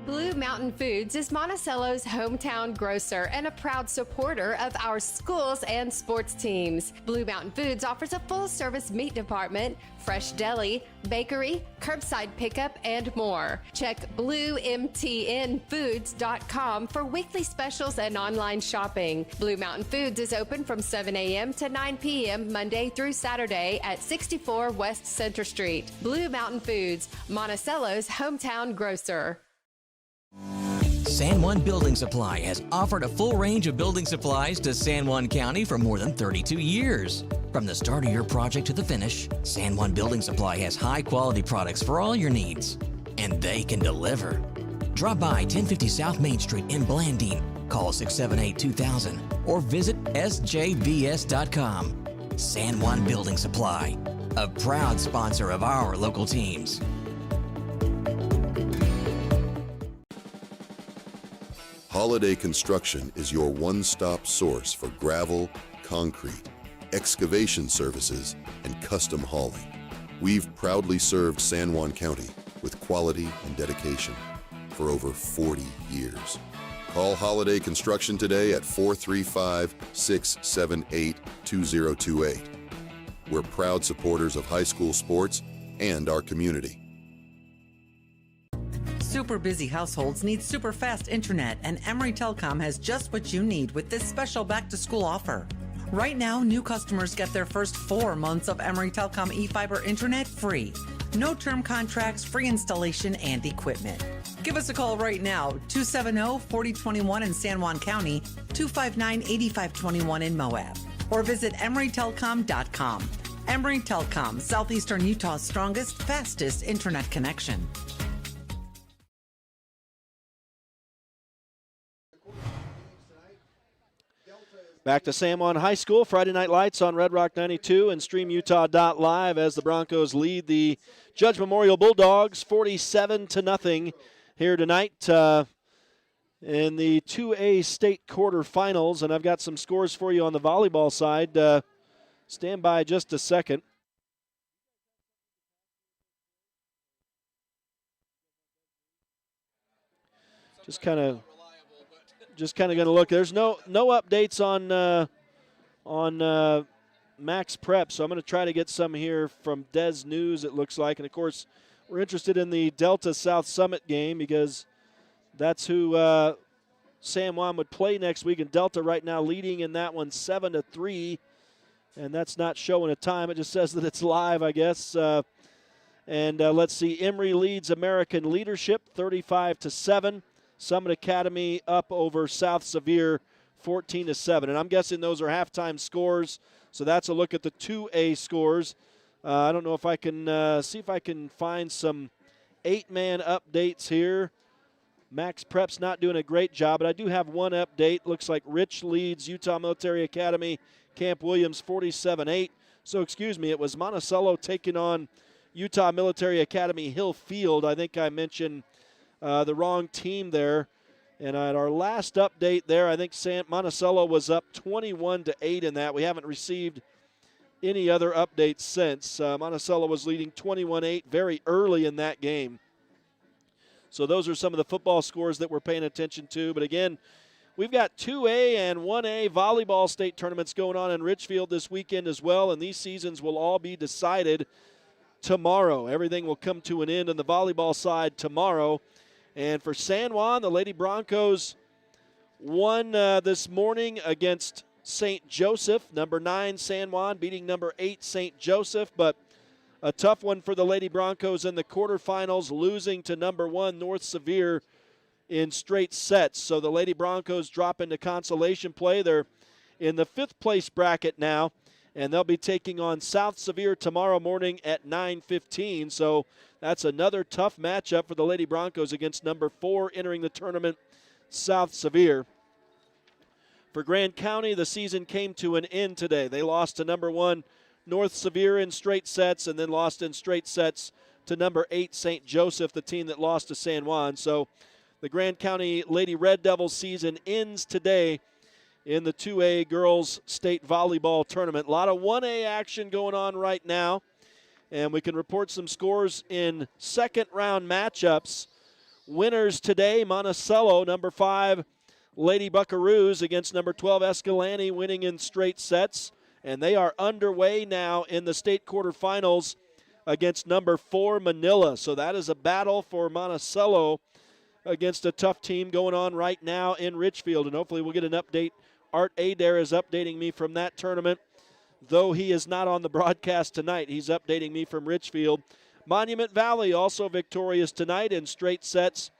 Blue Mountain Foods is Monticello's hometown grocer and a proud supporter of our schools and sports teams. Blue Mountain Foods offers a full-service meat department, fresh deli, bakery, curbside pickup, and more. Check bluemtnfoods.com for weekly specials and online shopping. Blue Mountain Foods is open from 7 a.m. to 9 p.m. Monday through Saturday at 64 West Center Street. Blue Mountain Foods, Monticello's hometown grocer. San Juan Building Supply has offered a full range of building supplies to San Juan County for more than 32 years. From the start of your project to the finish, San Juan Building Supply has high-quality products for all your needs, and they can deliver. Drop by 1050 South Main Street in Blanding, call 678-2000, or visit sjbs.com. San Juan Building Supply, a proud sponsor of our local teams. Holiday Construction is your one-stop source for gravel, concrete, excavation services, and custom hauling. We've proudly served San Juan County with quality and dedication for over 40 years. Call Holiday Construction today at 435-678-2028. We're proud supporters of high school sports and our community. Super busy households need super fast internet, and Emory Telecom has just what you need with this special back-to-school offer. Right now, new customers get their first 4 months of Emory Telecom eFiber internet free. No term contracts, free installation, and equipment. Give us a call right now, 270-4021 in San Juan County, 259-8521 in Moab, or visit emorytelecom.com. Emory Telecom, Southeastern Utah's strongest, fastest internet connection. Back to San Juan High School, Friday Night Lights on Red Rock 92 and StreamUtah.Live as the Broncos lead the Judge Memorial Bulldogs 47-0 here tonight in the 2A state quarterfinals. And I've got some scores for you on the volleyball side. Stand by just a second. Just kind of going to look. There's no updates on Max Prep, so I'm going to try to get some here from Des News, it looks like. And, of course, we're interested in the Delta South Summit game because that's who San Juan would play next week. And Delta right now leading in that one 7-3. And that's not showing a time. It just says that it's live, I guess. Let's see. Emory leads American Leadership 35-7. Summit Academy up over South Sevier 14-7. And I'm guessing those are halftime scores. So that's a look at the 2A scores. I don't know if I can see if I can find some 8-man updates here. Max Prep's not doing a great job, but I do have one update. Looks like Rich leads Utah Military Academy Camp Williams 47-8. So, excuse me, it was Monticello taking on Utah Military Academy Hill Field. I think I mentioned the wrong team there. And at our last update there, I think Monticello was up 21-8 in that. We haven't received any other updates since. Monticello was leading 21-8 very early in that game. So those are some of the football scores that we're paying attention to. But again, we've got 2A and 1A volleyball state tournaments going on in Richfield this weekend as well, and these seasons will all be decided tomorrow. Everything will come to an end on the volleyball side tomorrow. And for San Juan, the Lady Broncos won this morning against St. Joseph. Number 9 San Juan beating number 8 St. Joseph, but a tough one for the Lady Broncos in the quarterfinals, losing to number 1 North Sevier in straight sets. So the Lady Broncos drop into consolation play. They're in the 5th place bracket now, and they'll be taking on South Sevier tomorrow morning at 9:15. So that's another tough matchup for the Lady Broncos against number 4 entering the tournament, South Sevier. For Grand County, the season came to an end today. They lost to number 1 North Sevier in straight sets and then lost in straight sets to number 8 St. Joseph, the team that lost to San Juan. So the Grand County Lady Red Devils season ends today in the 2A Girls State Volleyball Tournament. A lot of 1A action going on right now, and we can report some scores in second-round matchups. Winners today, Monticello, number 5 Lady Buckaroos against number 12 Escalante, winning in straight sets. And they are underway now in the state quarterfinals against number 4 Manila. So that is a battle for Monticello against a tough team going on right now in Richfield. And hopefully we'll get an update. Art Adair is updating me from that tournament. Though he is not on the broadcast tonight, he's updating me from Richfield. Monument Valley also victorious tonight in straight sets.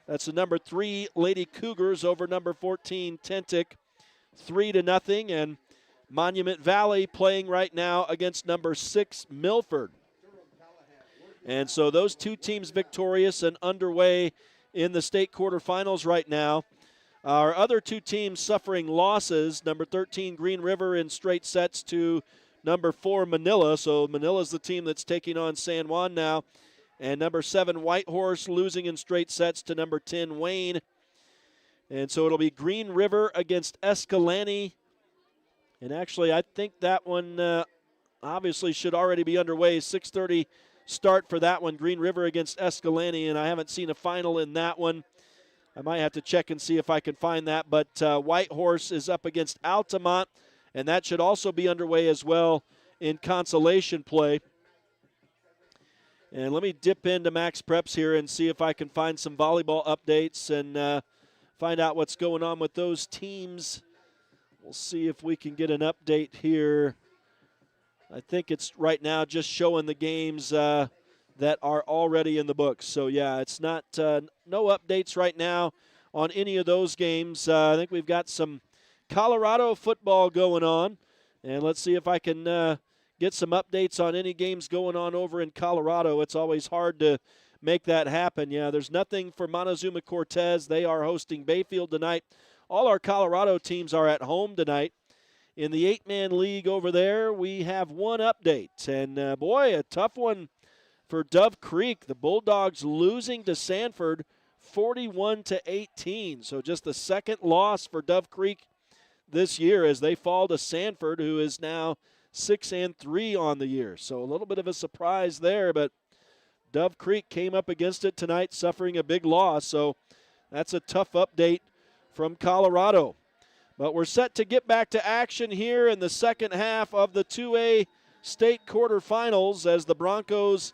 That's the number 3 Lady Cougars over number 14 Tentic, 3-0. And Monument Valley playing right now against number 6 Milford. And so those two teams victorious and underway in the state quarterfinals right now. Our other two teams suffering losses, number 13 Green River in straight sets to number 4 Manila. So Manila's the team that's taking on San Juan now. And number 7 Whitehorse losing in straight sets to number 10 Wayne. And so it'll be Green River against Escalante. And actually, I think that one obviously should already be underway. 6:30 start for that one, Green River against Escalante, and I haven't seen a final in that one. I might have to check and see if I can find that. But Whitehorse is up against Altamont, and that should also be underway as well in consolation play. And let me dip into Max Preps here and see if I can find some volleyball updates and find out what's going on with those teams. We'll see if we can get an update here. I think it's right now just showing the games that are already in the books. So, yeah, it's not no updates right now on any of those games. I think we've got some Colorado football going on. And let's see if I can get some updates on any games going on over in Colorado. It's always hard to make that happen. Yeah, there's nothing for Montezuma Cortez. They are hosting Bayfield tonight. All our Colorado teams are at home tonight. In the 8-man league over there, we have one update. And, boy, a tough one for Dove Creek. The Bulldogs losing to Sanford 41-18. So just the second loss for Dove Creek this year as they fall to Sanford, who is now 6-3 on the year. So a little bit of a surprise there, but Dove Creek came up against it tonight, suffering a big loss. So That's a tough update from Colorado. But we're set to get back to action here in the second half of the 2A state quarterfinals as the Broncos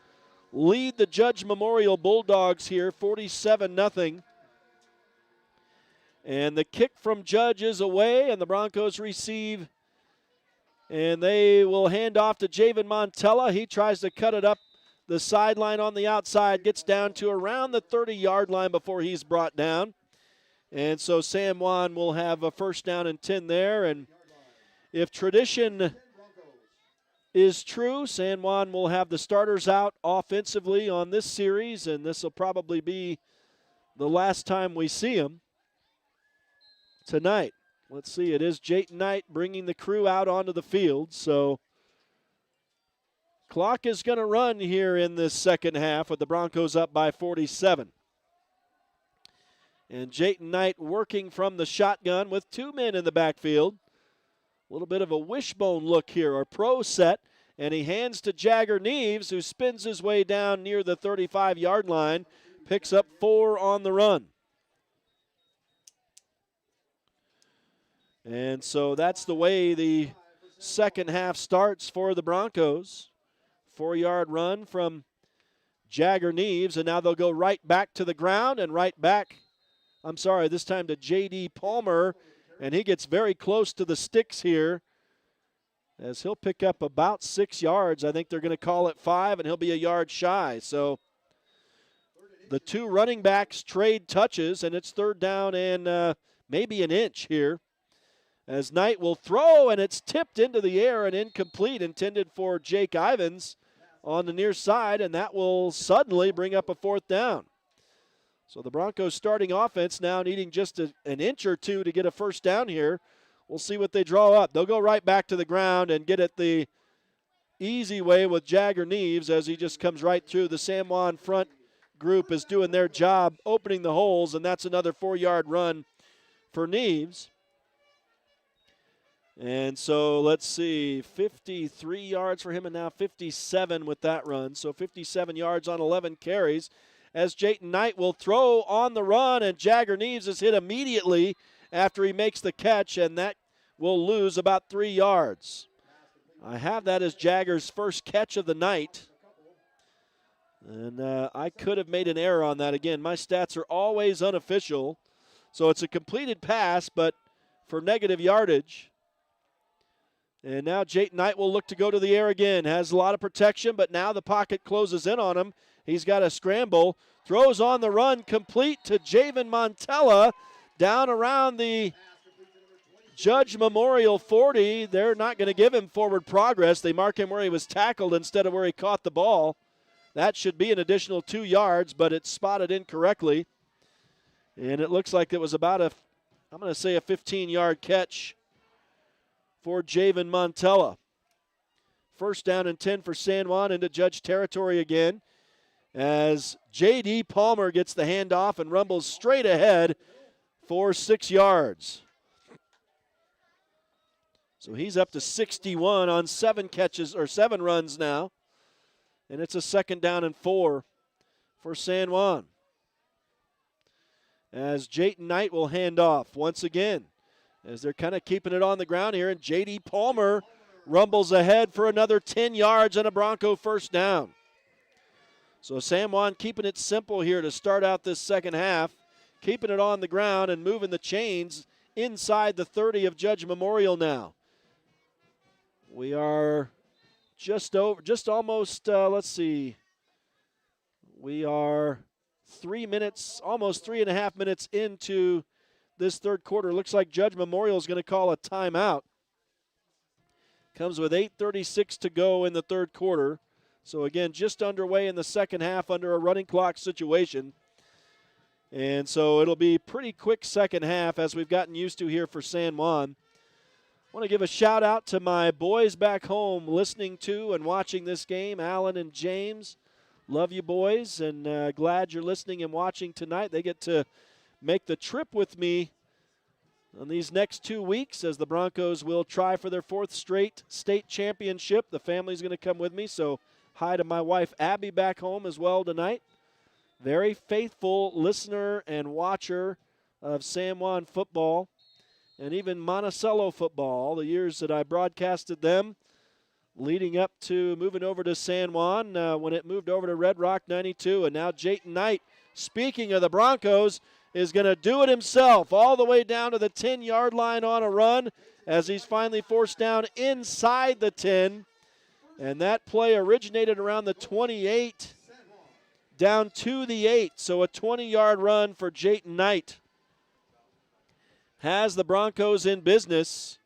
lead the Judge Memorial Bulldogs here 47-0. And the kick from Judge is away, and the Broncos receive, and they will hand off to Javen Montella. He tries to cut it up the sideline on the outside, gets down to around the 30-yard line before he's brought down. And so San Juan will have a first down and 10 there. And if tradition is true, San Juan will have the starters out offensively on this series, and this will probably be the last time we see them tonight. Let's see, it is Jayton Knight bringing the crew out onto the field. So clock is going to run here in this second half with the Broncos up by 47. And Jayton Knight working from the shotgun with two men in the backfield. A little bit of a wishbone look here, or pro set. And he hands to Jagger Neves, who spins his way down near the 35-yard line, picks up 4 on the run. And so that's the way the second half starts for the Broncos. 4-yard run from Jagger Neves, and now they'll go right back to the ground and right back. This time to J.D. Palmer, and he gets very close to the sticks here as he'll pick up about 6 yards. I think they're going to call it 5, and he'll be a yard shy. So the two running backs trade touches, and it's third down and maybe an inch here. As Knight will throw, and it's tipped into the air and incomplete, intended for Jake Ivins on the near side, and that will suddenly bring up a fourth down. So the Broncos starting offense now needing just an inch or two to get a first down here. We'll see what they draw up. They'll go right back to the ground and get it the easy way with Jagger Neves as he just comes right through. The San Juan front group is doing their job opening the holes, and that's another 4-yard run for Neves. And so let's see, 53 yards for him and now 57 with that run. So 57 yards on 11 carries as Jayton Knight will throw on the run, and Jagger Neves is hit immediately after he makes the catch, and that will lose about 3 yards. I have that as Jagger's first catch of the night. And I could have made an error on that. Again, my stats are always unofficial. So it's a completed pass, but for negative yardage. And now Jayton Knight will look to go to the air again. Has a lot of protection, but now the pocket closes in on him. He's got a scramble. Throws on the run, complete to Javen Montella. Down around the Judge Memorial 40. They're not going to give him forward progress. They mark him where he was tackled instead of where he caught the ball. That should be an additional 2 yards, but it's spotted incorrectly. And it looks like it was about a 15-yard catch for Javen Montella. First down and 10 for San Juan into Judge territory again as J.D. Palmer gets the handoff and rumbles straight ahead for 6 yards. So he's up to 61 on 7 runs now. And it's a second down and 4 for San Juan. As Jayton Knight will hand off once again. As they're kind of keeping it on the ground here. And J.D. Palmer rumbles ahead for another 10 yards and a Bronco first down. So San Juan keeping it simple here to start out this second half. Keeping it on the ground and moving the chains inside the 30 of Judge Memorial now. We are we are 3 minutes, almost 3.5 minutes into this third quarter. Looks like Judge Memorial is going to call a timeout. Comes with 8:36 to go in the third quarter. So again, just underway in the second half under a running clock situation. And so it'll be pretty quick second half as we've gotten used to here for San Juan. I want to give a shout out to my boys back home listening to and watching this game, Alan and James. Love you boys, and glad you're listening and watching tonight. They get to make the trip with me on these next 2 weeks as the Broncos will try for their 4th straight state championship. The family's going to come with me, so hi to my wife Abby back home as well tonight. very faithful listener and watcher of San Juan football and even Monticello football, all the years that I broadcasted them, leading up to moving over to San Juan when it moved over to Red Rock 92. And now Jayton Knight, speaking of the Broncos, is going to do it himself all the way down to the 10-yard line on a run as he's finally forced down inside the 10. And that play originated around the 28 down to the 8. So a 20-yard run for Jayton Knight has the Broncos in business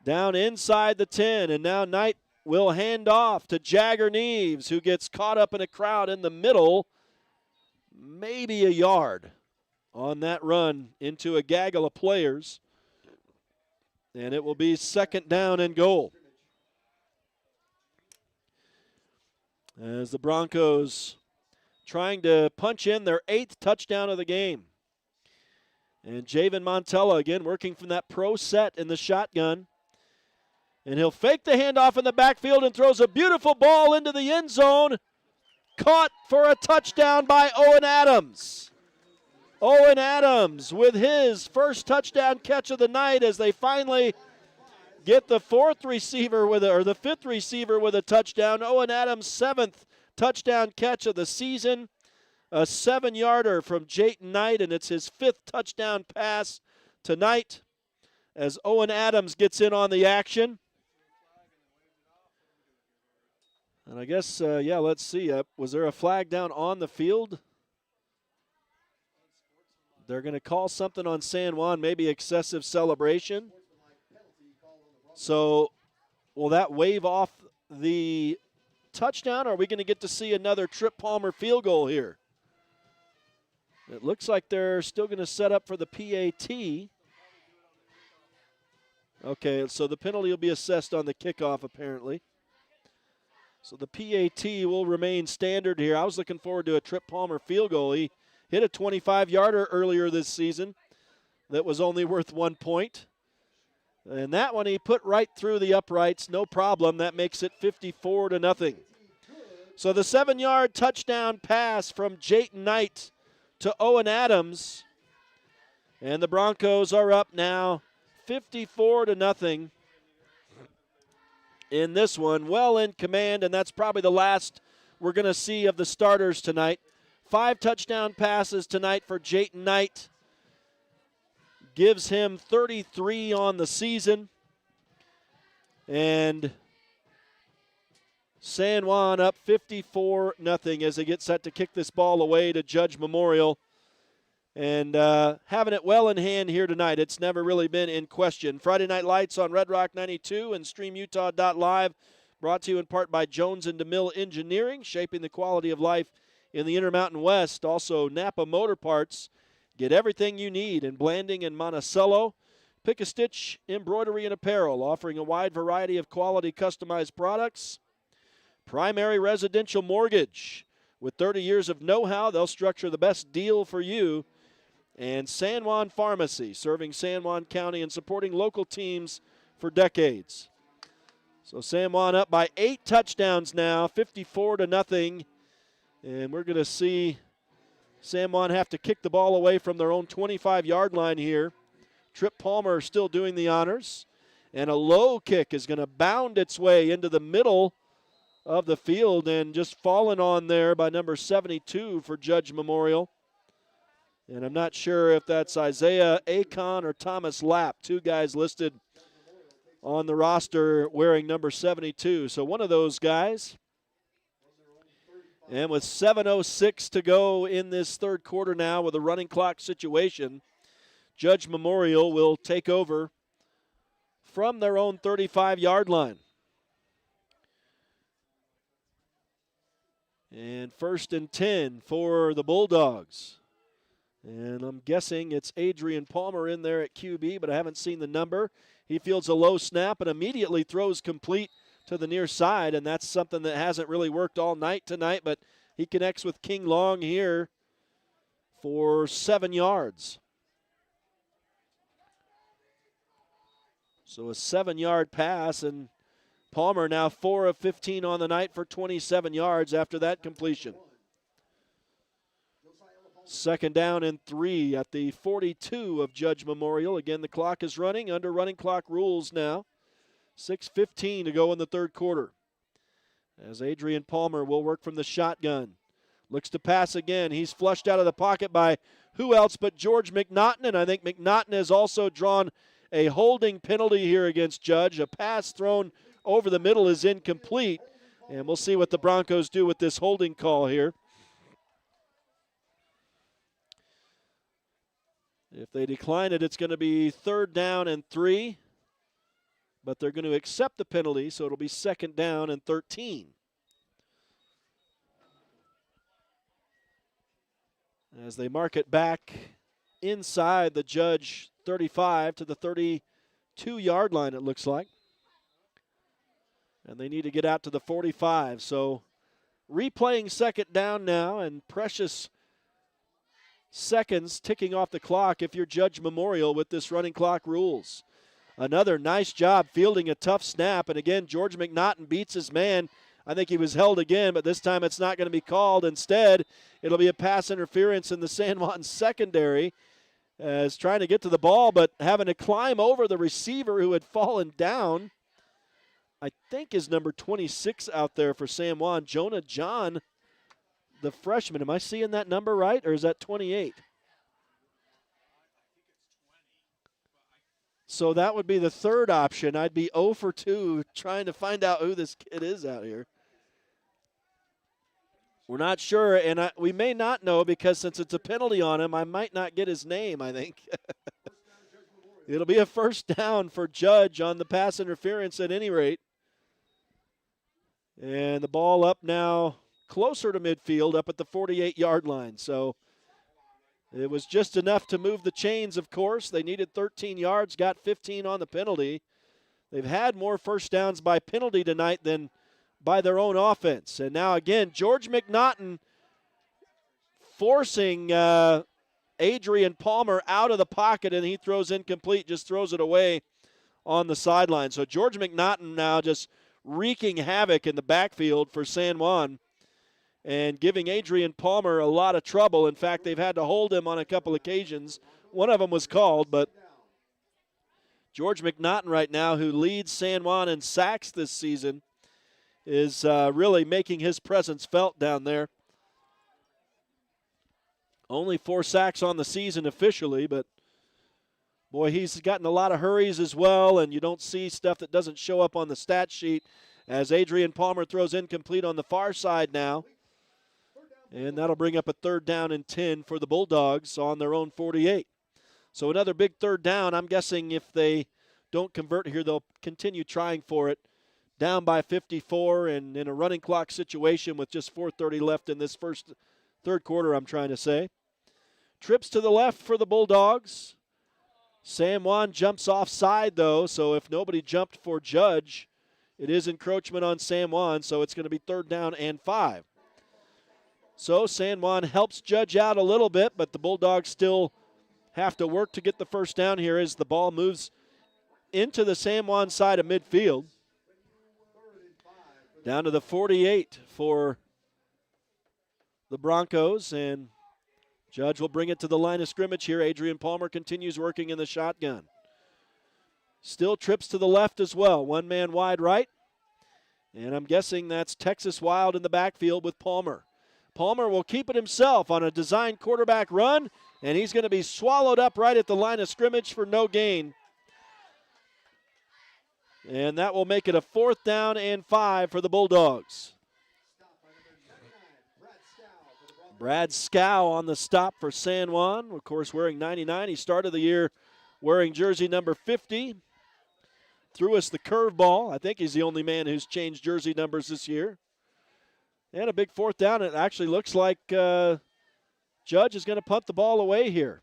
down inside the 10. And now Knight will hand off to Jagger Neves, who gets caught up in a crowd in the middle, maybe a yard on that run into a gaggle of players. And it will be second down and goal, as the Broncos trying to punch in their 8th touchdown of the game. And Javen Montella again working from that pro set in the shotgun. And he'll fake the handoff in the backfield and throws a beautiful ball into the end zone. Caught for a touchdown by Owen Adams. Owen Adams with his first touchdown catch of the night as they finally get the 5th receiver with a touchdown. Owen Adams' 7th touchdown catch of the season. A 7-yarder from Jayton Knight, and it's his 5th touchdown pass tonight as Owen Adams gets in on the action. And I guess, let's see. Was there a flag down on the field? They're going to call something on San Juan, maybe excessive celebration. So will that wave off the touchdown, or are we going to get to see another Trip Palmer field goal here? It looks like they're still going to set up for the PAT. Okay, so the penalty will be assessed on the kickoff, apparently. So the PAT will remain standard here. I was looking forward to a Trip Palmer field goal. He hit a 25-yarder earlier this season that was only worth 1 point. And that one he put right through the uprights, no problem. That makes it 54-0. So the 7-yard touchdown pass from Jayton Knight to Owen Adams. And the Broncos are up now 54-0 in this one. Well in command, and that's probably the last we're going to see of the starters tonight. 5 touchdown passes tonight for Jayton Knight. Gives him 33 on the season. And San Juan up 54-0 as they get set to kick this ball away to Judge Memorial. And having it well in hand here tonight. It's never really been in question. Friday Night Lights on Red Rock 92 and StreamUtah.Live. Brought to you in part by Jones & DeMille Engineering, shaping the quality of life in the Intermountain West. Also, Napa Motor Parts. Get everything you need in Blanding and Monticello. Pick a Stitch Embroidery and Apparel, offering a wide variety of quality customized products. Primary Residential Mortgage. With 30 years of know-how, they'll structure the best deal for you. And San Juan Pharmacy, serving San Juan County and supporting local teams for decades. So San Juan up by 8 touchdowns now, 54-0. And we're going to see San Juan have to kick the ball away from their own 25-yard line here. Trip Palmer still doing the honors. And a low kick is going to bound its way into the middle of the field and just fallen on there by number 72 for Judge Memorial. And I'm not sure if that's Isaiah Akon or Thomas Lapp, 2 guys listed on the roster wearing number 72. So one of those guys. And with 7:06 to go in this 3rd quarter now with a running clock situation, Judge Memorial will take over from their own 35-yard line. And 1st and 10 for the Bulldogs. And I'm guessing it's Adrian Palmer in there at QB, but I haven't seen the number. He fields a low snap and immediately throws complete to the near side, and that's something that hasn't really worked all night tonight, but he connects with King Long here for 7 yards. So a 7-yard pass, and Palmer now 4 of 15 on the night for 27 yards after that completion. Second down and 3 at the 42 of Judge Memorial. Again, the clock is running under running clock rules now. 6:15 to go in the third quarter. As Adrian Palmer will work from the shotgun. Looks to pass again. He's flushed out of the pocket by who else but George McNaughton, and I think McNaughton has also drawn a holding penalty here against Judge. A pass thrown over the middle is incomplete, and we'll see what the Broncos do with this holding call here. If they decline it, it's going to be third down and 3, but they're going to accept the penalty, so it'll be second down and 13. As they mark it back inside the Judge 35 to the 32-yard line, it looks like. And they need to get out to the 45. So replaying second down now, and precious seconds ticking off the clock if you're Judge Memorial with this running clock rules. Another nice job fielding a tough snap. And again, George McNaughton beats his man. I think he was held again, but this time it's not going to be called. Instead, it'll be a pass interference in the San Juan secondary as trying to get to the ball, but having to climb over the receiver who had fallen down. I think is number 26 out there for San Juan, Jonah John, the freshman. Am I seeing that number right, or is that 28? So that would be the third option. I'd be 0 for 2 trying to find out who this kid is out here. We're not sure, and we may not know because since it's a penalty on him, I might not get his name, I think. It'll be a first down for Judge on the pass interference at any rate. And the ball up now closer to midfield, up at the 48-yard line. So it was just enough to move the chains, of course. They needed 13 yards, got 15 on the penalty. They've had more first downs by penalty tonight than by their own offense. And now again, George McNaughton forcing Adrian Palmer out of the pocket, and he throws incomplete, just throws it away on the sideline. So George McNaughton now just wreaking havoc in the backfield for San Juan and giving Adrian Palmer a lot of trouble. In fact, they've had to hold him on a couple occasions. One of them was called, but George McNaughton right now, who leads San Juan in sacks this season, is really making his presence felt down there. Only 4 sacks on the season officially, but boy, he's gotten a lot of hurries as well, and you don't see stuff that doesn't show up on the stat sheet as Adrian Palmer throws incomplete on the far side now. And that'll bring up a third down and 10 for the Bulldogs on their own 48. So another big third down. I'm guessing if they don't convert here, they'll continue trying for it. Down by 54 and in a running clock situation with just 4:30 left in this third quarter, I'm trying to say. Trips to the left for the Bulldogs. San Juan jumps offside, though, so if nobody jumped for Judge, it is encroachment on San Juan, so it's going to be third down and 5. So San Juan helps Judge out a little bit, but the Bulldogs still have to work to get the first down here as the ball moves into the San Juan side of midfield. Down to the 48 for the Broncos, and Judge will bring it to the line of scrimmage here. Adrian Palmer continues working in the shotgun. Still trips to the left as well. One man wide right. And I'm guessing that's Texas Wild in the backfield with Palmer. Palmer will keep it himself on a designed quarterback run, and he's going to be swallowed up right at the line of scrimmage for no gain. And that will make it a fourth down and 5 for the Bulldogs. Brad Scow on the stop for San Juan, of course wearing 99. He started the year wearing jersey number 50. Threw us the curveball. I think he's the only man who's changed jersey numbers this year. And a big fourth down. It actually looks like Judge is going to punt the ball away here.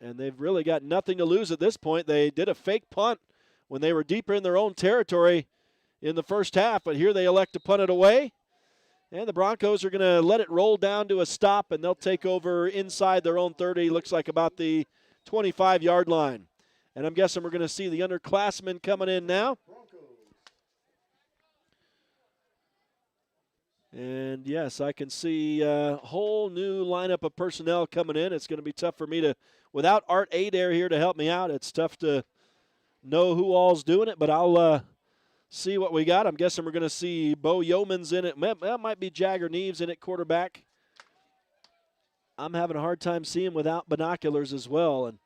And they've really got nothing to lose at this point. They did a fake punt when they were deeper in their own territory in the first half, but here they elect to punt it away. And the Broncos are going to let it roll down to a stop, and they'll take over inside their own 30, looks like about the 25-yard line. And I'm guessing we're going to see the underclassmen coming in now. And, yes, I can see a whole new lineup of personnel coming in. It's going to be tough for me to, without Art Adair here to help me out, it's tough to know who all's doing it, but I'll see what we got. I'm guessing we're going to see Bo Yeomans in it. That might be Jagger Neves in it, quarterback. I'm having a hard time seeing without binoculars as well. And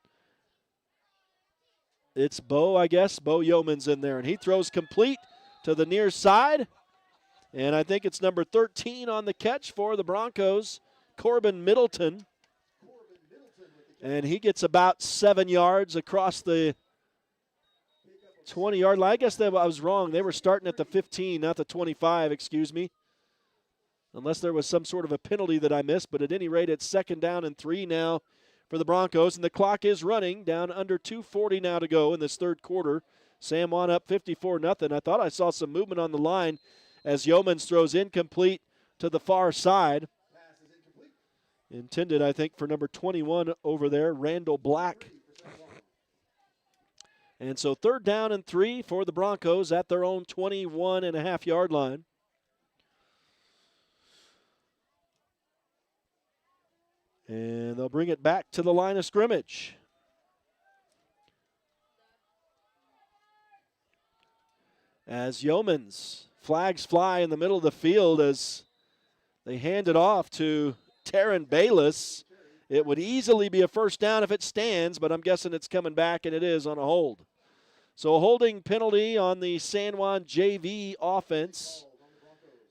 it's Bo, I guess. Bo Yeomans in there, and he throws complete to the near side. And I think it's number 13 on the catch for the Broncos, Corbin Middleton. And he gets about 7 yards across the 20-yard line. I guess I was wrong. They were starting at the 15, not the 25, excuse me. Unless there was some sort of a penalty that I missed. But at any rate, it's 2nd down and 3 now for the Broncos. And the clock is running down under 2:40 now to go in this third quarter. San Juan up 54-0. I thought I saw some movement on the line as Yeomans throws incomplete to the far side. Intended, I think, for number 21 over there, Randall Black. And so 3rd down and 3 for the Broncos at their own 21.5-yard line. And they'll bring it back to the line of scrimmage. As Yeomans, flags fly in the middle of the field as they hand it off to Taryn Bayless. It would easily be a 1st down if it stands, but I'm guessing it's coming back, and it is on a hold. So a holding penalty on the San Juan JV offense,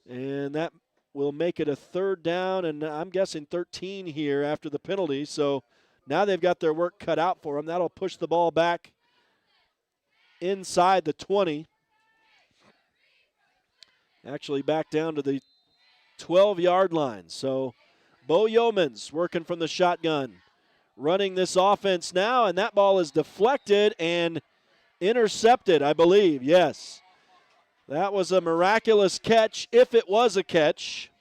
and that will make it a 3rd down, and I'm guessing 13 here after the penalty. So now they've got their work cut out for them. That'll push the ball back inside the 20. Actually back down to the 12-yard line. So Bo Yeomans working from the shotgun, running this offense now, and that ball is deflected and intercepted, I believe. Yes. That was a miraculous catch, if it was a catch,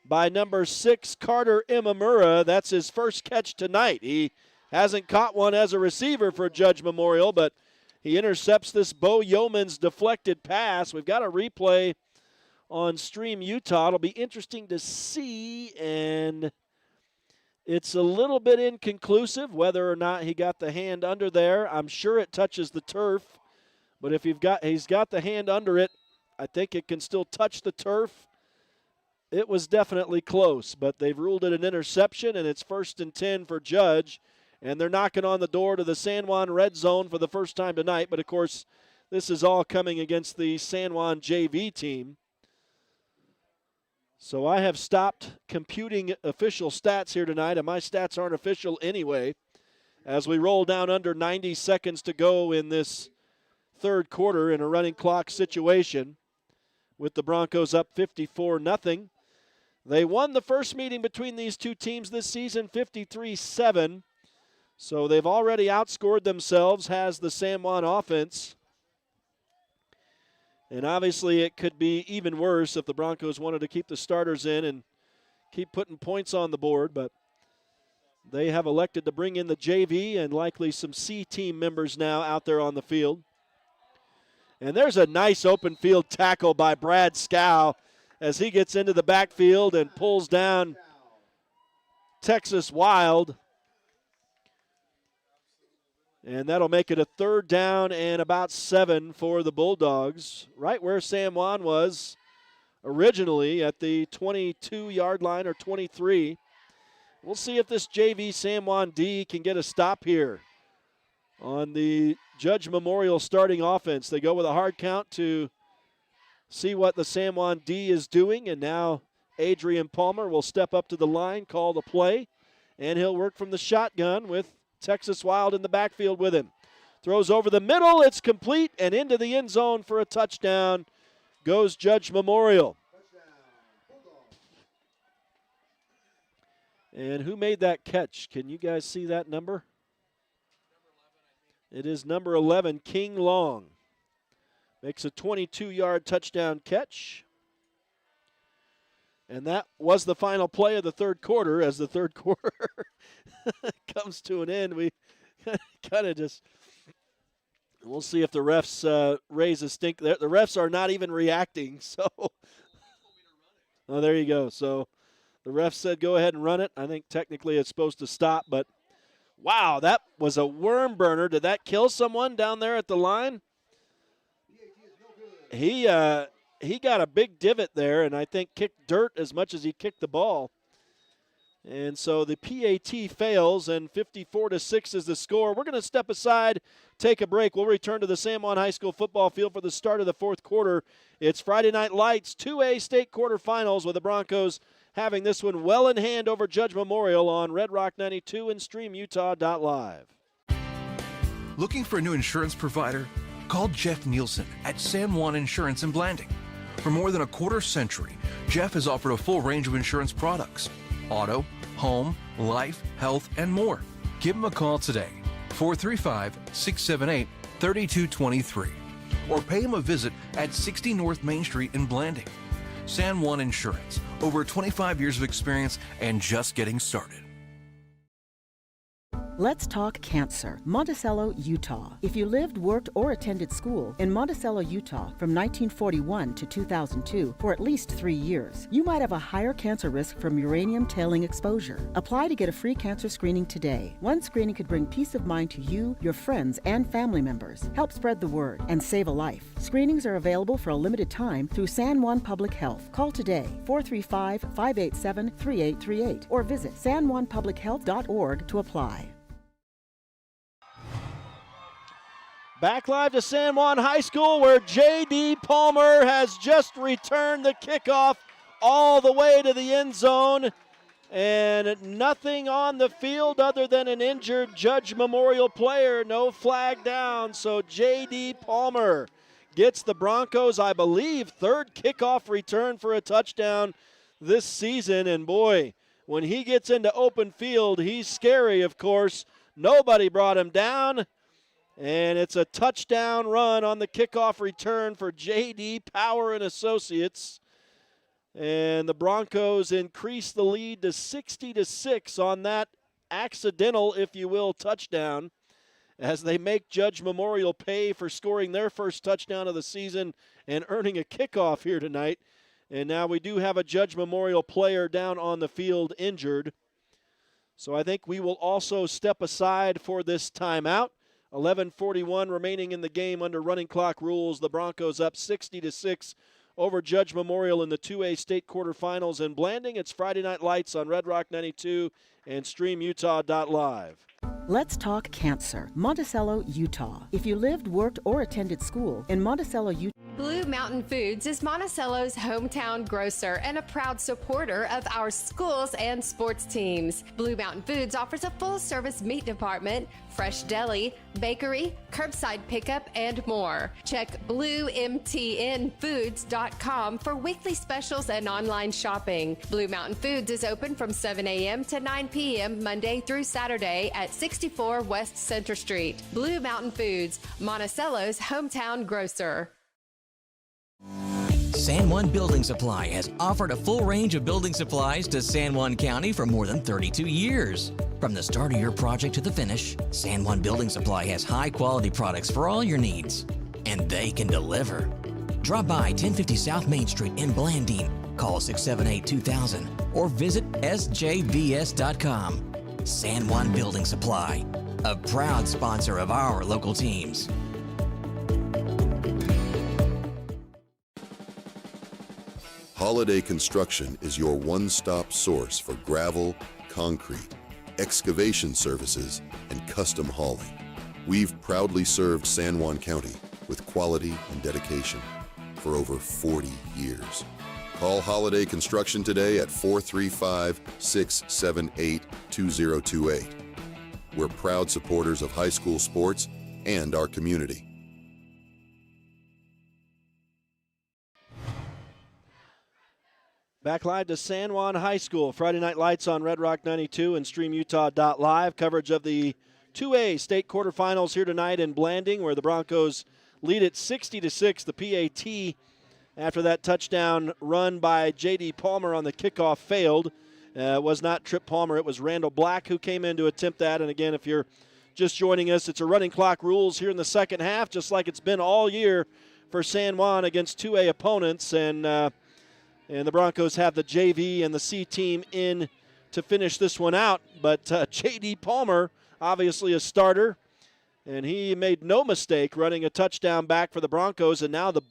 by number 6, Carter Imamura. That's his first catch tonight. He hasn't caught one as a receiver for Judge Memorial, but he intercepts this Bo Yeomans deflected pass. We've got a replay on StreamUtah. It'll be interesting to see, and it's a little bit inconclusive whether or not he got the hand under there. I'm sure it touches the turf, but if he's got the hand under it, I think it can still touch the turf. It was definitely close, but they've ruled it an interception, and it's 1st and 10 for Judge, and they're knocking on the door to the San Juan red zone for the first time tonight. But, of course, this is all coming against the San Juan JV team. So I have stopped computing official stats here tonight, and my stats aren't official anyway, as we roll down under 90 seconds to go in this third quarter in a running clock situation with the Broncos up 54-0. They won the first meeting between these two teams this season 53-7, so they've already outscored themselves, has the San Juan offense. And obviously it could be even worse if the Broncos wanted to keep the starters in and keep putting points on the board. But they have elected to bring in the JV and likely some C team members now out there on the field. And there's a nice open field tackle by Brad Scow as he gets into the backfield and pulls down Texas Wild. And that'll make it a 3rd down and about 7 for the Bulldogs, right where San Juan was originally at the 22-yard line or 23. We'll see if this JV San Juan D can get a stop here on the Judge Memorial starting offense. They go with a hard count to see what the San Juan D is doing, and now Adrian Palmer will step up to the line, call the play, and he'll work from the shotgun with Texas Wild in the backfield with him. Throws over the middle. It's complete and into the end zone for a touchdown. Goes Judge Memorial. And who made that catch? Can you guys see that number? It is number 11, King Long. Makes a 22-yard touchdown catch. And that was the final play of the third quarter. As the third quarter comes to an end, we kind of just, we'll see if the refs raise a stink. The refs are not even reacting, so Oh, there you go. So the ref said go ahead and run it. I think technically it's supposed to stop, but wow, that was a worm burner. Did that kill someone down there at the line? He got a big divot there, and I think kicked dirt as much as he kicked the ball. And so the PAT fails, and 54-6 is the score. We're going to step aside, take a break. We'll return to the San Juan High School football field for the start of the fourth quarter. It's Friday Night Lights, 2A state quarterfinals, with the Broncos having this one well in hand over Judge Memorial on Red Rock 92 and StreamUtah.Live. Looking for a new insurance provider? Call Jeff Nielsen at San Juan Insurance in Blanding. For more than a quarter century, Jeff has offered a full range of insurance products: auto, home, life, health, and more. Give him a call today, 435-678-3223, or pay him a visit at 60 North Main Street in Blanding. San Juan Insurance, over 25 years of experience and just getting started. Let's talk cancer. Monticello, Utah. If you lived, worked, or attended school in Monticello, Utah from 1941 to 2002 for at least 3 years, you might have a higher cancer risk from uranium tailing exposure. Apply to get a free cancer screening today. One screening could bring peace of mind to you, your friends, and family members, help spread the word, and save a life. Screenings are available for a limited time through San Juan Public Health. Call today, 435-587-3838, or visit sanjuanpublichealth.org to apply. Back live to San Juan High School, where J.D. Palmer has just returned the kickoff all the way to the end zone. And nothing on the field other than an injured Judge Memorial player. No flag down. So J.D. Palmer gets the Broncos, I believe, third kickoff return for a touchdown this season. And boy, when he gets into open field, he's scary, of course. Nobody brought him down. And it's a touchdown run on the kickoff return for J.D. Power and Associates. And the Broncos increase the lead to 60-6 on that accidental, if you will, touchdown, as they make Judge Memorial pay for scoring their first touchdown of the season and earning a kickoff here tonight. And now we do have a Judge Memorial player down on the field injured. So I think we will also step aside for this timeout. 11:41 remaining in the game under running clock rules. The Broncos up 60-6 over Judge Memorial in the 2A state quarterfinals in Blanding. It's Friday Night Lights on Red Rock 92 and StreamUtah.Live. Let's talk cancer. Monticello, Utah. If you lived, worked, or attended school in Monticello, Utah. Blue Mountain Foods is Monticello's hometown grocer and a proud supporter of our schools and sports teams. Blue Mountain Foods offers a full-service meat department, fresh deli, bakery, curbside pickup, and more. Check bluemtnfoods.com for weekly specials and online shopping. Blue Mountain Foods is open from 7 a.m. to 9 p.m. Monday through Saturday at 64 West Center Street. Blue Mountain Foods, Monticello's hometown grocer. San Juan Building Supply has offered a full range of building supplies to San Juan County for more than 32 years. From the start of your project to the finish, San Juan Building Supply has high-quality products for all your needs, and they can deliver. Drop by 1050 South Main Street in Blanding, call 678-2000, or visit sjvs.com. San Juan Building Supply, a proud sponsor of our local teams. Holiday Construction is your one-stop source for gravel, concrete, excavation services, and custom hauling. We've proudly served San Juan County with quality and dedication for over 40 years. Call Holiday Construction today at 435-678-2028. We're proud supporters of high school sports and our community. Back live to San Juan High School. Friday Night Lights on Red Rock 92 and StreamUtah.Live. Coverage of the 2A state quarterfinals here tonight in Blanding, where the Broncos lead it 60-6. The PAT, after that touchdown run by J.D. Palmer on the kickoff, failed. It was not Trip Palmer. It was Randall Black who came in to attempt that. And again, if you're just joining us, it's a running clock rules here in the second half, just like it's been all year for San Juan against 2A opponents. And And the Broncos have the JV and the C team in to finish this one out. But J.D. Palmer, obviously a starter, and he made no mistake running a touchdown back for the Broncos. And now the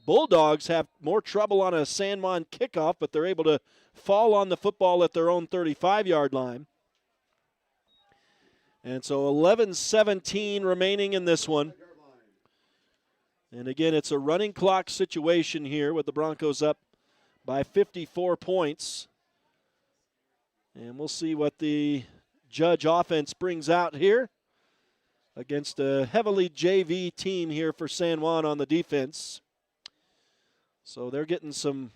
Bulldogs have more trouble on a San Juan kickoff, but they're able to fall on the football at their own 35-yard line. And so 11-17 remaining in this one. And again, it's a running clock situation here with the Broncos up by 54 points. And we'll see what the Judge offense brings out here against a heavily JV team here for San Juan on the defense. So they're getting some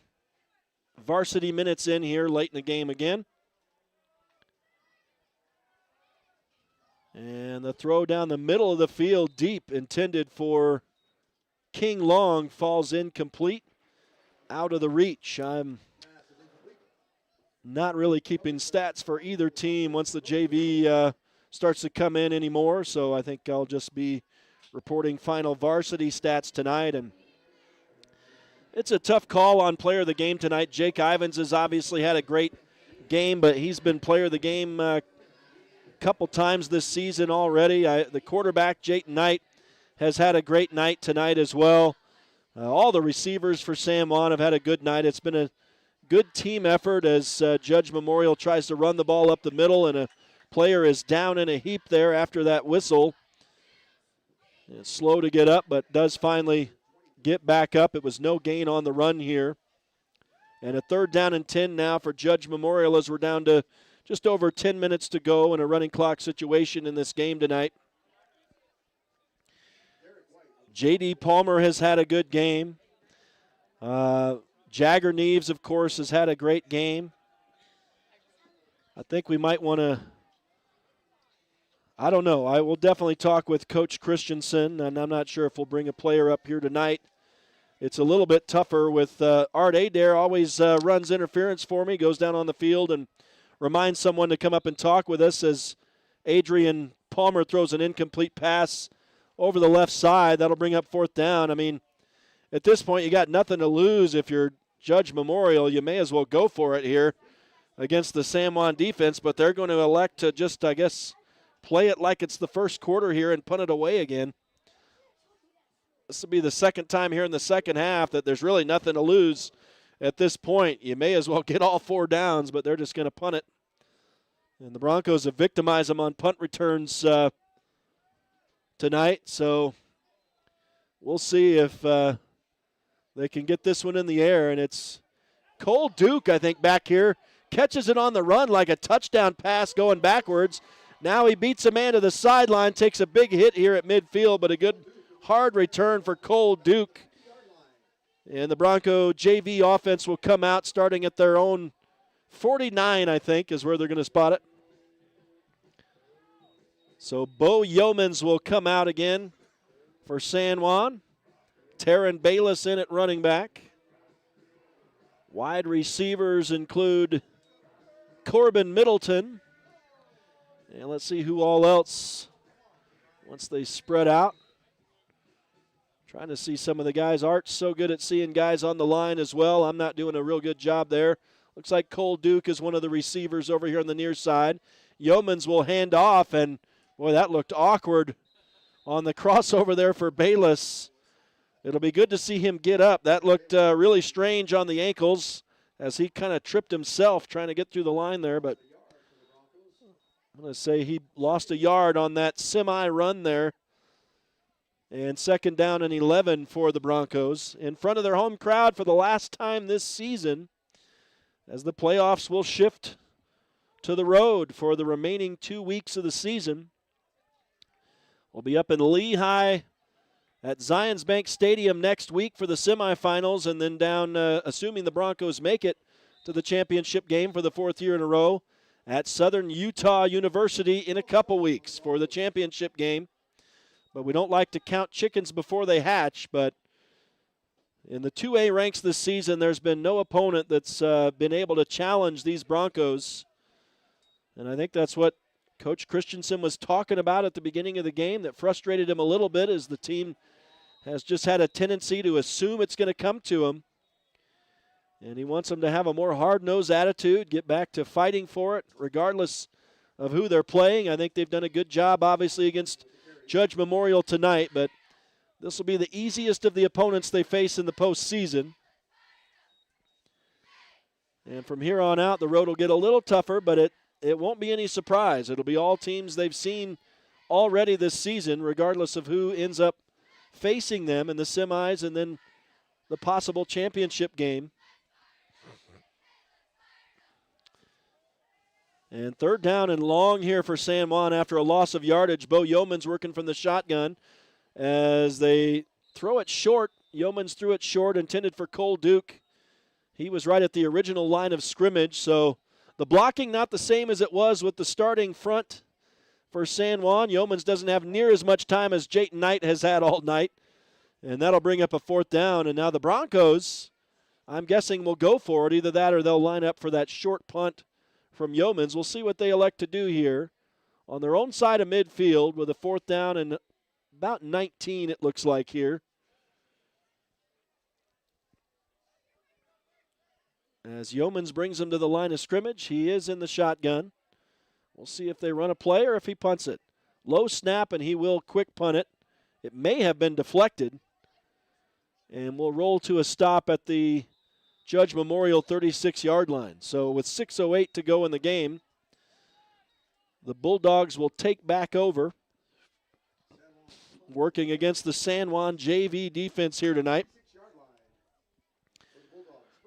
varsity minutes in here late in the game again. And the throw down the middle of the field deep intended for King Long falls incomplete, out of the reach. I'm not really keeping stats for either team once the JV starts to come in anymore, so I think I'll just be reporting final varsity stats tonight. And it's a tough call on player of the game tonight. Jake Ivins has obviously had a great game, but he's been player of the game couple times this season already. The quarterback, Jayton Knight, has had a great night tonight as well. All the receivers for San Juan have had a good night. It's been a good team effort as Judge Memorial tries to run the ball up the middle, and a player is down in a heap there after that whistle. It's slow to get up, but does finally get back up. It was no gain on the run here. And a 3rd down and 10 now for Judge Memorial as we're down to just over 10 minutes to go in a running clock situation in this game tonight. J.D. Palmer has had a good game. Jagger Neves, of course, has had a great game. I think we might want to, I don't know. I will definitely talk with Coach Christensen, and I'm not sure if we'll bring a player up here tonight. It's a little bit tougher with Art Adair always runs interference for me, goes down on the field and reminds someone to come up and talk with us as Adrian Palmer throws an incomplete pass over the left side. That'll bring up 4th down. I mean, at this point, you got nothing to lose. If you're Judge Memorial, you may as well go for it here against the San Juan defense, but they're going to elect to just, I guess, play it like it's the first quarter here and punt it away again. This will be the second time here in the second half that there's really nothing to lose at this point. You may as well get all 4 downs, but they're just going to punt it. And the Broncos have victimized them on punt returns tonight, so we'll see if they can get this one in the air. And it's Cole Duke, I think, back here. Catches it on the run like a touchdown pass going backwards. Now he beats a man to the sideline, takes a big hit here at midfield, but a good hard return for Cole Duke. And the Bronco JV offense will come out starting at their own 49, I think, is where they're going to spot it. So Bo Yeomans will come out again for San Juan. Taryn Bayless in at running back. Wide receivers include Corbin Middleton. And let's see who all else once they spread out. Trying to see some of the guys. Art's so good at seeing guys on the line as well. I'm not doing a real good job there. Looks like Cole Duke is one of the receivers over here on the near side. Yeomans will hand off, and boy, that looked awkward on the crossover there for Bayless. It'll be good to see him get up. That looked really strange on the ankles as he kind of tripped himself trying to get through the line there, but I'm going to say he lost a yard on that semi-run there. And 2nd down and 11 for the Broncos in front of their home crowd for the last time this season as the playoffs will shift to the road for the remaining 2 weeks of the season. We'll be up in Lehigh at Zions Bank Stadium next week for the semifinals, and then down, assuming the Broncos make it to the championship game for the 4th year in a row, at Southern Utah University in a couple weeks for the championship game. But we don't like to count chickens before they hatch, but in the 2A ranks this season, there's been no opponent that's been able to challenge these Broncos. And I think that's what Coach Christensen was talking about at the beginning of the game that frustrated him a little bit, as the team has just had a tendency to assume it's going to come to them. And he wants them to have a more hard-nosed attitude, get back to fighting for it, regardless of who they're playing. I think they've done a good job, obviously, against Judge Memorial tonight, but this will be the easiest of the opponents they face in the postseason. And from here on out, the road will get a little tougher, but it won't be any surprise. It'll be all teams they've seen already this season, regardless of who ends up facing them in the semis and then the possible championship game. And third down and long here for San Juan after a loss of yardage. Bo Yeoman's working from the shotgun as they throw it short. Yeoman's threw it short, intended for Cole Duke. He was right at the original line of scrimmage, so the blocking not the same as it was with the starting front for San Juan. Yeoman's doesn't have near as much time as Jayton Knight has had all night, and that'll bring up a fourth down. And now the Broncos, I'm guessing, will go for it. Either that or they'll line up for that short punt from Yeoman's. We'll see what they elect to do here on their own side of midfield with a fourth down and about 19, it looks like here. As Yeomans brings him to the line of scrimmage, he is in the shotgun. We'll see if they run a play or if he punts it. Low snap, and he will quick punt it. It may have been deflected. And we'll roll to a stop at the Judge Memorial 36-yard line. So with 6:08 to go in the game, the Bulldogs will take back over, working against the San Juan JV defense here tonight.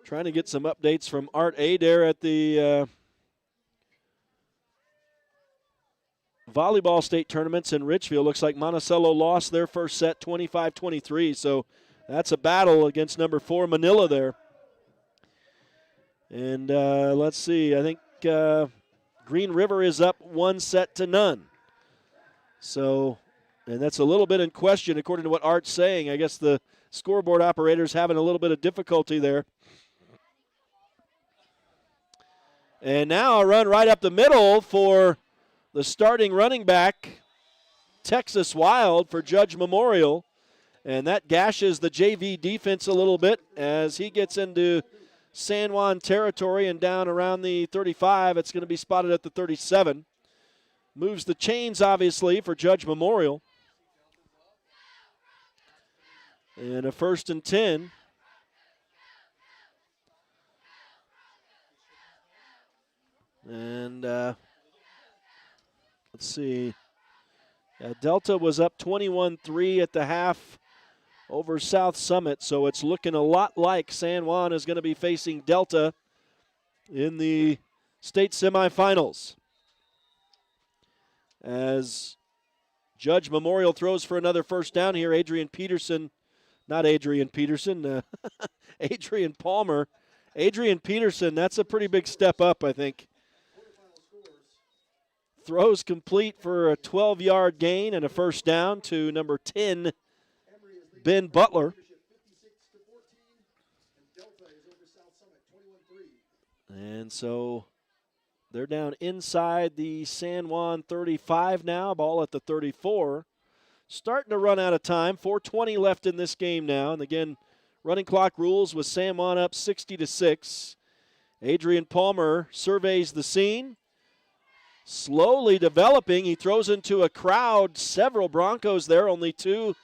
Trying to get some updates from Art Adair at the volleyball state tournaments in Richfield. Looks like Monticello lost their first set 25-23, so that's a battle against number 4 Manila there. And let's see, I think Green River is up 1-0. So, and that's a little bit in question according to what Art's saying. I guess the scoreboard operator's having a little bit of difficulty there. And now a run right up the middle for the starting running back, Texas Wild, for Judge Memorial. And that gashes the JV defense a little bit as he gets into San Juan territory and down around the 35. It's going to be spotted at the 37. Moves the chains, obviously, for Judge Memorial. And a 1st and 10. And let's see. Delta was up 21-3 at the half over South Summit, so it's looking a lot like San Juan is going to be facing Delta in the state semifinals. As Judge Memorial throws for another first down here, Adrian Palmer. Adrian Peterson, that's a pretty big step up, I think. Throws complete for a 12-yard gain and a first down to number 10, Ben Butler. And so they're down inside the San Juan 35 now, ball at the 34. Starting to run out of time, 4:20 left in this game now. And again, running clock rules with San Juan up 60-6. Adrian Palmer surveys the scene. Slowly developing, he throws into a crowd, several Broncos there, only 2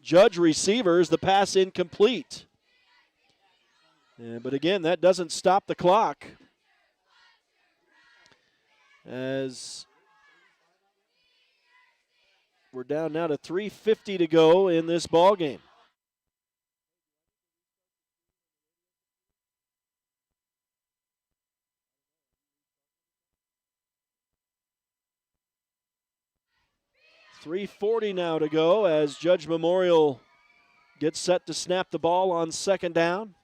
Judge receivers, the pass incomplete. But again, that doesn't stop the clock. As we're down now to 3:50 to go in this ball game. .340 now to go as Judge Memorial gets set to snap the ball on second down.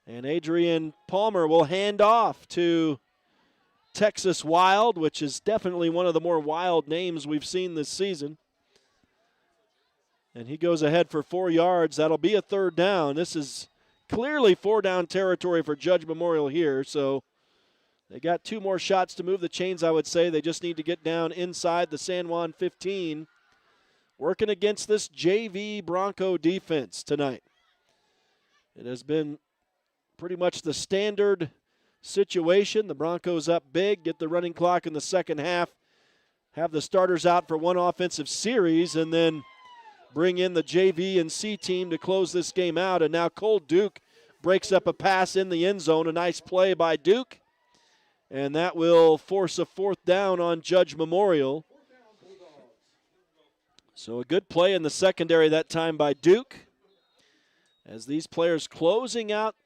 And Adrian Palmer will hand off to Texas Wild, which is definitely one of the more wild names we've seen this season. And he goes ahead for 4 yards. That'll be a third down. This is clearly 4-down territory for Judge Memorial here, so they got 2 more shots to move the chains, I would say. They just need to get down inside the San Juan 15. Working against this JV Bronco defense tonight. It has been pretty much the standard situation. The Broncos up big, get the running clock in the second half, have the starters out for one offensive series, and then bring in the JV and C team to close this game out. And now Cole Duke breaks up a pass in the end zone. A nice play by Duke. And that will force a fourth down on Judge Memorial. So a good play in the secondary that time by Duke. As these players closing out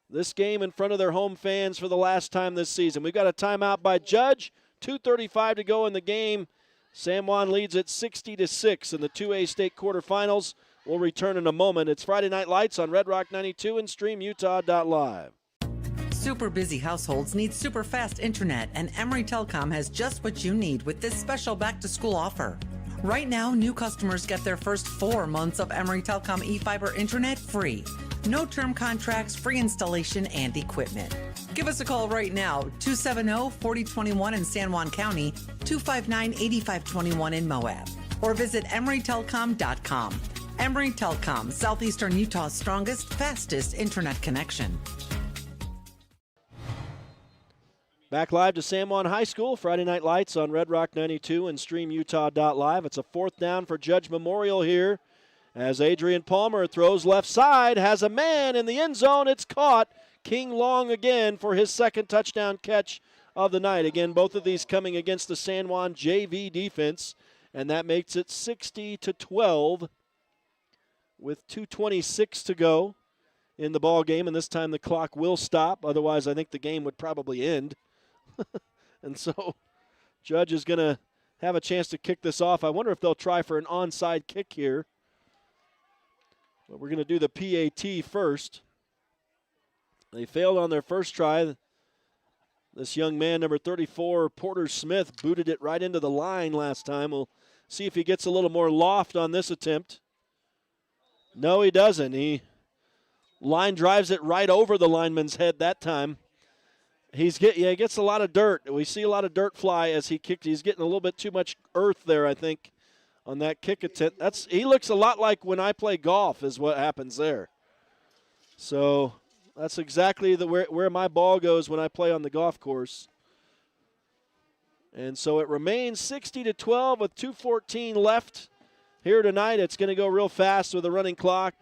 this game in front of their home fans for the last time this season. We've got a timeout by Judge. 2:35 to go in the game. San Juan leads at 60-6 in the 2A state quarterfinals. We'll return in a moment. It's Friday Night Lights on Red Rock 92 and StreamUtah.Live. Super busy households need super fast internet, and Emory Telecom has just what you need with this special back-to-school offer. Right now, new customers get their first 4 months of Emory Telecom eFiber internet free. No term contracts, free installation, and equipment. Give us a call right now, 270-4021 in San Juan County, 259-8521 in Moab, or visit EmoryTelecom.com. Emory Telecom, Southeastern Utah's strongest, fastest internet connection. Back live to San Juan High School, Friday Night Lights on Red Rock 92 and StreamUtah.Live. It's a fourth down for Judge Memorial here as Adrian Palmer throws left side, has a man in the end zone. It's caught. King Long again for his second touchdown catch of the night. Again, both of these coming against the San Juan JV defense, and that makes it 60-12 with 2:26 to go in the ball game, and this time the clock will stop. Otherwise, I think the game would probably end. And so Judge is going to have a chance to kick this off. I wonder if they'll try for an onside kick here. But we're going to do the PAT first. They failed on their first try. This young man, number 34, Porter Smith, booted it right into the line last time. We'll see if he gets a little more loft on this attempt. No, he doesn't. He line drives it right over the lineman's head that time. He gets a lot of dirt. We see a lot of dirt fly as he kicked. He's getting a little bit too much earth there, I think, on that kick attempt. He looks a lot like when I play golf is what happens there. So that's exactly where my ball goes when I play on the golf course. And so it remains 60-12 with 2:14 left here tonight. It's going to go real fast with a running clock.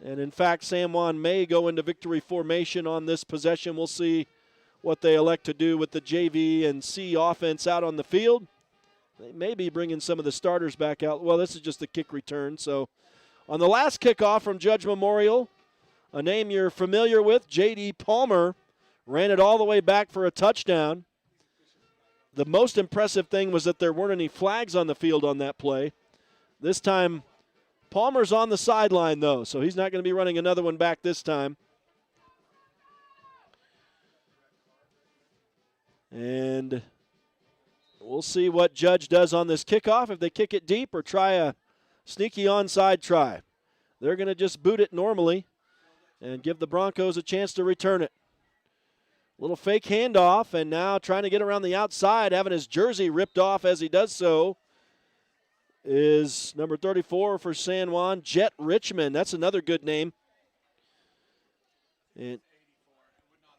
And, in fact, San Juan may go into victory formation on this possession. We'll see what they elect to do with the JV and C offense out on the field. They may be bringing some of the starters back out. Well, this is just a kick return. So, on the last kickoff from Judge Memorial, a name you're familiar with, J.D. Palmer, ran it all the way back for a touchdown. The most impressive thing was that there weren't any flags on the field on that play. This time, Palmer's on the sideline, though, so he's not going to be running another one back this time. And we'll see what Judge does on this kickoff, if they kick it deep or try a sneaky onside try. They're going to just boot it normally and give the Broncos a chance to return it. Little fake handoff, and now trying to get around the outside, having his jersey ripped off as he does so, is number 34 for San Juan, Jet Richmond. That's another good name. And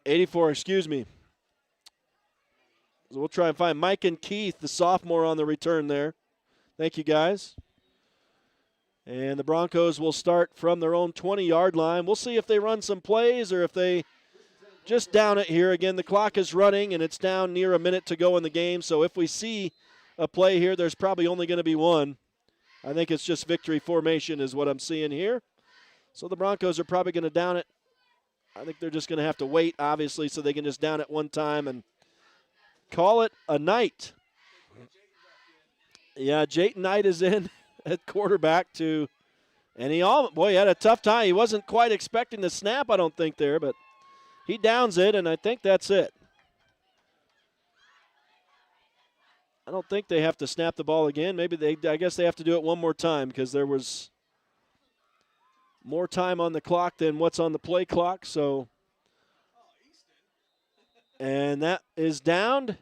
84, excuse me. So we'll try and find Mike and Keith, the sophomore, on the return there. Thank you, guys. And the Broncos will start from their own 20-yard line. We'll see if they run some plays or if they just down it here. Again, the clock is running, and it's down near a minute to go in the game. So if we see a play here, there's probably only going to be one. I think it's just victory formation is what I'm seeing here. So the Broncos are probably going to down it. I think they're just going to have to wait, obviously, so they can just down it one time and call it a night. Yeah, Jayton Knight is in at quarterback and he had a tough time. He wasn't quite expecting the snap, I don't think, there, but he downs it, and I think that's it. I don't think they have to snap the ball again. I guess they have to do it one more time because there was more time on the clock than what's on the play clock. So, and that is downed.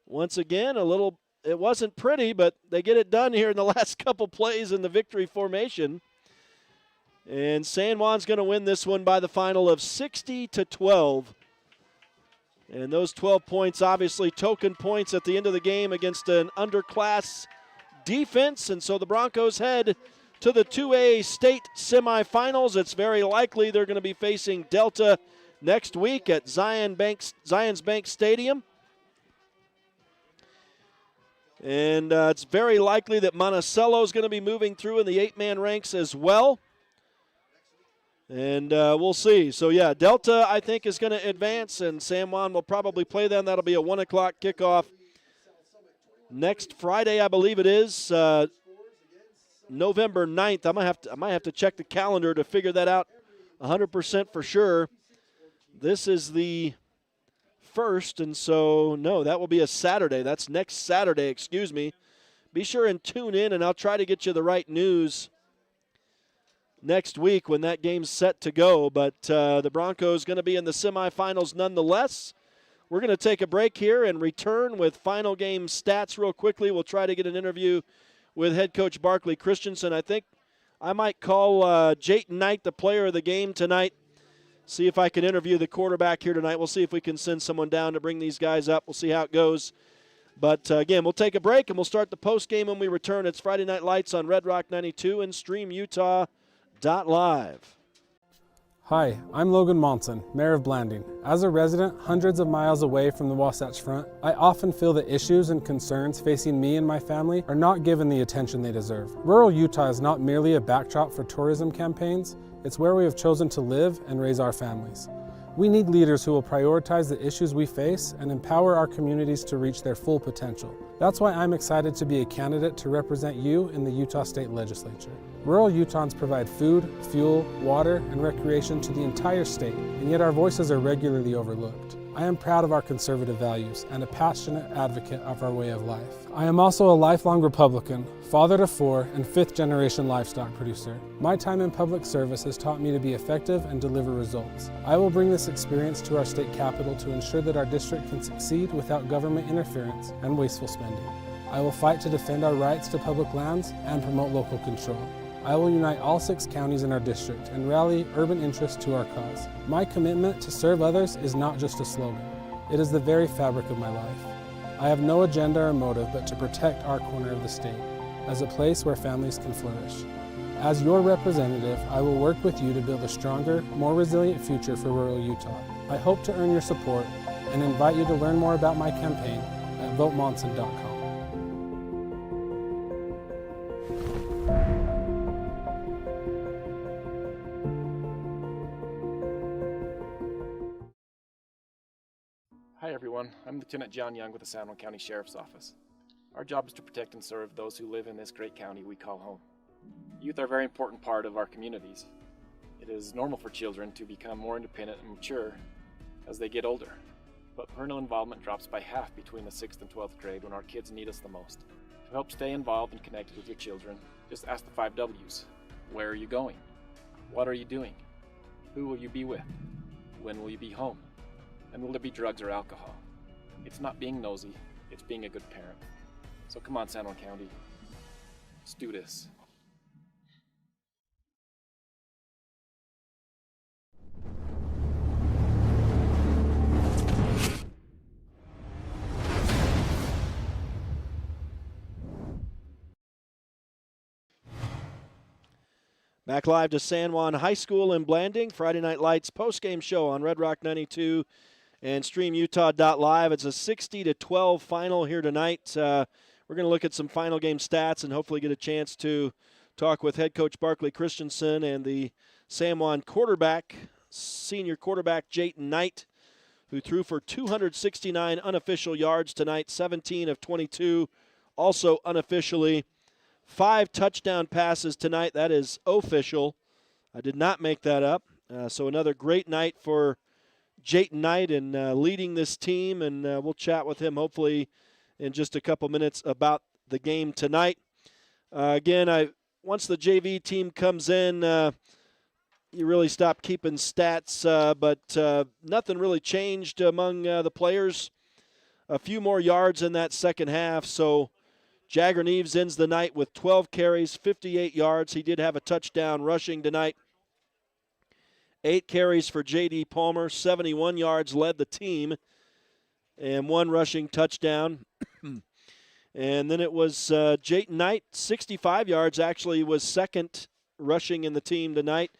Once again, it wasn't pretty, but they get it done here in the last couple plays in the victory formation. And San Juan's going to win this one by the final of 60-12. And those 12 points, obviously token points at the end of the game against an underclass defense. And so the Broncos head to the 2A state semifinals. It's very likely they're going to be facing Delta next week at Zions Bank Stadium. And it's very likely that Monticello is going to be moving through in the 8-man ranks as well. And we'll see. So, yeah, Delta, I think, is going to advance, and San Juan will probably play them. That'll be a 1 o'clock kickoff next Friday, I believe it is, November 9th. I might have to check the calendar to figure that out 100% for sure. This is the 1st, and so, no, that will be a Saturday. That's next Saturday, excuse me. Be sure and tune in, and I'll try to get you the right news next week when that game's set to go. But the Broncos going to be in the semifinals nonetheless. We're going to take a break here and return with final game stats real quickly. We'll try to get an interview with head coach Barkley Christensen. I think I might call Jayton Knight the player of the game tonight. See if I can interview the quarterback here tonight. We'll see if we can send someone down to bring these guys up. We'll see how it goes. But, again, we'll take a break, and we'll start the postgame when we return. It's Friday Night Lights on Red Rock 92 and StreamUtah.Live. Hi, I'm Logan Monson, Mayor of Blanding. As a resident hundreds of miles away from the Wasatch Front, I often feel the issues and concerns facing me and my family are not given the attention they deserve. Rural Utah is not merely a backdrop for tourism campaigns, it's where we have chosen to live and raise our families. We need leaders who will prioritize the issues we face and empower our communities to reach their full potential. That's why I'm excited to be a candidate to represent you in the Utah State Legislature. Rural Utahns provide food, fuel, water, and recreation to the entire state, and yet our voices are regularly overlooked. I am proud of our conservative values and a passionate advocate of our way of life. I am also a lifelong Republican, father to 4, and 5th-generation livestock producer. My time in public service has taught me to be effective and deliver results. I will bring this experience to our state capitol to ensure that our district can succeed without government interference and wasteful spending. I will fight to defend our rights to public lands and promote local control. I will unite all 6 counties in our district and rally urban interests to our cause. My commitment to serve others is not just a slogan. It is the very fabric of my life. I have no agenda or motive but to protect our corner of the state as a place where families can flourish. As your representative, I will work with you to build a stronger, more resilient future for rural Utah. I hope to earn your support and invite you to learn more about my campaign at votemonson.com. Hi everyone, I'm Lieutenant John Young with the San Juan County Sheriff's Office. Our job is to protect and serve those who live in this great county we call home. Youth are a very important part of our communities. It is normal for children to become more independent and mature as they get older, but parental involvement drops by half between the 6th and 12th grade when our kids need us the most. To help stay involved and connected with your children, just ask the 5 W's. Where are you going? What are you doing? Who will you be with? When will you be home? And will there be drugs or alcohol? It's not being nosy, it's being a good parent. So come on, San Juan County, let's do this. Back live to San Juan High School in Blanding. Friday Night Lights postgame show on Red Rock 92 and StreamUtah.Live. It's a 60-12 final here tonight. We're going to look at some final game stats and hopefully get a chance to talk with head coach Barkley Christensen and the San Juan quarterback, senior quarterback Jayton Knight, who threw for 269 unofficial yards tonight, 17 of 22, also unofficially. 5 touchdown passes tonight. That is official. I did not make that up. So another great night for Jayton Knight and leading this team, and we'll chat with him hopefully in just a couple minutes about the game tonight. Again, once the JV team comes in, you really stop keeping stats, but nothing really changed among the players. A few more yards in that second half, so Jagger Neves ends the night with 12 carries, 58 yards. He did have a touchdown rushing tonight. 8 carries for J.D. Palmer, 71 yards, led the team, and 1 rushing touchdown. And then it was Jayton Knight, 65 yards, actually was second rushing in the team tonight.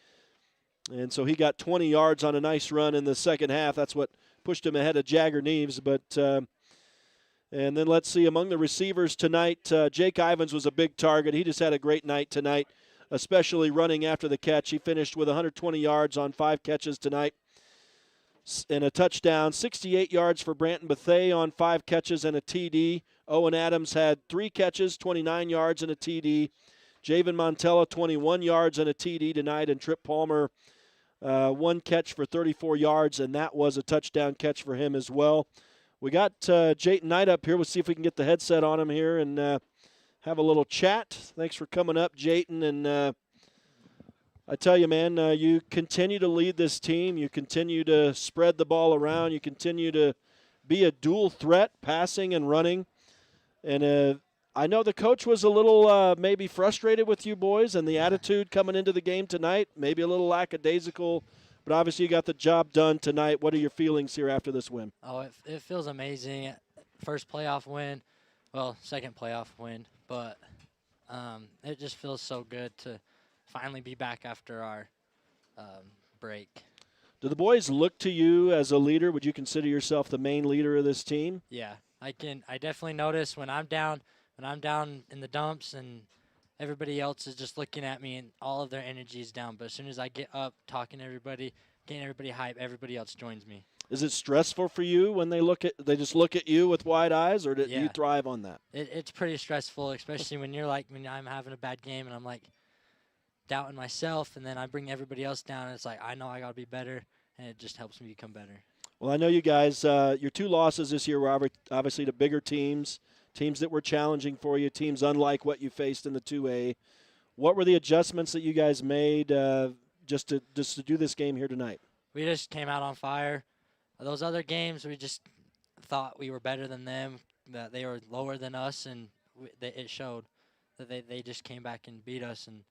And so he got 20 yards on a nice run in the second half. That's what pushed him ahead of Jagger Neves. And then let's see, among the receivers tonight, Jake Ivins was a big target. He just had a great night tonight, especially running after the catch. He finished with 120 yards on 5 catches tonight and a touchdown. 68 yards for Branton Bethea on 5 catches and a TD. Owen Adams had 3 catches, 29 yards and a TD. Javen Montella, 21 yards and a TD tonight. And Trip Palmer, 1 catch for 34 yards, and that was a touchdown catch for him as well. We got Jayton Knight up here. We'll see if we can get the headset on him here and have a little chat. Thanks for coming up, Jayton. And I tell you, man, you continue to lead this team. You continue to spread the ball around. You continue to be a dual threat, passing and running. And I know the coach was a little maybe frustrated with you boys and the attitude coming into the game tonight, maybe a little lackadaisical. But obviously you got the job done tonight. What are your feelings here after this win? Oh, it feels amazing. First playoff win, well, second playoff win. But it just feels so good to finally be back after our break. Do the boys look to you as a leader? Would you consider yourself the main leader of this team? Yeah, I definitely notice when I'm down in the dumps and everybody else is just looking at me and all of their energy is down. But as soon as I get up, talking to everybody, getting everybody hype, everybody else joins me. Is it stressful for you when they just look at you with wide eyes, or do you thrive on that? It's pretty stressful, especially when I'm having a bad game and I'm like doubting myself, and then I bring everybody else down, and it's like I know I got to be better, and it just helps me become better. Well, I know you guys, your 2 losses this year were obviously to bigger teams that were challenging for you, teams unlike what you faced in the 2A. What were the adjustments that you guys made just to do this game here tonight? We just came out on fire. Those other games, we just thought we were better than them, that they were lower than us, and it showed that they just came back and beat us. And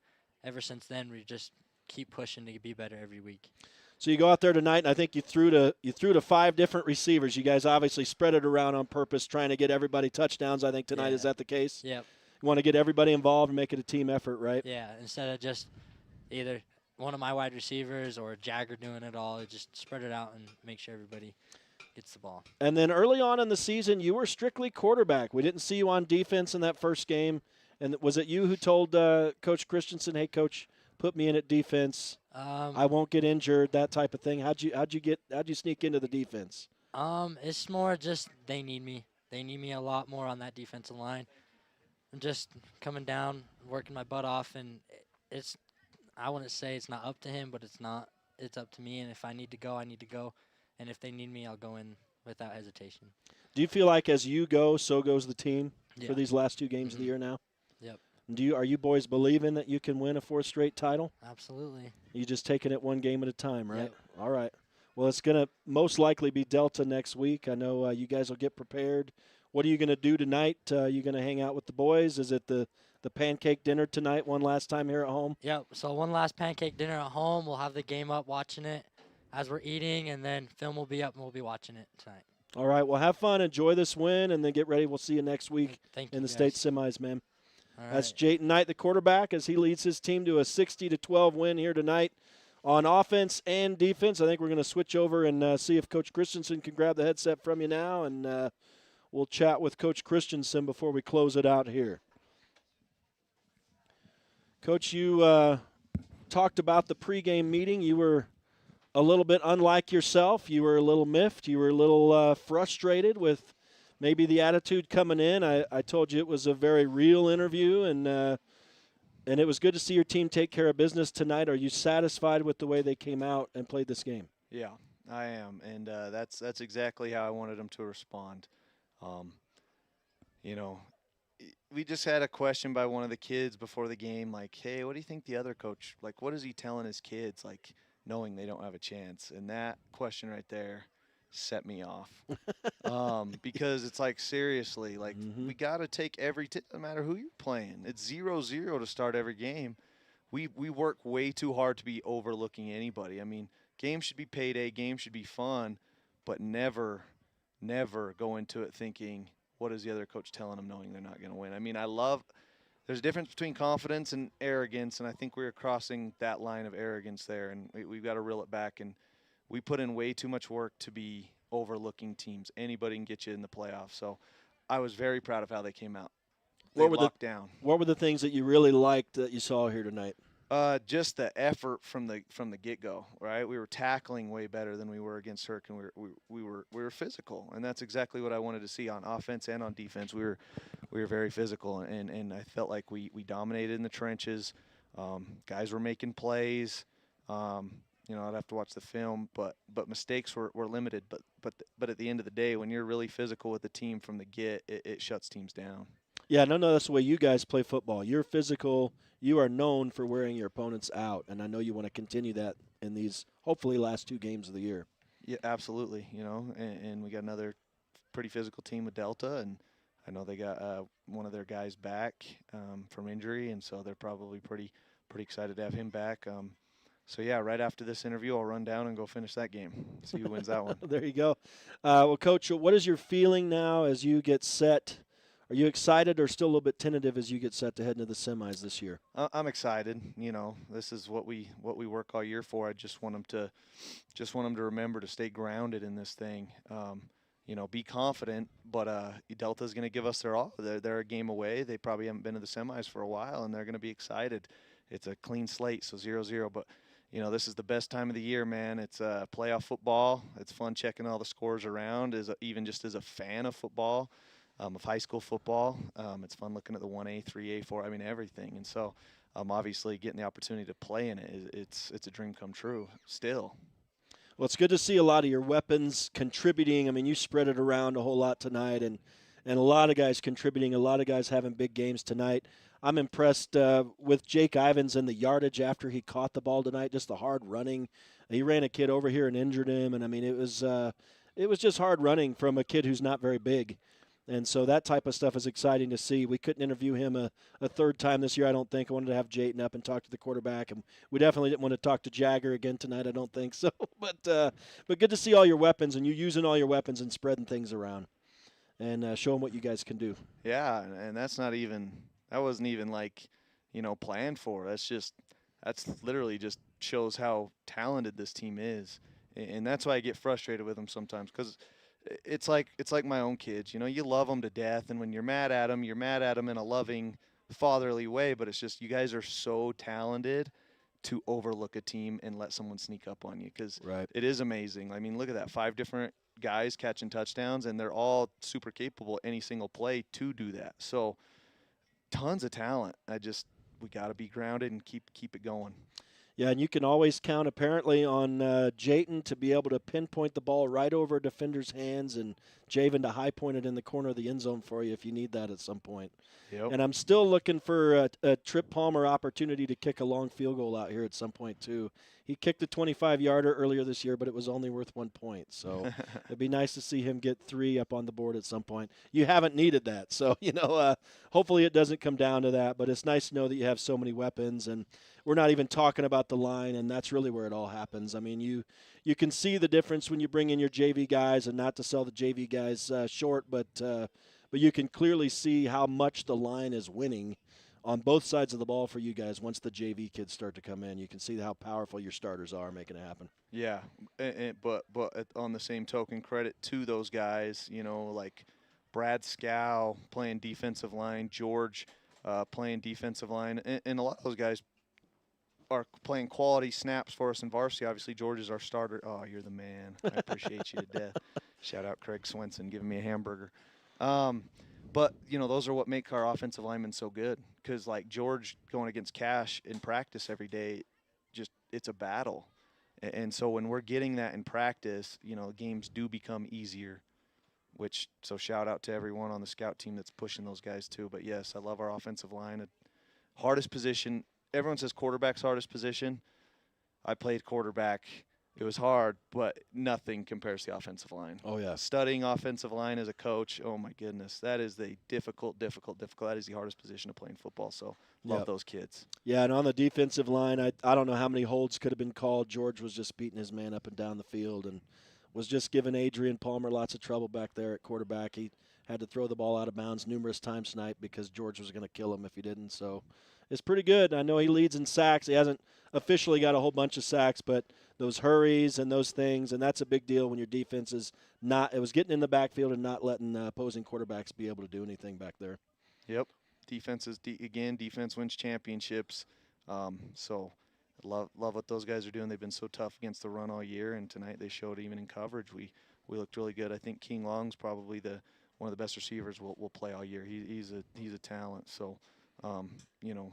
ever since then, we just keep pushing to be better every week. So you go out there tonight, and I think you threw to 5 different receivers. You guys obviously spread it around on purpose, trying to get everybody touchdowns. I think tonight is that the case? Yep. You want to get everybody involved and make it a team effort, right? Yeah. Instead of just either one of my wide receivers or Jagger doing it all, just spread it out and make sure everybody gets the ball. And then early on in the season, you were strictly quarterback. We didn't see you on defense in that first game. And was it you who told Coach Christensen, "Hey, Coach, put me in at defense. I won't get injured," that type of thing? How'd you sneak into the defense? It's more just they need me. They need me a lot more on that defensive line. I'm just coming down, working my butt off, and I wouldn't say it's not up to him, but it's not. It's up to me, and if I need to go, I need to go. And if they need me, I'll go in without hesitation. Do you feel like as you go, so goes the team for Yeah. these last 2 games of the year now? Yep. Are you boys believing that you can win a 4th straight title? Absolutely. You just taking it one game at a time, right? Yep. All right. Well, it's going to most likely be Delta next week. I know you guys will get prepared. What are you going to do tonight? You going to hang out with the boys? Is it the pancake dinner tonight, one last time here at home? Yep. So one last pancake dinner at home. We'll have the game up, watching it as we're eating, and then film will be up, and we'll be watching it tonight. All right. Well, have fun. Enjoy this win, and then get ready. We'll see you next week Thank in you, the state guys. semis, man. All right. That's Jayton Knight, the quarterback, as he leads his team to a 60-12 win here tonight on offense and defense. I think we're going to switch over and see if Coach Christensen can grab the headset from you now, and we'll chat with Coach Christensen before we close it out here. Coach, you talked about the pregame meeting. You were a little bit unlike yourself. You were a little miffed. You were a little frustrated with maybe the attitude coming in. I told you it was a very real interview, and it was good to see your team take care of business tonight. Are you satisfied with the way they came out and played this game? Yeah, I am, and that's exactly how I wanted them to respond. You know, we just had a question by one of the kids before the game, like, "Hey, what do you think the other coach, like, what is he telling his kids, like, knowing they don't have a chance?" And that question right there set me off. Because it's like, seriously, like, we got to take no matter who you're playing. It's 0-0 to start every game. We work way too hard to be overlooking anybody. I mean, games should be payday, games should be fun, but never go into it thinking, what is the other coach telling them, knowing they're not going to win. I mean, there's a difference between confidence and arrogance, and I think we're crossing that line of arrogance there, and we've got to reel it back. And we put in way too much work to be overlooking teams. Anybody can get you in the playoffs. So I was very proud of how they came out. They locked down. What were the things that you really liked that you saw here tonight? Just the effort from the get-go, right? We were tackling way better than we were against Herc, and we were physical, and that's exactly what I wanted to see on offense and on defense. We were very physical, and I felt like we dominated in the trenches. Guys were making plays. I'd have to watch the film, but mistakes were limited. But at the end of the day, when you're really physical with the team from the get, it shuts teams down. Yeah, no, that's the way you guys play football. You're physical. You are known for wearing your opponents out, and I know you want to continue that in these, hopefully, last 2 games of the year. Yeah, absolutely. And we got another pretty physical team with Delta, and I know they got one of their guys back from injury, and so they're probably pretty excited to have him back. So, yeah, right after this interview, I'll run down and go finish that game, see who wins that one. There you go. Well, Coach, what is your feeling now as you get set? Are you excited or still a little bit tentative as you get set to head into the semis this year? I'm excited. This is what we work all year for. I just want them to remember to stay grounded in this thing. Be confident, but Delta's going to give us their all. They're a game away. They probably haven't been to the semis for a while, and they're going to be excited. It's a clean slate, so 0-0. But this is the best time of the year, man. It's playoff football. It's fun checking all the scores around. Even just as a fan of football. Of high school football. It's fun looking at the 1A, 3A, 4, everything. And so obviously getting the opportunity to play in it, it's a dream come true still. Well, it's good to see a lot of your weapons contributing. I mean, you spread it around a whole lot tonight, and a lot of guys contributing, a lot of guys having big games tonight. I'm impressed with Jake Ivins and the yardage after he caught the ball tonight, just the hard running. He ran a kid over here and injured him, and, it was just hard running from a kid who's not very big. And so that type of stuff is exciting to see. We couldn't interview him a 3rd time this year, I don't think. I wanted to have Jayton up and talk to the quarterback. And we definitely didn't want to talk to Jagger again tonight, I don't think so. But good to see all your weapons and you using all your weapons and spreading things around and showing what you guys can do. Yeah, and that wasn't even planned for. That's literally just shows how talented this team is. And that's why I get frustrated with them sometimes, because it's like my own kids. You love them to death, and when you're mad at them in a loving, fatherly way, but it's just you guys are so talented to overlook a team and let someone sneak up on you, because it is amazing. I mean, look at that, 5 different guys catching touchdowns, and they're all super capable any single play to do that. So tons of talent. We got to be grounded and keep it going. Yeah, and you can always count, apparently, on Jayton to be able to pinpoint the ball right over a defender's hands and Javen to high point it in the corner of the end zone for you if you need that at some point. Yep. And I'm still looking for a Trip Palmer opportunity to kick a long field goal out here at some point, too. He kicked a 25-yarder earlier this year, but it was only worth 1 point. So it'd be nice to see him get 3 up on the board at some point. You haven't needed that. So, hopefully it doesn't come down to that. But it's nice to know that you have so many weapons. And we're not even talking about the line, and that's really where it all happens. I mean, you can see the difference when you bring in your JV guys, and not to sell the JV guys short, but you can clearly see how much the line is winning on both sides of the ball for you guys once the JV kids start to come in. You can see how powerful your starters are making it happen. Yeah, but on the same token, credit to those guys, like Brad Scow playing defensive line, George playing defensive line, and a lot of those guys are playing quality snaps for us in varsity. Obviously, George is our starter. Oh, you're the man. I appreciate you to death. Shout out Craig Swenson giving me a hamburger. But, those are what make our offensive linemen so good, because, like, George going against Cash in practice every day, it's a battle. And so when we're getting that in practice, games do become easier, so shout out to everyone on the scout team that's pushing those guys too. But, yes, I love our offensive line. Hardest position. Everyone says quarterback's hardest position. I played quarterback It was hard, but nothing compares to the offensive line. Oh, yeah. Studying offensive line as a coach, oh, my goodness. That is the difficult. That is the hardest position to play in football, so love those kids. Yeah, and on the defensive line, I don't know how many holds could have been called. George was just beating his man up and down the field and was just giving Adrian Palmer lots of trouble back there at quarterback. He had to throw the ball out of bounds numerous times tonight because George was going to kill him if he didn't. So it's pretty good. I know he leads in sacks. He hasn't officially got a whole bunch of sacks, but those hurries and those things, and that's a big deal when your defense is not – it was getting in the backfield and not letting opposing quarterbacks be able to do anything back there. Yep. Defense wins championships. So love what those guys are doing. They've been so tough against the run all year, and tonight they showed even in coverage. We looked really good. I think King Long's probably one of the best receivers we'll play all year. He's a talent. So,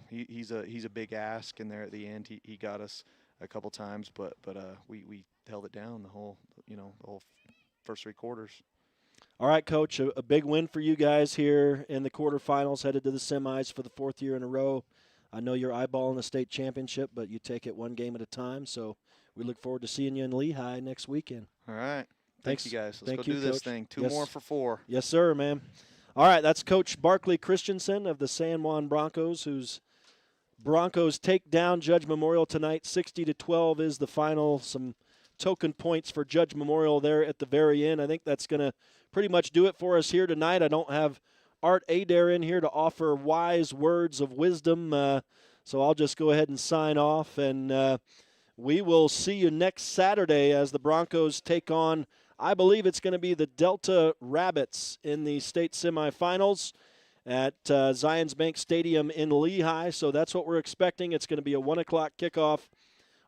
he's a big ask, and there at the end he got us a couple times, but we held it down the whole first 3 quarters. All right, Coach, a big win for you guys here in the quarterfinals, headed to the semis for the 4th year in a row. I know you're eyeballing the state championship, but you take it one game at a time, so we look forward to seeing you in Lehigh next weekend. All right. Thanks. Thank you, guys. Let's Thank go you, do this Coach. thing. Two Yes. more for 4. Yes, sir, man. All right, that's Coach Barkley Christensen of the San Juan Broncos, whose Broncos take down Judge Memorial tonight. 60-12 is the final. Some token points for Judge Memorial there at the very end. I think that's going to pretty much do it for us here tonight. I don't have Art Adair in here to offer wise words of wisdom, so I'll just go ahead and sign off, and we will see you next Saturday as the Broncos take on, I believe it's going to be the Delta Rabbits in the state semifinals at Zions Bank Stadium in Lehigh. So that's what we're expecting. It's going to be a 1 o'clock kickoff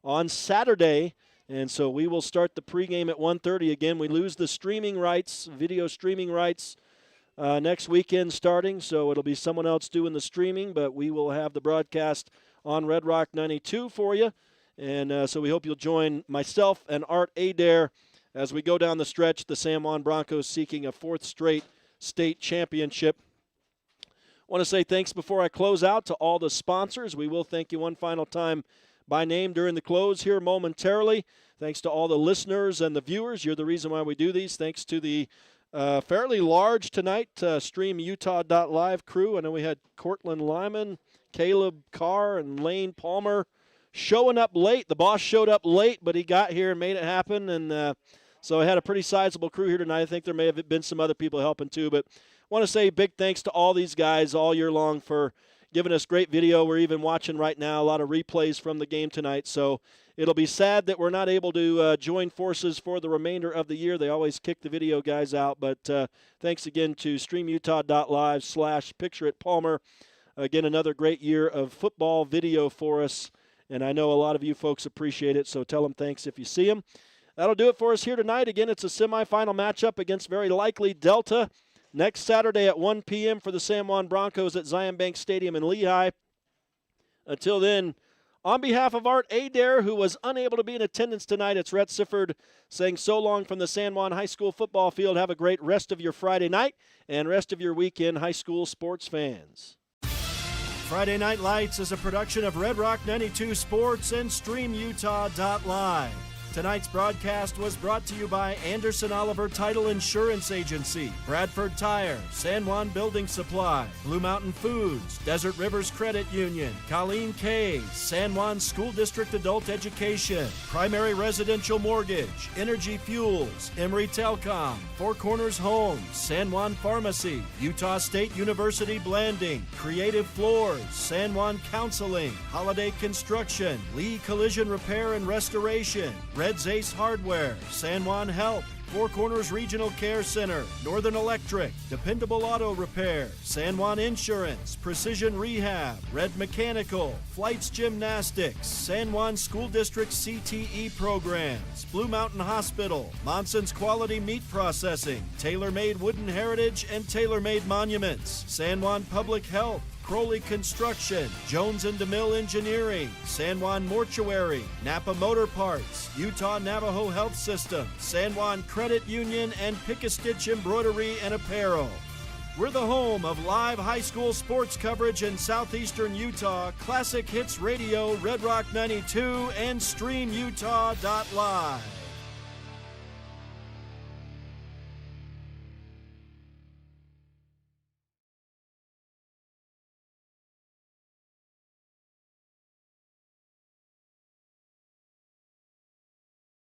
on Saturday. And so we will start the pregame at 1:30. Again, we lose the streaming rights, video streaming rights next weekend starting. So it'll be someone else doing the streaming, but we will have the broadcast on Red Rock 92 for you. And so we hope you'll join myself and Art Adair as we go down the stretch, the San Juan Broncos seeking a 4th straight state championship. I want to say thanks before I close out to all the sponsors. We will thank you one final time by name during the close here momentarily. Thanks to all the listeners and the viewers. You're the reason why we do these. Thanks to the fairly large tonight StreamUtah.Live crew. I know we had Cortland Lyman, Caleb Carr, and Lane Palmer showing up late. The boss showed up late, but he got here and made it happen. And so I had a pretty sizable crew here tonight. I think there may have been some other people helping too. But I want to say big thanks to all these guys all year long for giving us great video. We're even watching right now a lot of replays from the game tonight. So it'll be sad that we're not able to join forces for the remainder of the year. They always kick the video guys out. But thanks again to StreamUtah.Live/PictureItPalmer. Again, another great year of football video for us. And I know a lot of you folks appreciate it, so tell them thanks if you see them. That'll do it for us here tonight. Again, it's a semifinal matchup against very likely Delta next Saturday at 1 p.m. for the San Juan Broncos at Zion Bank Stadium in Lehigh. Until then, on behalf of Art Adair, who was unable to be in attendance tonight, it's Rhett Sifford saying so long from the San Juan High School football field. Have a great rest of your Friday night and rest of your weekend, high school sports fans. Friday Night Lights is a production of Red Rock 92 Sports and StreamUtah.Live. Tonight's broadcast was brought to you by Anderson Oliver Title Insurance Agency, Bradford Tire, San Juan Building Supply, Blue Mountain Foods, Desert Rivers Credit Union, Colleen K, San Juan School District Adult Education, Primary Residential Mortgage, Energy Fuels, Emory Telcom, Four Corners Homes, San Juan Pharmacy, Utah State University Blanding, Creative Floors, San Juan Counseling, Holiday Construction, Lee Collision Repair and Restoration, Red's Ace Hardware, San Juan Health, Four Corners Regional Care Center, Northern Electric, Dependable Auto Repair, San Juan Insurance, Precision Rehab, Red Mechanical, Flights Gymnastics, San Juan School District CTE Programs, Blue Mountain Hospital, Monson's Quality Meat Processing, Tailor-Made Wooden Heritage and Tailor-Made Monuments, San Juan Public Health, Crowley Construction, Jones and DeMille Engineering, San Juan Mortuary, Napa Motor Parts, Utah Navajo Health System, San Juan Credit Union, and Pick-a-Stitch Embroidery and Apparel. We're the home of live high school sports coverage in southeastern Utah, Classic Hits Radio, Red Rock 92, and StreamUtah.Live.